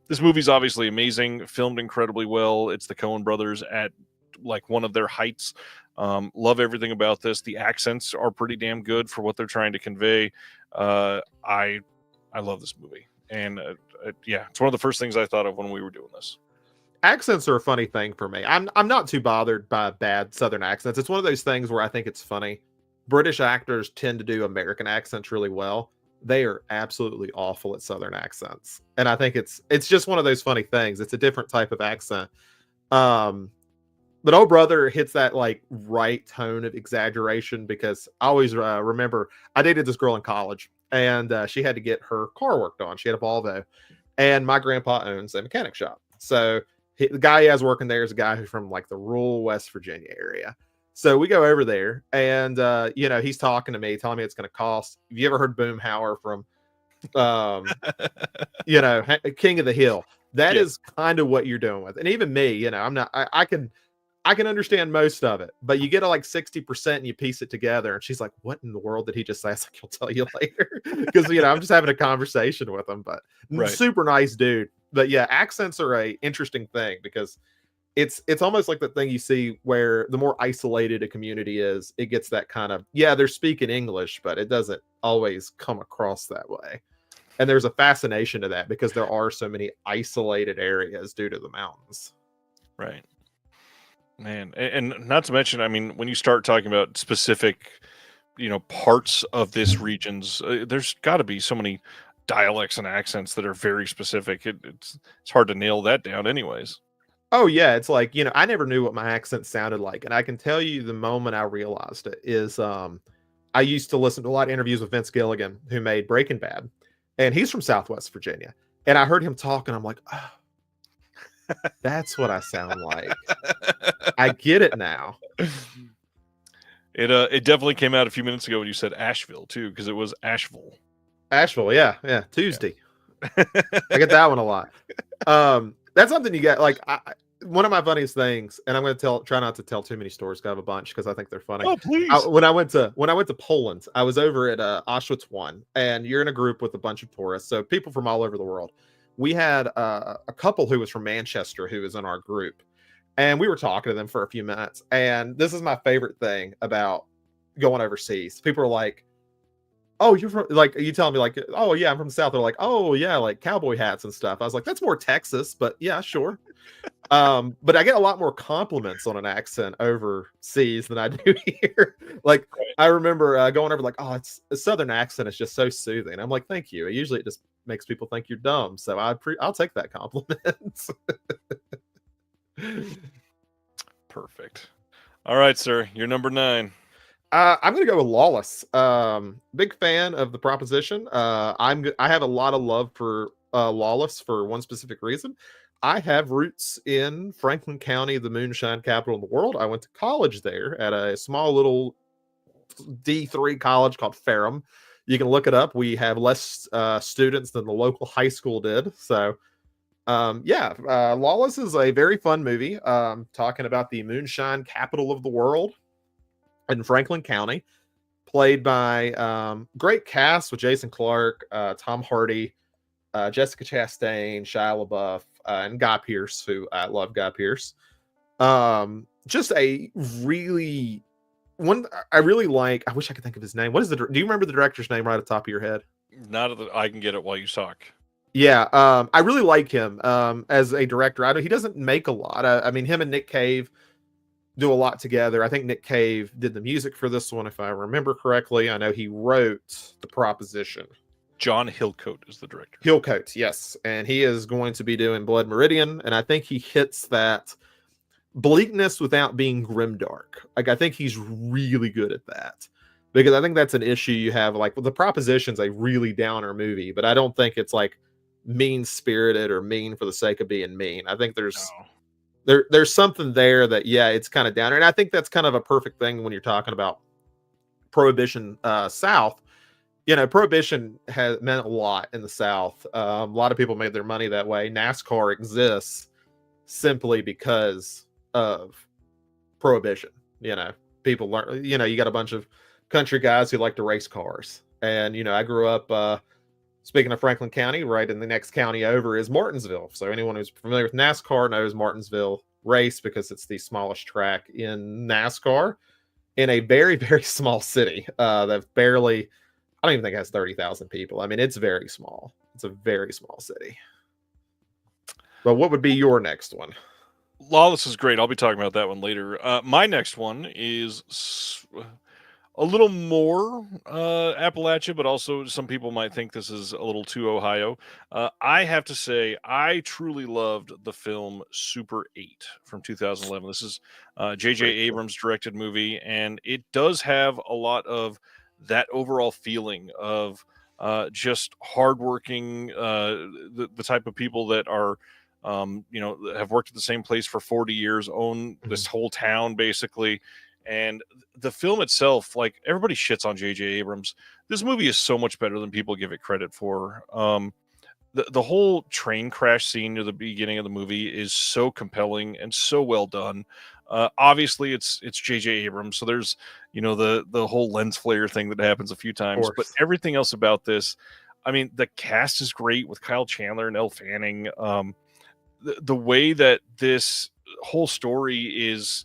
This movie's obviously amazing, filmed incredibly well. It's the Coen brothers at like one of their heights. Love everything about this. The accents are pretty damn good for what they're trying to convey. I love this movie, and yeah, it's one of the first things I thought of when we were doing this. Accents are a funny thing for me. I'm not too bothered by bad Southern accents. It's one of those things where I think it's funny. British actors tend to do American accents really well. They are absolutely awful at Southern accents, and I think it's just one of those funny things. It's a different type of accent. But Oh Brother hits that like right tone of exaggeration, because I always remember I dated this girl in college, and she had to get her car worked on. She had a Volvo, and my grandpa owns a mechanic shop. So the guy he has working there is a guy who's from like the rural West Virginia area. So we go over there, and he's talking to me, telling me it's going to cost. Have you ever heard Boomhauer from, King of the Hill? That is kind of what you're doing with, and even me, I'm not. I can understand most of it, but you get to like 60% and you piece it together. And she's like, "What in the world did he just say?" I was like, "He'll tell you later," because I'm just having a conversation with him. But super nice dude. But yeah, accents are a interesting thing because it's almost like the thing you see where the more isolated a community is, it gets that kind of, they're speaking English, but it doesn't always come across that way. And there's a fascination to that because there are so many isolated areas due to the mountains. Right. Man, and not to mention, I mean, when you start talking about specific, parts of this region's, there's got to be so many dialects and accents that are very specific. It's hard to nail that down, anyways. Oh yeah, it's like I never knew what my accent sounded like, and I can tell you the moment I realized it is I used to listen to a lot of interviews with Vince Gilligan, who made Breaking Bad, and he's from Southwest Virginia, and I heard him talk, and I'm like, oh, that's what I sound like. I get it now. It definitely came out a few minutes ago when you said Asheville too, because it was Asheville. Asheville, yeah, Tuesday. Yeah. I get that one a lot. That's something you get. Like one of my funniest things, and I'm going to try not to tell too many stories. I have a bunch because I think they're funny. Oh, please! When I went to Poland, I was over at Auschwitz I, and you're in a group with a bunch of tourists, so people from all over the world. We had a couple who was from Manchester who was in our group, and we were talking to them for a few minutes. And this is my favorite thing about going overseas. People are like, "Oh, you're from," like, you telling me like, "Oh yeah, I'm from the South." They're like, "Oh yeah, like cowboy hats and stuff." I was like, "That's more Texas, but yeah, sure." But I get a lot more compliments on an accent overseas than I do here. Like, I remember going over like, "Oh, it's a Southern accent. It's just so soothing." I'm like, "Thank you." Usually, it just makes people think you're dumb, so I'll take that compliment. Perfect. All right, sir. You're number 9. I'm gonna go with Lawless. Big fan of the proposition. I have a lot of love for Lawless for one specific reason. I have roots in Franklin County, the moonshine capital in the world. I went to college there at a small little D3 college called Ferrum. You can look it up. We have less students than the local high school did. So Lawless is a very fun movie talking about the moonshine capital of the world in Franklin County, played by great cast with Jason Clarke, Tom Hardy, Jessica Chastain, Shia LaBeouf, and Guy Pearce, who I love Guy Pearce. Just a really one I really like. I wish I could think of his name. Do you remember the director's name right at the top of your head? Not that I can get it while you talk. Yeah, I really like him as a director. He doesn't make a lot. I mean, him and Nick Cave do a lot together. I think Nick Cave did the music for this one, if I remember correctly. I know he wrote The Proposition. John Hillcoat is the director. Hillcoat, yes. And he is going to be doing Blood Meridian, and I think he hits that bleakness without being grimdark. Like, I think he's really good at that. Because I think that's an issue you have. Like, The Proposition's a really downer movie, but I don't think it's like mean-spirited or mean for the sake of being mean. I think there's something there that, it's kind of downer. And I think that's kind of a perfect thing when you're talking about Prohibition South. Prohibition has meant a lot in the South. A lot of people made their money that way. NASCAR exists simply because of Prohibition. People learn, you got a bunch of country guys who like to race cars. And, I grew up, speaking of Franklin County, right in the next county over is Martinsville. So anyone who's familiar with NASCAR knows Martinsville race because it's the smallest track in NASCAR in a very, very small city that barely, I don't even think it has 30,000 people. I mean, it's very small. It's a very small city. But what would be your next one? Lawless is great. I'll be talking about that one later. My next one is a little more Appalachia, but also some people might think this is a little too Ohio. I have to say, I truly loved the film Super 8 from 2011. This is J.J. Abrams directed movie, and it does have a lot of that overall feeling of just hardworking, the type of people that are, have worked at the same place for 40 years, own this whole town basically. And the film itself, like, everybody shits on J.J. Abrams. This movie is so much better than people give it credit for. The whole train crash scene near the beginning of the movie is so compelling and so well done. Obviously, it's J.J. Abrams, so there's the whole lens flare thing that happens a few times, but everything else about this, I mean, the cast is great with Kyle Chandler and Elle Fanning. The way that this whole story is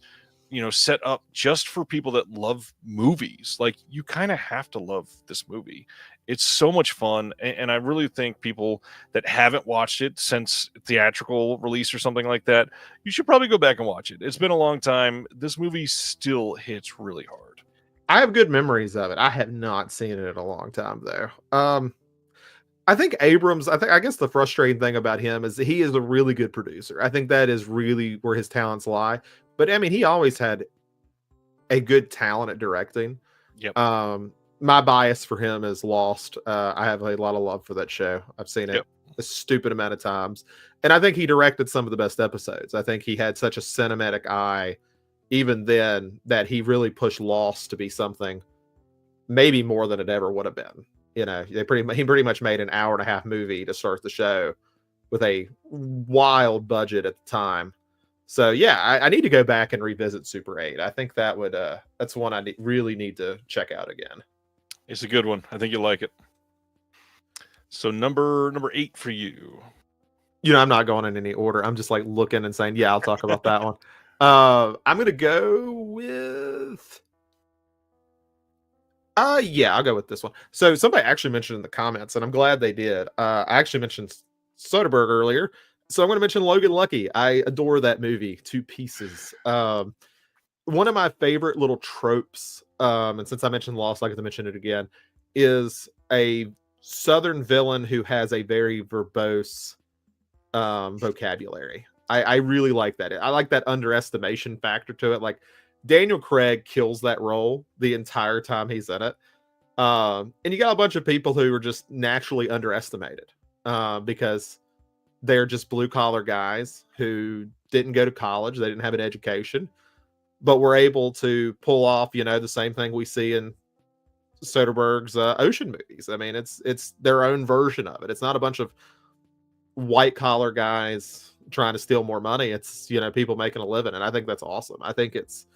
set up just for people that love movies, like, you kind of have to love this movie. It's so much fun, and I really think people that haven't watched it since theatrical release or something like that, you should probably go back and watch it. It's been a long time. This movie still hits really hard. I have good memories of it. I have not seen it in a long time though. I think Abrams, I guess the frustrating thing about him is that he is a really good producer. I think that is really where his talents lie. But I mean, he always had a good talent at directing. Yep. My bias for him is Lost. I have a lot of love for that show. I've seen it a stupid amount of times. And I think he directed some of the best episodes. I think he had such a cinematic eye even then that he really pushed Lost to be something maybe more than it ever would have been. He pretty much made an hour and a half movie to start the show with a wild budget at the time. So yeah, I need to go back and revisit Super 8. I think that's one I really need to check out again. It's a good one. I think you'll like it. So number 8 for you. I'm not going in any order. I'm just like looking and saying, yeah, I'll talk about that one. I'm gonna go with. Yeah, I'll go with this one. So somebody actually mentioned in the comments, and I'm glad they did. I actually mentioned Soderbergh earlier, so I'm going to mention Logan Lucky. I adore that movie to pieces. One of my favorite little tropes, and since I mentioned Lost, I get to mention it again, is a Southern villain who has a very verbose vocabulary. I really like that. I like that underestimation factor to it. Like, Daniel Craig kills that role the entire time he's in it. And you got a bunch of people who are just naturally underestimated because they're just blue collar guys who didn't go to college. They didn't have an education, but were able to pull off, the same thing we see in Soderbergh's ocean movies. I mean, it's their own version of it. It's not a bunch of white collar guys trying to steal more money. It's, people making a living. And I think that's awesome. I think it's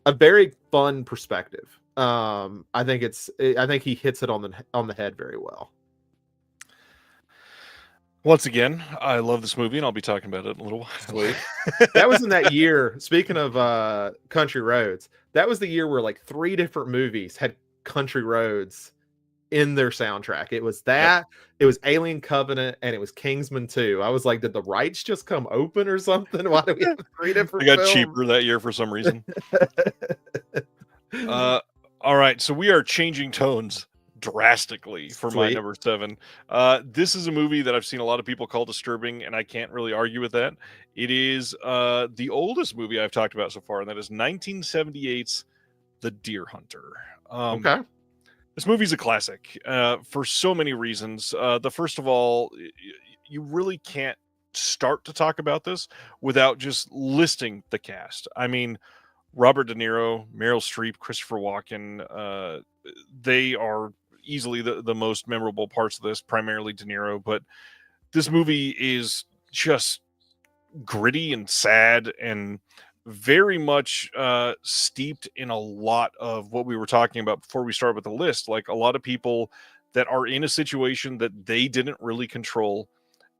a very fun perspective. I think he hits it on the head very well. Once again, I love this movie, and I'll be talking about it in a little while. Sweet. That was in that year. Speaking of Country Roads, that was the year where like 3 different movies had Country Roads in their soundtrack. It was that, It was Alien Covenant, and it was Kingsman 2. I was like, did the rights just come open or something? Why do we have 3 different They got films? cheaper that year for some reason. All right, so we are changing tones drastically for my number 7. This is a movie that I've seen a lot of people call disturbing, and I can't really argue with that. It is the oldest movie I've talked about so far, and that is 1978's The Deer Hunter. Okay. This movie's a classic for so many reasons. The first of all, you really can't start to talk about this without just listing the cast. I mean, Robert De Niro, Meryl Streep, Christopher Walken, they are easily the most memorable parts of this, primarily De Niro. But this movie is just gritty and sad and very much steeped in a lot of what we were talking about before we start with the list. Like, a lot of people that are in a situation that they didn't really control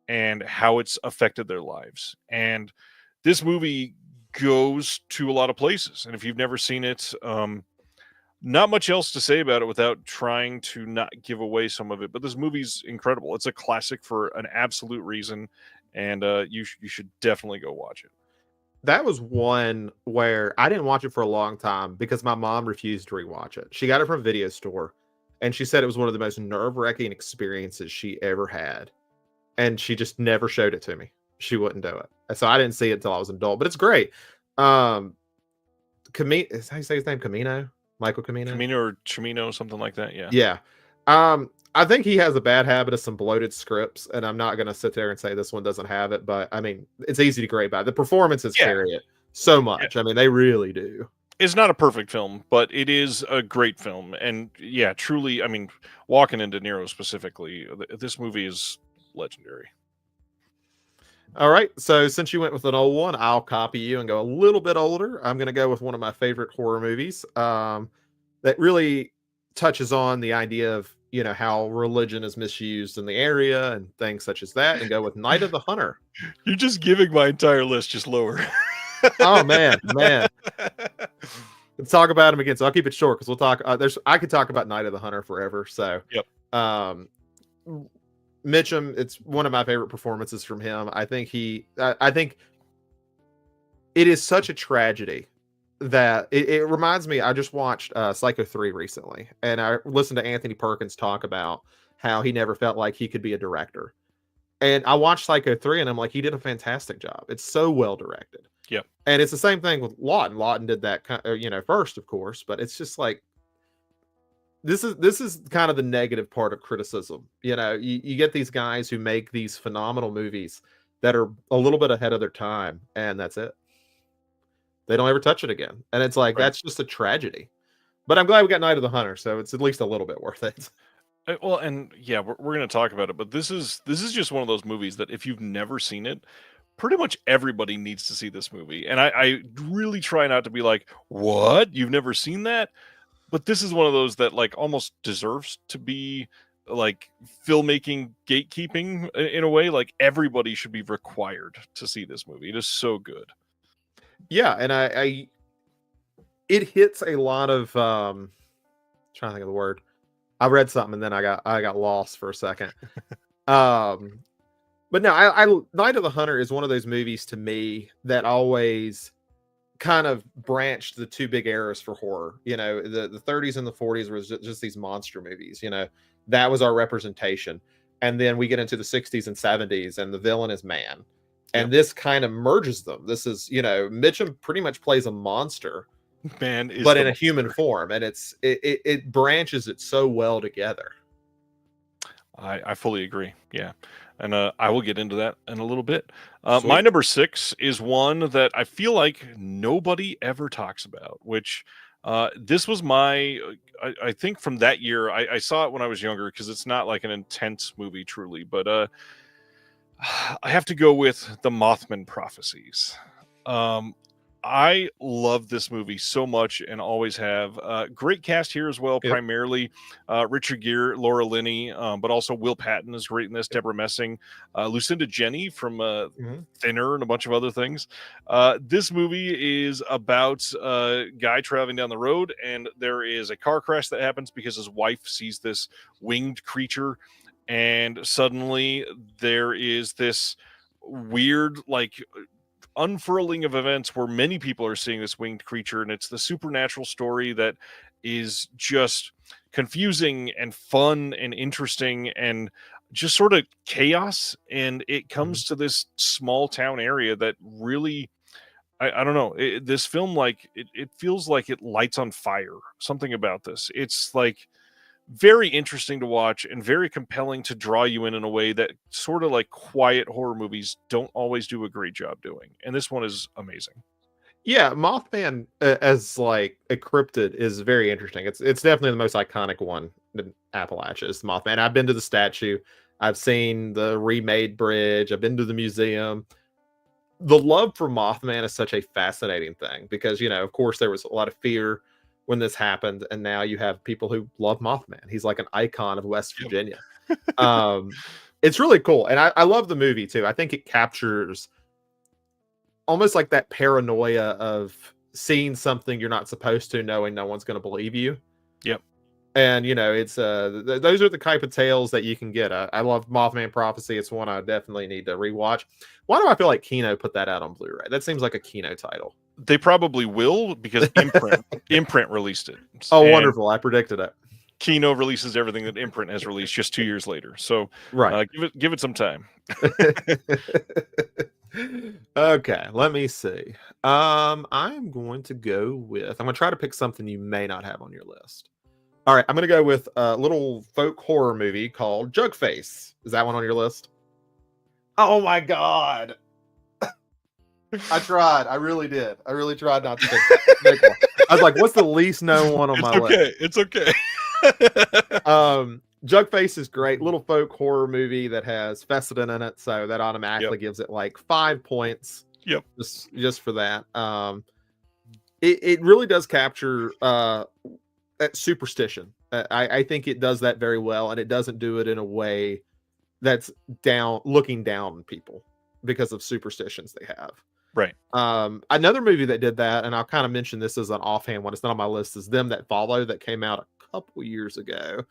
and how it's affected their lives. And this movie goes to a lot of places. And if you've never seen it, not much else to say about it without trying to not give away some of it. But this movie's incredible. It's a classic for an absolute reason. And you should definitely go watch it. That was one where I didn't watch it for a long time because my mom refused to rewatch it. She got it from a video store, and she said it was one of the most nerve-wracking experiences she ever had. And she just never showed it to me. She wouldn't do it. So I didn't see it until I was an adult, but it's great. Is how you say his name? Camino? Michael Camino? Camino or Chimino, something like that. Yeah. Yeah. I think he has a bad habit of some bloated scripts, and I'm not going to sit there and say this one doesn't have it, but I mean, it's easy to grade by. The performances Yeah, carry it so yeah. much. I mean, they really do. It's not a perfect film, but it is a great film. And yeah, truly, I mean, Walking in De Niro specifically, this movie is legendary. All right. So since you went with an old one, I'll copy you and go a little bit older. I'm going to go with one of my favorite horror movies that really touches on the idea of, how religion is misused in the area and things such as that, and go with Night of the Hunter. You're just giving my entire list just lower. Oh, man. Let's talk about him again. So I'll keep it short because we'll talk. I could talk about Night of the Hunter forever. So, Yep. Mitchum, it's one of my favorite performances from him. I think it is such a tragedy that it reminds me. I just watched Psycho 3 recently, and I listened to Anthony Perkins talk about how he never felt like he could be a director. And I watched Psycho 3, and I'm like, he did a fantastic job. It's so well directed. Yep. And it's the same thing with Lawton. Lawton did that, first, of course, but it's just like, this is kind of the negative part of criticism. You get these guys who make these phenomenal movies that are a little bit ahead of their time, and that's it. They don't ever touch it again. And it's like, That's just a tragedy. But I'm glad we got Night of the Hunter, so it's at least a little bit worth it. Well, and yeah, we're going to talk about it, but this is just one of those movies that if you've never seen it, pretty much everybody needs to see this movie. And I really try not to be like, what? You've never seen that? But this is one of those that like almost deserves to be like filmmaking gatekeeping in a way. Like everybody should be required to see this movie. It is so good. Yeah, and it hits a lot of trying to think of the word. I read something and then I got lost for a second. But no, I Night of the Hunter is one of those movies to me that always kind of branched the two big eras for horror. The 30s and the 40s was just these monster movies. That was our representation. And then we get into the 60s and 70s, and the villain is man. And this kind of merges them. This is, Mitchum pretty much plays a monster, man, but in a human form, and it branches it so well together. I fully agree. Yeah. And I will get into that in a little bit. My number 6 is one that I feel like nobody ever talks about, which this was I think from that year, I saw it when I was younger because it's not like an intense movie truly, but I have to go with The Mothman Prophecies. I love this movie so much and always have. Great cast here as well, primarily Richard Gere, Laura Linney, but also Will Patton is great in this, Deborah Messing, Lucinda Jenny from Thinner and a bunch of other things. This movie is about a guy traveling down the road, and there is a car crash that happens because his wife sees this winged creature, and suddenly there is this weird, like, unfurling of events where many people are seeing this winged creature, and it's the supernatural story that is just confusing and fun and interesting and just sort of chaos. And it comes to this small town area that really, I don't know, this film, like it feels like it lights on fire. Something about this, it's like very interesting to watch and very compelling to draw you in a way that sort of like quiet horror movies don't always do a great job doing. And this one is amazing. Yeah, Mothman as like a cryptid is very interesting. It's definitely the most iconic one in Appalachia is Mothman. I've been to the statue. I've seen the remade bridge. I've been to the museum. The love for Mothman is such a fascinating thing because, of course, there was a lot of fear when this happened, and now you have people who love Mothman. He's like an icon of West Virginia. It's really cool, and I love the movie too. I think it captures almost like that paranoia of seeing something you're not supposed to, knowing no one's going to believe you. Yep. And it's those are the type of tales that you can get. I love Mothman Prophecy. It's one I definitely need to rewatch. Why do I feel like Kino put that out on Blu-ray? That seems like a Kino title. They probably will because Imprint released it. Oh, and wonderful! I predicted it. Kino releases everything that Imprint has released just 2 years later. So give it some time. Okay, let me see. I'm going to go with. I'm going to try to pick something you may not have on your list. All right, I'm gonna go with a little folk horror movie called Jugface. Is that one on your list? Oh my god! I tried. I really did. I really tried not to pick one. I was like, "What's the least known one on It's my list?" okay. It's okay. Jugface is great. Little folk horror movie that has Fessenden in it, so that automatically gives it like 5 points. Yep. Just for that. It really does capture that superstition. I think it does that very well, and it doesn't do it in a way that's looking down on people because of superstitions they have. Right. Another movie that did that, and I'll kind of mention this as an offhand one, it's not on my list, is Them That Follow, that came out a couple years ago,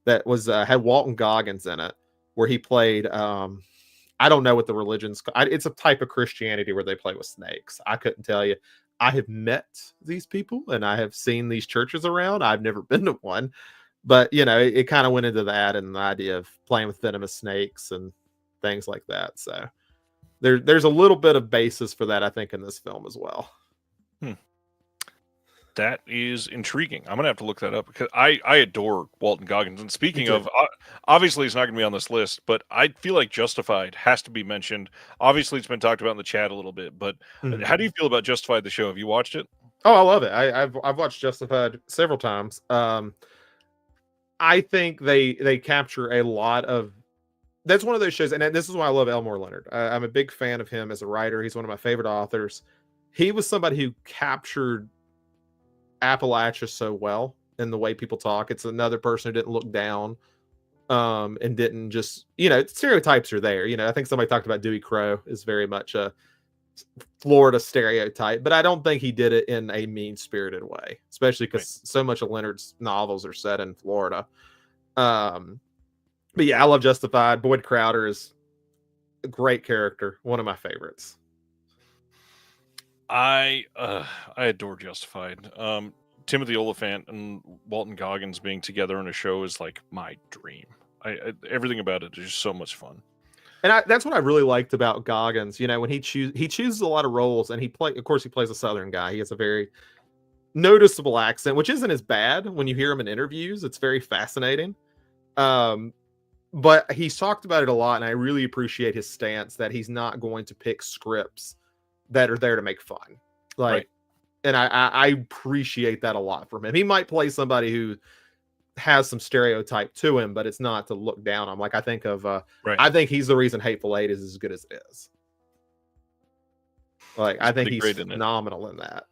that was had Walton Goggins in it, where he played I don't know what the religion's it's a type of Christianity where they play with snakes. I couldn't tell you. I have met these people and I have seen these churches around. I've never been to one, but it kind of went into that and the idea of playing with venomous snakes and things like that. So there's a little bit of basis for that, I think, in this film as well. That is intriguing. I'm gonna have to look that up because I adore Walton Goggins. And speaking of, obviously it's not gonna be on this list, but I feel like Justified has to be mentioned. Obviously, it's been talked about in the chat a little bit, but how do you feel about Justified, the show? Have you watched it? Oh, I love it. I've watched Justified several times. I think they capture a lot of. That's one of those shows, and this is why I love Elmore Leonard. I'm a big fan of him as a writer. He's one of my favorite authors. He was somebody who captured Appalachia so well in the way people talk. It's another person who didn't look down and didn't just, stereotypes are there. I think somebody talked about Dewey Crow is very much a Florida stereotype, but I don't think he did it in a mean-spirited way, especially because so much of Leonard's novels are set in Florida. But yeah, I love Justified. Boyd Crowder is a great character, one of my favorites. I adore Justified. Timothy Oliphant and Walton Goggins being together in a show is like my dream. Everything about it is just so much fun. And that's what I really liked about Goggins. When he chooses a lot of roles, and of course, he plays a Southern guy. He has a very noticeable accent, which isn't as bad when you hear him in interviews. It's very fascinating. But he's talked about it a lot, and I really appreciate his stance that he's not going to pick scripts that are there to make fun. And I appreciate that a lot from him. He might play somebody who has some stereotype to him, but it's not to look down on. Like I think I think he's the reason Hateful Eight is as good as it is. I think he's phenomenal in that.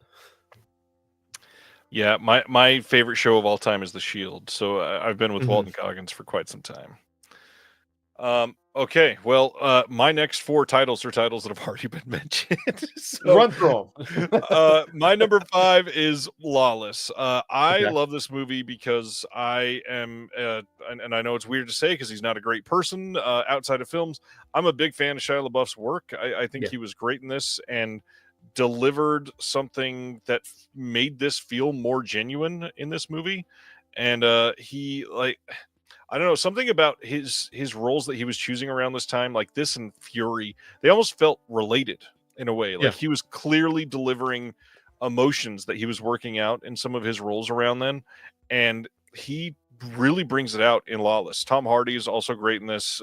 Yeah, my favorite show of all time is The Shield. So I've been with Walton Goggins for quite some time. Okay, well, my next 4 titles are titles that have already been mentioned. So, run through them. My number 5 is Lawless. I love this movie because I am, and I know it's weird to say because he's not a great person outside of films. I'm a big fan of Shia LaBeouf's work. I think he was great in this and delivered something that made this feel more genuine in this movie. And I don't know, something about his roles that he was choosing around this time, like this and Fury, they almost felt related in a way. Like he was clearly delivering emotions that he was working out in some of his roles around then. And he really brings it out in Lawless. Tom Hardy is also great in this.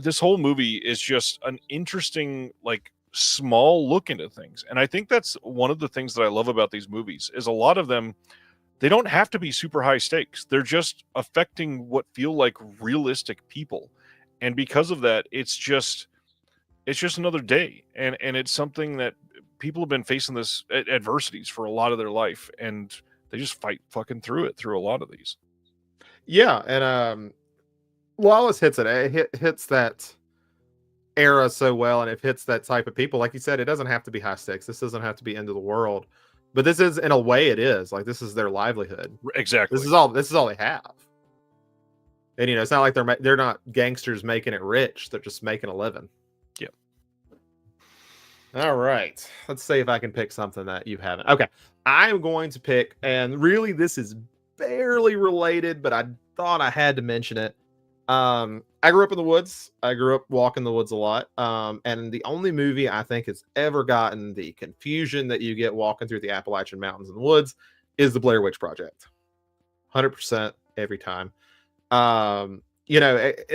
This whole movie is just an interesting, small look into things. And I think that's one of the things that I love about these movies is a lot of them, they don't have to be super high stakes. They're just affecting what feel like realistic people. And because of that, it's just another day. And it's something that people have been facing this adversities for a lot of their life. And they just fight fucking through a lot of these. Yeah. And Lawless hits it. It hits that era so well. And it hits that type of people. Like you said, it doesn't have to be high stakes. This doesn't have to be end of the world. But this is, in a way, it is. This is their livelihood. Exactly. This is all they have. And it's not like they're not gangsters making it rich. They're just making a living. Yep. All right. Let's see if I can pick something that you haven't. Okay. I'm going to pick, and really this is barely related, but I thought I had to mention it. I grew up in the woods. I grew up walking the woods a lot. And the only movie I think has ever gotten the confusion that you get walking through the Appalachian Mountains and the woods is the Blair Witch Project. 100% every time. And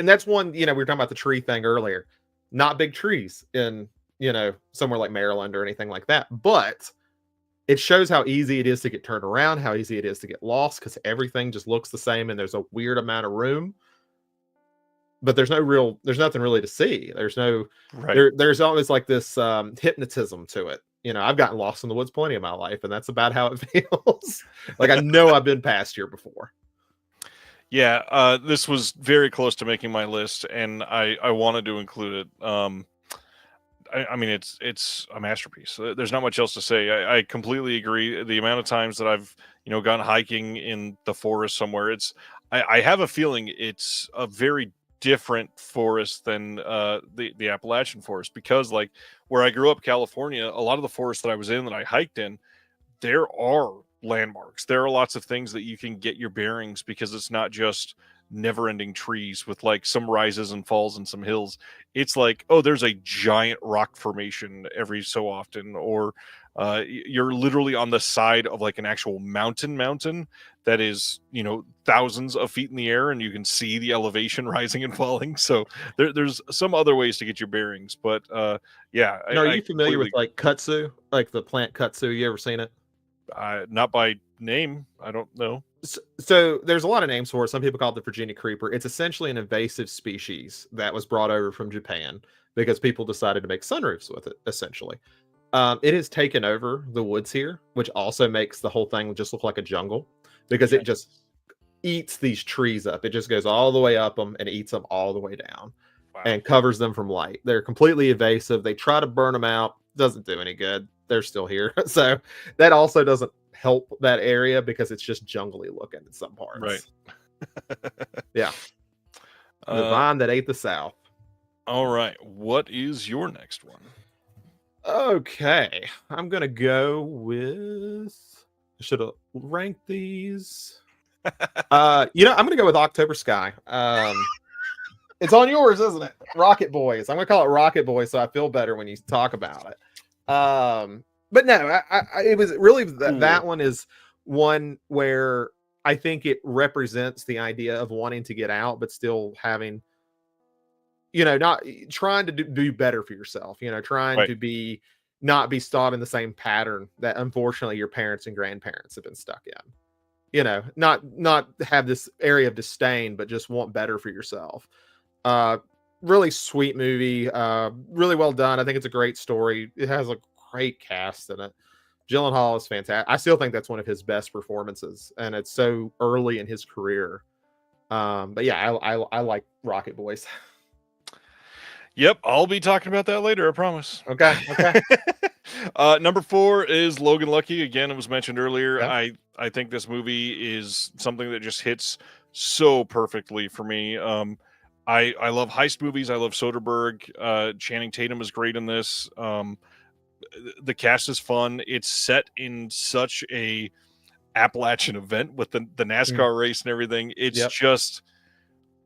that's one, we were talking about the tree thing earlier. Not big trees in, somewhere like Maryland or anything like that. But it shows how easy it is to get turned around, how easy it is to get lost, because everything just looks the same and there's a weird amount of room. But there's nothing really to see. There's always like this hypnotism to it. I've gotten lost in the woods plenty of my life, and that's about how it feels. Like I know I've been past here before. Yeah, this was very close to making my list, and I wanted to include it. I mean, it's a masterpiece. There's not much else to say. I completely agree. The amount of times that I've gone hiking in the forest somewhere, I have a feeling it's a very different forest than the Appalachian forest, because like where I grew up, California, a lot of the forests that I was in, that I hiked in, there are landmarks. There are lots of things that you can get your bearings, because it's not just never-ending trees with like some rises and falls and some hills. It's like, oh, there's a giant rock formation every so often, or you're literally on the side of like an actual mountain that is thousands of feet in the air, and you can see the elevation rising and falling. So there's some other ways to get your bearings, but yeah. Are you familiar with like kudzu, like the plant kudzu? You ever seen it? Not by name, I don't know. So there's a lot of names for it. Some people call it the Virginia creeper. It's essentially an invasive species that was brought over from Japan because people decided to make sunroofs with it, essentially. It has taken over the woods here, which also makes the whole thing just look like a jungle, because it just eats these trees up. It just goes all the way up them and eats them all the way down. Wow. And covers them from light. They're completely evasive. They try to burn them out. Doesn't do any good. They're still here. So that also doesn't help that area, because it's just jungly looking in some parts. Right. Yeah. The vine that ate the South. All right. What is your next one? Okay. I'm going to go with... I should have ranked these. I'm going to go with October Sky. It's on yours, isn't it? Rocket Boys. I'm going to call it Rocket Boys, so I feel better when you talk about it. But no, it was really that one is one where I think it represents the idea of wanting to get out, but still having, not trying to do better for yourself, trying right. to not be stuck in the same pattern that unfortunately your parents and grandparents have been stuck in. Not have this area of disdain, but just want better for yourself. Really sweet movie, really well done. I think it's a great story. It has a great cast in it. Gyllenhaal is fantastic. I still think that's one of his best performances, and it's so early in his career. But yeah, I like Rocket Boys. Yep, I'll be talking about that later, I promise. Okay. Number 4 is Logan Lucky. Again, it was mentioned earlier. Yeah. I think this movie is something that just hits so perfectly for me. I love heist movies. I love Soderbergh. Channing Tatum is great in this. The cast is fun. It's set in such a Appalachian event with the NASCAR race and everything. It's just,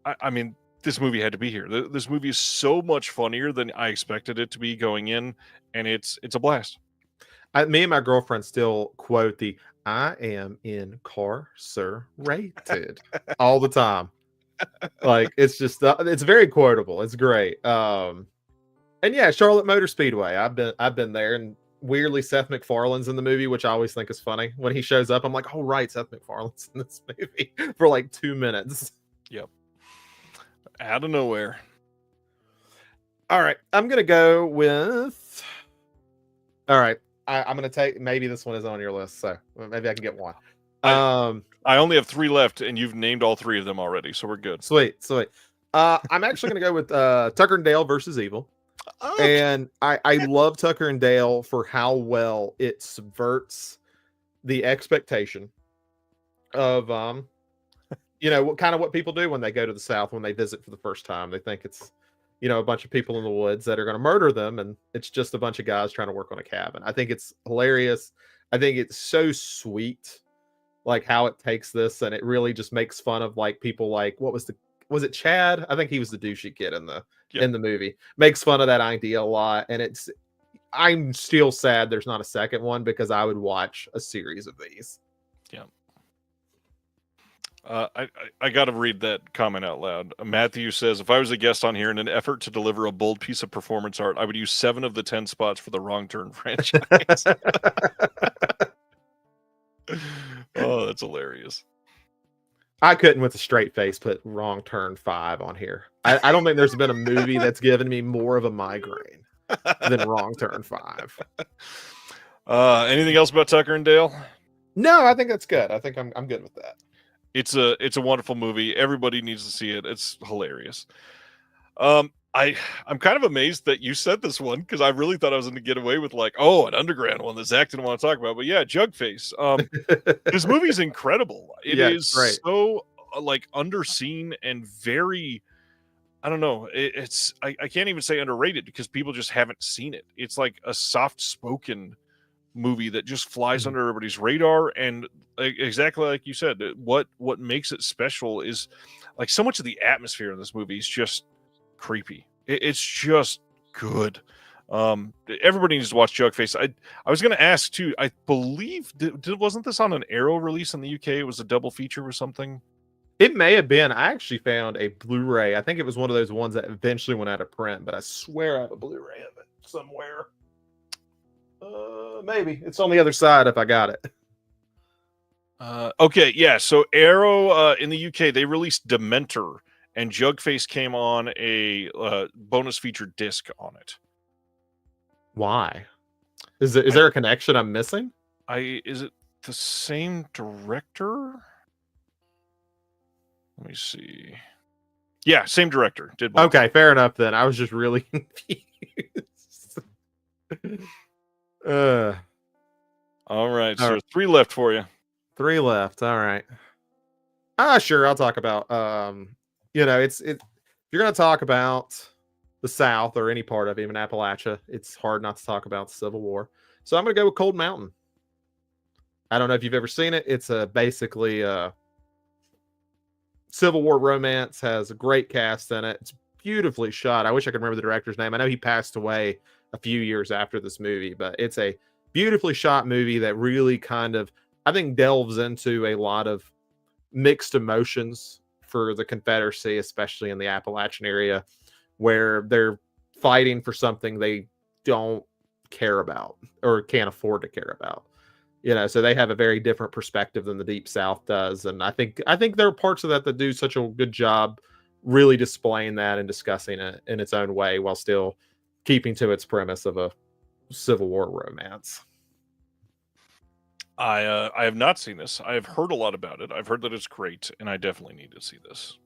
I mean, this movie had to be here. This movie is so much funnier than I expected it to be going in, and it's a blast. Me and my girlfriend still quote the "I am incarcerated" all the time. Like it's just it's very quotable. It's great. And yeah, Charlotte Motor Speedway. I've been there, and weirdly Seth MacFarlane's in the movie, which I always think is funny. When he shows up, I'm like, oh right, Seth MacFarlane's in this movie for like 2 minutes. Yep. Out of nowhere. All right, I'm gonna go with. All right, I'm gonna take. Maybe this one is on your list, so maybe I can get one. I only have 3 left, and you've named all 3 of them already, so we're good. Sweet. I'm actually gonna go with Tucker and Dale versus Evil. Okay. And I love Tucker and Dale for how well it subverts the expectation of what people do when they go to the South when they visit for the first time. They think it's a bunch of people in the woods that are going to murder them, and it's just a bunch of guys trying to work on a cabin. I think it's hilarious. I think it's so sweet, like how it takes this, and it really just makes fun of like people like was it Chad? I think he was the douchey kid in the movie. Makes fun of that idea a lot, and I'm still sad there's not a second one, because I would watch a series of these. Yeah. I got to read that comment out loud. Matthew says, if I was a guest on here in an effort to deliver a bold piece of performance art, I would use 7 of the 10 spots for the Wrong Turn franchise. Oh, that's hilarious. I couldn't with a straight face put Wrong Turn 5 on here. I don't think there's been a movie that's given me more of a migraine than Wrong Turn 5. Anything else about Tucker and Dale? No, I think that's good. I think I'm good with that. It's a wonderful movie. Everybody needs to see it. It's hilarious. I'm kind of amazed that you said this one, because I really thought I was going to get away with like, oh, an underground one that Zach didn't want to talk about. But yeah, Jugface. This movie's incredible. It is great. so like underseen and very, I don't know. I can't even say underrated because people just haven't seen it. It's like a soft spoken movie that just flies under everybody's radar. And exactly like you said, what makes it special is like so much of the atmosphere in this movie is just creepy. It's just good. Everybody needs to watch Jugface. I was going to ask too. I believe wasn't this on an Arrow release in the UK? It was a double feature or something. It may have been. I actually found a Blu-ray. I think it was one of those ones that eventually went out of print, but I swear I have a Blu-ray of it somewhere. Maybe it's on the other side if I got it. Okay, yeah. So Arrow in the UK, they released Dementor, and Jugface came on a bonus feature disc on it. Why? Is there a connection I'm missing? Is it the same director? Let me see. Yeah, same director. Did both. Okay, fair enough then. I was just really confused. All right, so 3 left for you. 3 left. All right. Sure. I'll talk about. If you're gonna talk about the South or any part of even Appalachia, it's hard not to talk about the Civil War. So I'm gonna go with Cold Mountain. I don't know if you've ever seen it. It's basically a Civil War romance. Has a great cast in it. It's beautifully shot. I wish I could remember the director's name. I know he passed away a few years after this movie, but it's a beautifully shot movie that really kind of, I think, delves into a lot of mixed emotions for the Confederacy, especially in the Appalachian area, where they're fighting for something they don't care about or can't afford to care about. So they have a very different perspective than the Deep South does. And I think there are parts of that do such a good job really displaying that and discussing it in its own way while still keeping to its premise of a Civil War romance. I have not seen this. I've heard a lot about it. I've heard that it's great, and I definitely need to see this.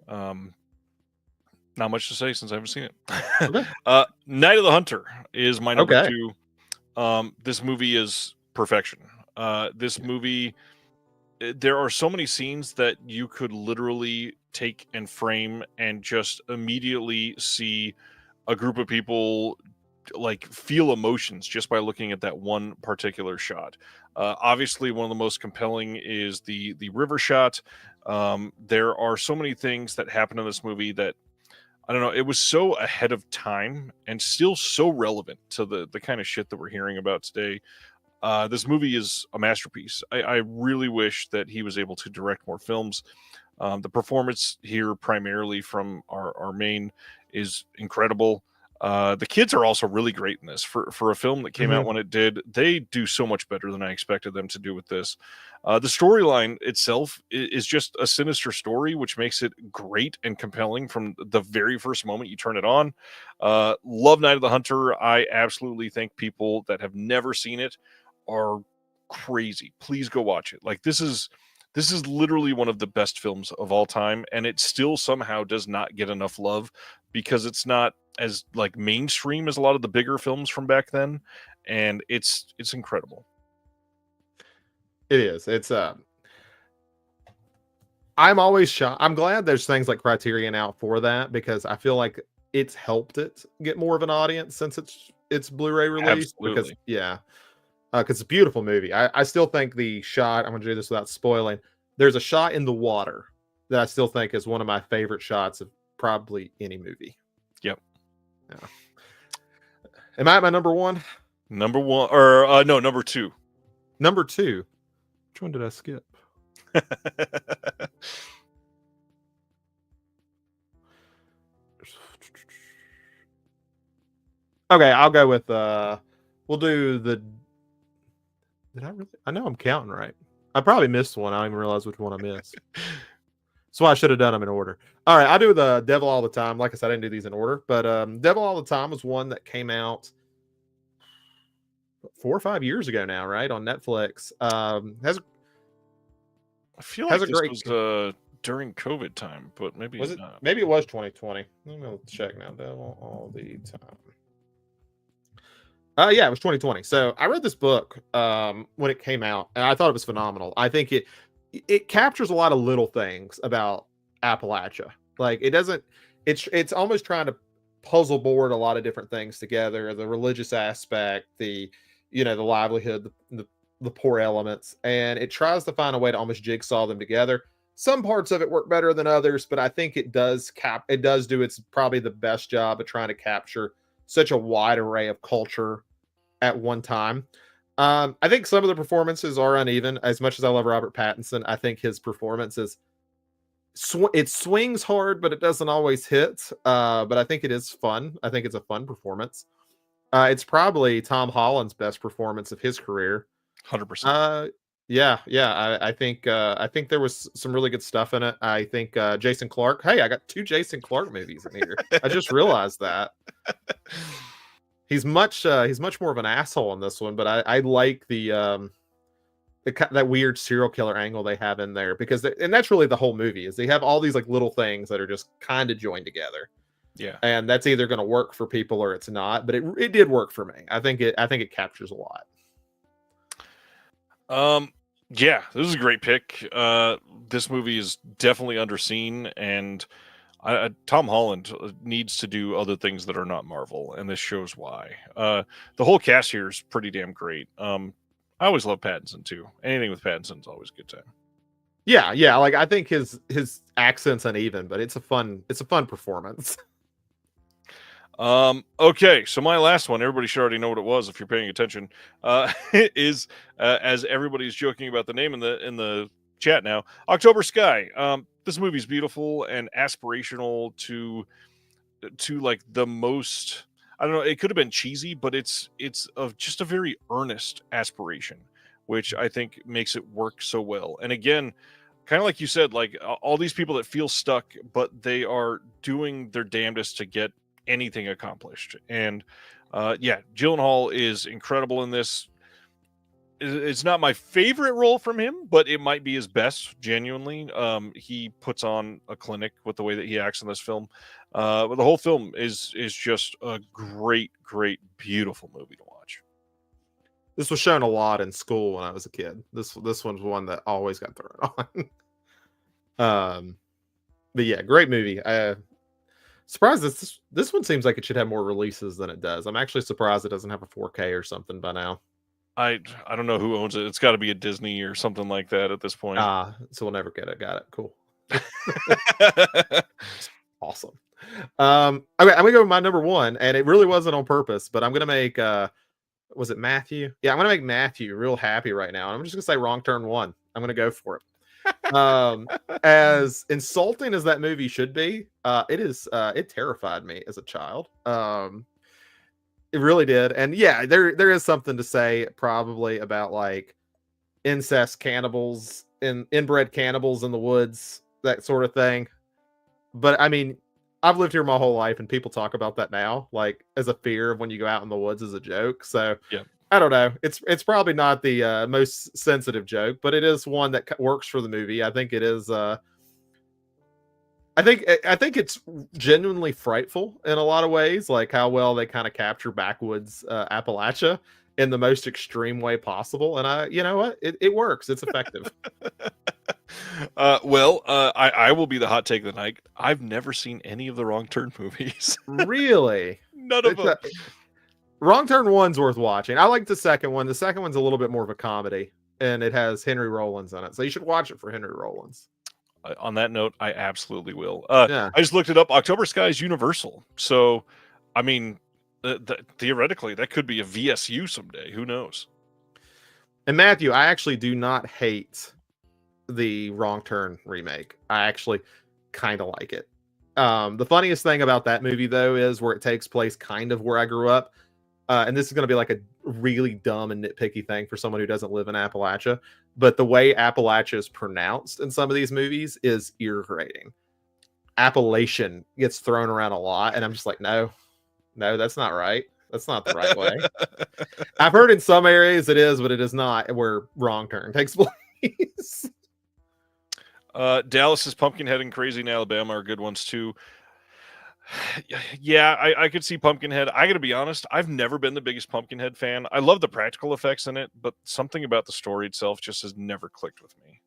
Not much to say since I haven't seen it. Okay. Night of the Hunter is my number Okay. 2. This movie is perfection. This movie, there are so many scenes that you could literally take and frame and just immediately see a group of people like feel emotions just by looking at that one particular shot. Obviously, one of the most compelling is the river shot. There are so many things that happen in this movie that, I don't know, it was so ahead of time and still so relevant to the kind of shit that we're hearing about today. This movie is a masterpiece. I really wish that he was able to direct more films. The performance here, primarily from our main, is incredible. The kids are also really great in this. For a film that came out when it did, they do so much better than I expected them to do with this. The storyline itself is just a sinister story, which makes it great and compelling from the very first moment you turn it on. Love Night of the Hunter. I absolutely think people that have never seen it are crazy. Please go watch it. Like, this is literally one of the best films of all time, and it still somehow does not get enough love because it's not as like mainstream as a lot of the bigger films from back then, and it's incredible. It is. It's I'm always shocked. I'm glad there's things like Criterion out for that, because I feel like it's helped it get more of an audience since it's Blu-ray release. Absolutely. Because it's a beautiful movie. I still think the shot, I'm going to do this without spoiling, there's a shot in the water that I still think is one of my favorite shots of probably any movie. Yep. Yeah. Am I at my number 1? Number 1, or no, number 2. Number 2. Which one did I skip? Okay, I'll go with we'll do the. Did I really? I know I'm counting right. I probably missed one. I don't even realize which one I missed. That's why I should have done them in order. All right, I'll do the Devil All the Time. Like I said, I didn't do these in order, but Devil All the Time was one that came out 4 or 5 years ago now, right, on Netflix. I feel Has like a this great. was during COVID time, but maybe Was it? not. Maybe it was 2020. Let me check now. Devil All the Time. Yeah, it was 2020. So I read this book when it came out, and I thought it was phenomenal. I think it captures a lot of little things about Appalachia. Like it doesn't. It's almost trying to puzzle board a lot of different things together. The religious aspect, the livelihood, the poor elements, and it tries to find a way to almost jigsaw them together. Some parts of it work better than others, but I think it does do its probably the best job of trying to capture such a wide array of culture at one time. I think some of the performances are uneven. As much as I love Robert Pattinson, I think his performance is it swings hard, but it doesn't always hit. But I think it is fun. I think it's a fun performance. It's probably Tom Holland's best performance of his career. 100%. Yeah. I think there was some really good stuff in it. I think Jason Clarke. Hey, I got 2 Jason Clarke movies in here. I just realized that. He's much more of an asshole in this one, but I like that weird serial killer angle they have in there because and that's really the whole movie is they have all these like little things that are just kind of joined together. Yeah. And that's either going to work for people or it's not, but it did work for me. I think it captures a lot. Yeah, this is a great pick. This movie is definitely underseen, and Tom Holland needs to do other things that are not Marvel, and this shows why. The whole cast here is pretty damn great. I always love Pattinson too. Anything with Pattinson is always a good time. Yeah. Like I think his accent's uneven, but it's a fun performance. Okay, so my last one, everybody should already know what it was if you're paying attention. Is as everybody's joking about the name in the chat now, October Sky. This movie's beautiful and aspirational to like the most. I don't know. It could have been cheesy, but it's of just a very earnest aspiration, which I think makes it work so well. And again, kind of like you said, like all these people that feel stuck, but they are doing their damnedest to get anything accomplished. And yeah, Gyllenhaal is incredible in this. It's not my favorite role from him, but it might be his best. Genuinely, he puts on a clinic with the way that he acts in this film. But the whole film is just a great, beautiful movie to watch. This was shown a lot in school when I was a kid. This one's one that always got thrown on. But yeah, great movie. Surprised this one seems like it should have more releases than it does. I'm actually surprised it doesn't have a 4K or something by now. I don't know who owns it. It's got to be a Disney or something like that at this point. So we'll never get it. Got it. Cool. Awesome. Okay, I'm gonna go with my number one, and it really wasn't on purpose, but I'm gonna make was it Matthew? Yeah, I'm gonna make Matthew real happy right now. I'm just gonna say Wrong Turn 1. I'm gonna go for it. As insulting as that movie should be, it terrified me as a child. It really did. And yeah, there is something to say probably about like incest cannibals and inbred cannibals in the woods, that sort of thing. But I mean, I've lived here my whole life and people talk about that now, like as a fear of when you go out in the woods as a joke. So yeah. I don't know. It's probably not the most sensitive joke, but it is one that works for the movie. I think it is. I think it's genuinely frightful in a lot of ways, like how well they kind of capture backwoods Appalachia in the most extreme way possible. And you know what? It works. It's effective. I will be the hot take of the night. I've never seen any of the Wrong Turn movies. Really? None of them. Wrong Turn 1's worth watching. I like the second one. The second one's a little bit more of a comedy, and it has Henry Rollins in it. So you should watch it for Henry Rollins. On that note, I absolutely will. Yeah. I just looked it up. October Sky is Universal. So, I mean, theoretically, that could be a VSU someday. Who knows? And Matthew, I actually do not hate the Wrong Turn remake. I actually kind of like it. The funniest thing about that movie, though, is where it takes place kind of where I grew up. And this is going to be like a really dumb and nitpicky thing for someone who doesn't live in Appalachia. But the way Appalachia is pronounced in some of these movies is ear-grating. Appalachian gets thrown around a lot. And I'm just like, no, that's not right. That's not the right way. I've heard in some areas it is, but it is not where Wrong Turn takes place. Dallas's Pumpkinhead and Crazy in Alabama are good ones too. Yeah, I could see Pumpkinhead. I gotta be honest, I've never been the biggest Pumpkinhead fan. I love the practical effects in it, but something about the story itself just has never clicked with me.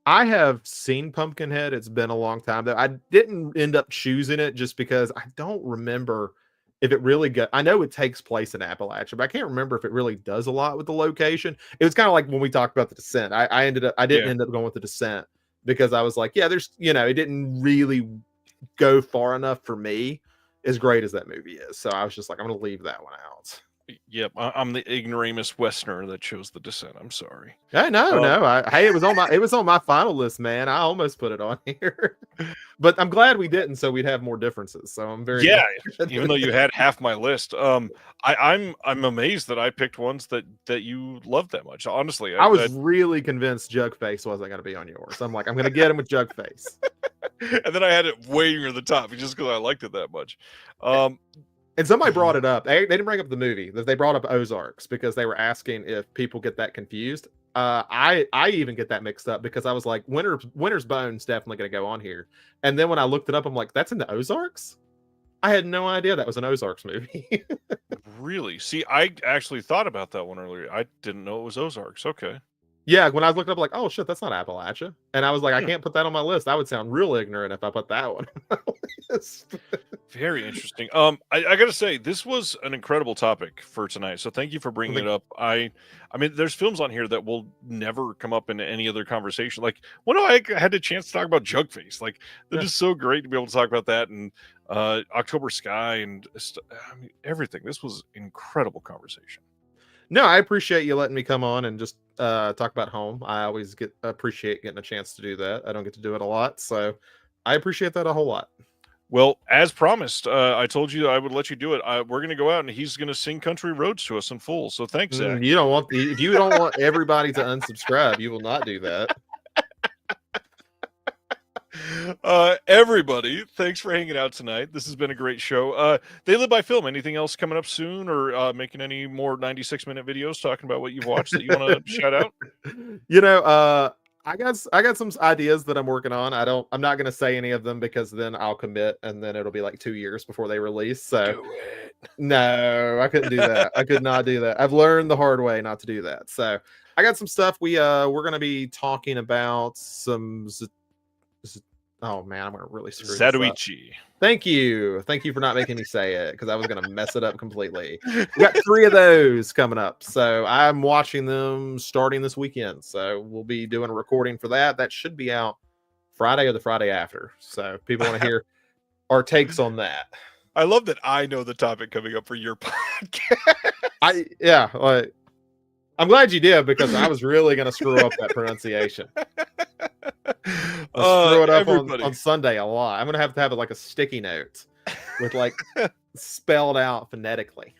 I have seen Pumpkinhead. It's been a long time though. I didn't end up choosing it just because I don't remember if it really got. I know it takes place in Appalachia, but I can't remember if it really does a lot with the location. It was kind of like when we talked about The Descent. I didn't end up going with The Descent because I was like, yeah, there's, it didn't really go far enough for me, as great as that movie is. So I was just like, I'm gonna leave that one out. Yep, I'm the ignoramus Westerner that chose The Descent. I'm sorry. Hey, no. Hey, it was on my final list, man. I almost put it on here, but I'm glad we didn't, so we'd have more differences. So I'm very even though you had half my list. I'm amazed that I picked ones that you loved that much. Honestly, I was really convinced Jugface wasn't going to be on yours. I'm like, I'm going to get him with Jugface, and then I had it way near the top just because I liked it that much. And somebody brought it up. They didn't bring up the movie. They brought up Ozarks because they were asking if people get that confused. I even get that mixed up because I was like, Winter's Bone's definitely going to go on here. And then when I looked it up, I'm like, that's in the Ozarks? I had no idea that was an Ozarks movie. Really? See, I actually thought about that one earlier. I didn't know it was Ozarks. Okay. Yeah, when I was looking up, like, oh shit, that's not Appalachia. And I was like, I can't put that on my list. I would sound real ignorant if I put that one on my list. Very interesting. I gotta say, this was an incredible topic for tonight. So thank you for bringing it up. I mean, there's films on here that will never come up in any other conversation. Like, when I had a chance to talk about Jugface, like, they're just so great to be able to talk about that, and October Sky, and everything. This was incredible conversation. No, I appreciate you letting me come on and just talk about home. I always appreciate getting a chance to do that. I don't get to do it a lot, so I appreciate that a whole lot. Well, as promised, I told you I would let you do it. We're going to go out and he's going to sing Country Roads to us in full. So thanks, Zach. If you don't want everybody to unsubscribe, you will not do that. Everybody, thanks for hanging out tonight. This has been a great show. They Live by Film. Anything else coming up soon, or making any more 96-minute videos talking about what you've watched that you want to shout out? I got some ideas that I'm working on. I'm not gonna say any of them because then I'll commit and then it'll be like 2 years before they release. So do it. No, I couldn't do that. I could not do that. I've learned the hard way not to do that. So I got some stuff we're gonna be talking about some. Oh man, I'm gonna really screw this up. Zatoichi. Thank you for not making me say it because I was gonna mess it up completely. We got 3 of those coming up, so I'm watching them starting this weekend. So we'll be doing a recording for that. That should be out Friday or the Friday after. So if people want to hear our takes on that. I love that I know the topic coming up for your podcast. I'm glad you did because I was really gonna screw up that pronunciation. Screw it up on Sunday a lot. I'm gonna have to have it like a sticky note with like spelled out phonetically.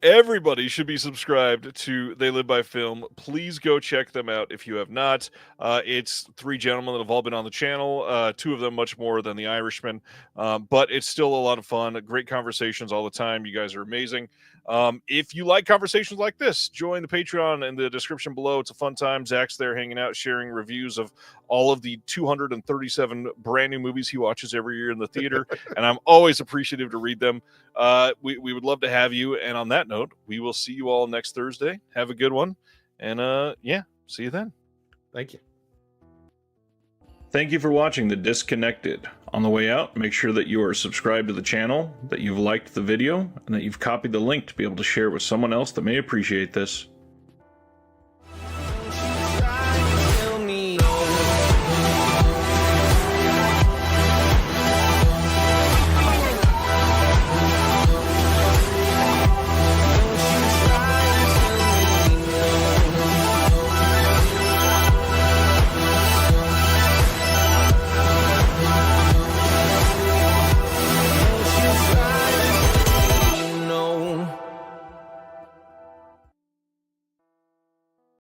Everybody should be subscribed to They Live by Film. Please go check them out if you have not. It's 3 gentlemen that have all been on the channel. 2 of them much more than the Irishman, but it's still a lot of fun. Great conversations all the time. You guys are amazing. If you like conversations like this, join the Patreon in the description below. It's a fun time. Zach's there hanging out, sharing reviews of all of the 237 brand new movies he watches every year in the theater, and I'm always appreciative to read them. We would love to have you, and on that note, we will see you all next Thursday. Have a good one, and see you then. Thank you. Thank you for watching The Disconnected. On the way out, make sure that you are subscribed to the channel, that you've liked the video, and that you've copied the link to be able to share it with someone else that may appreciate this.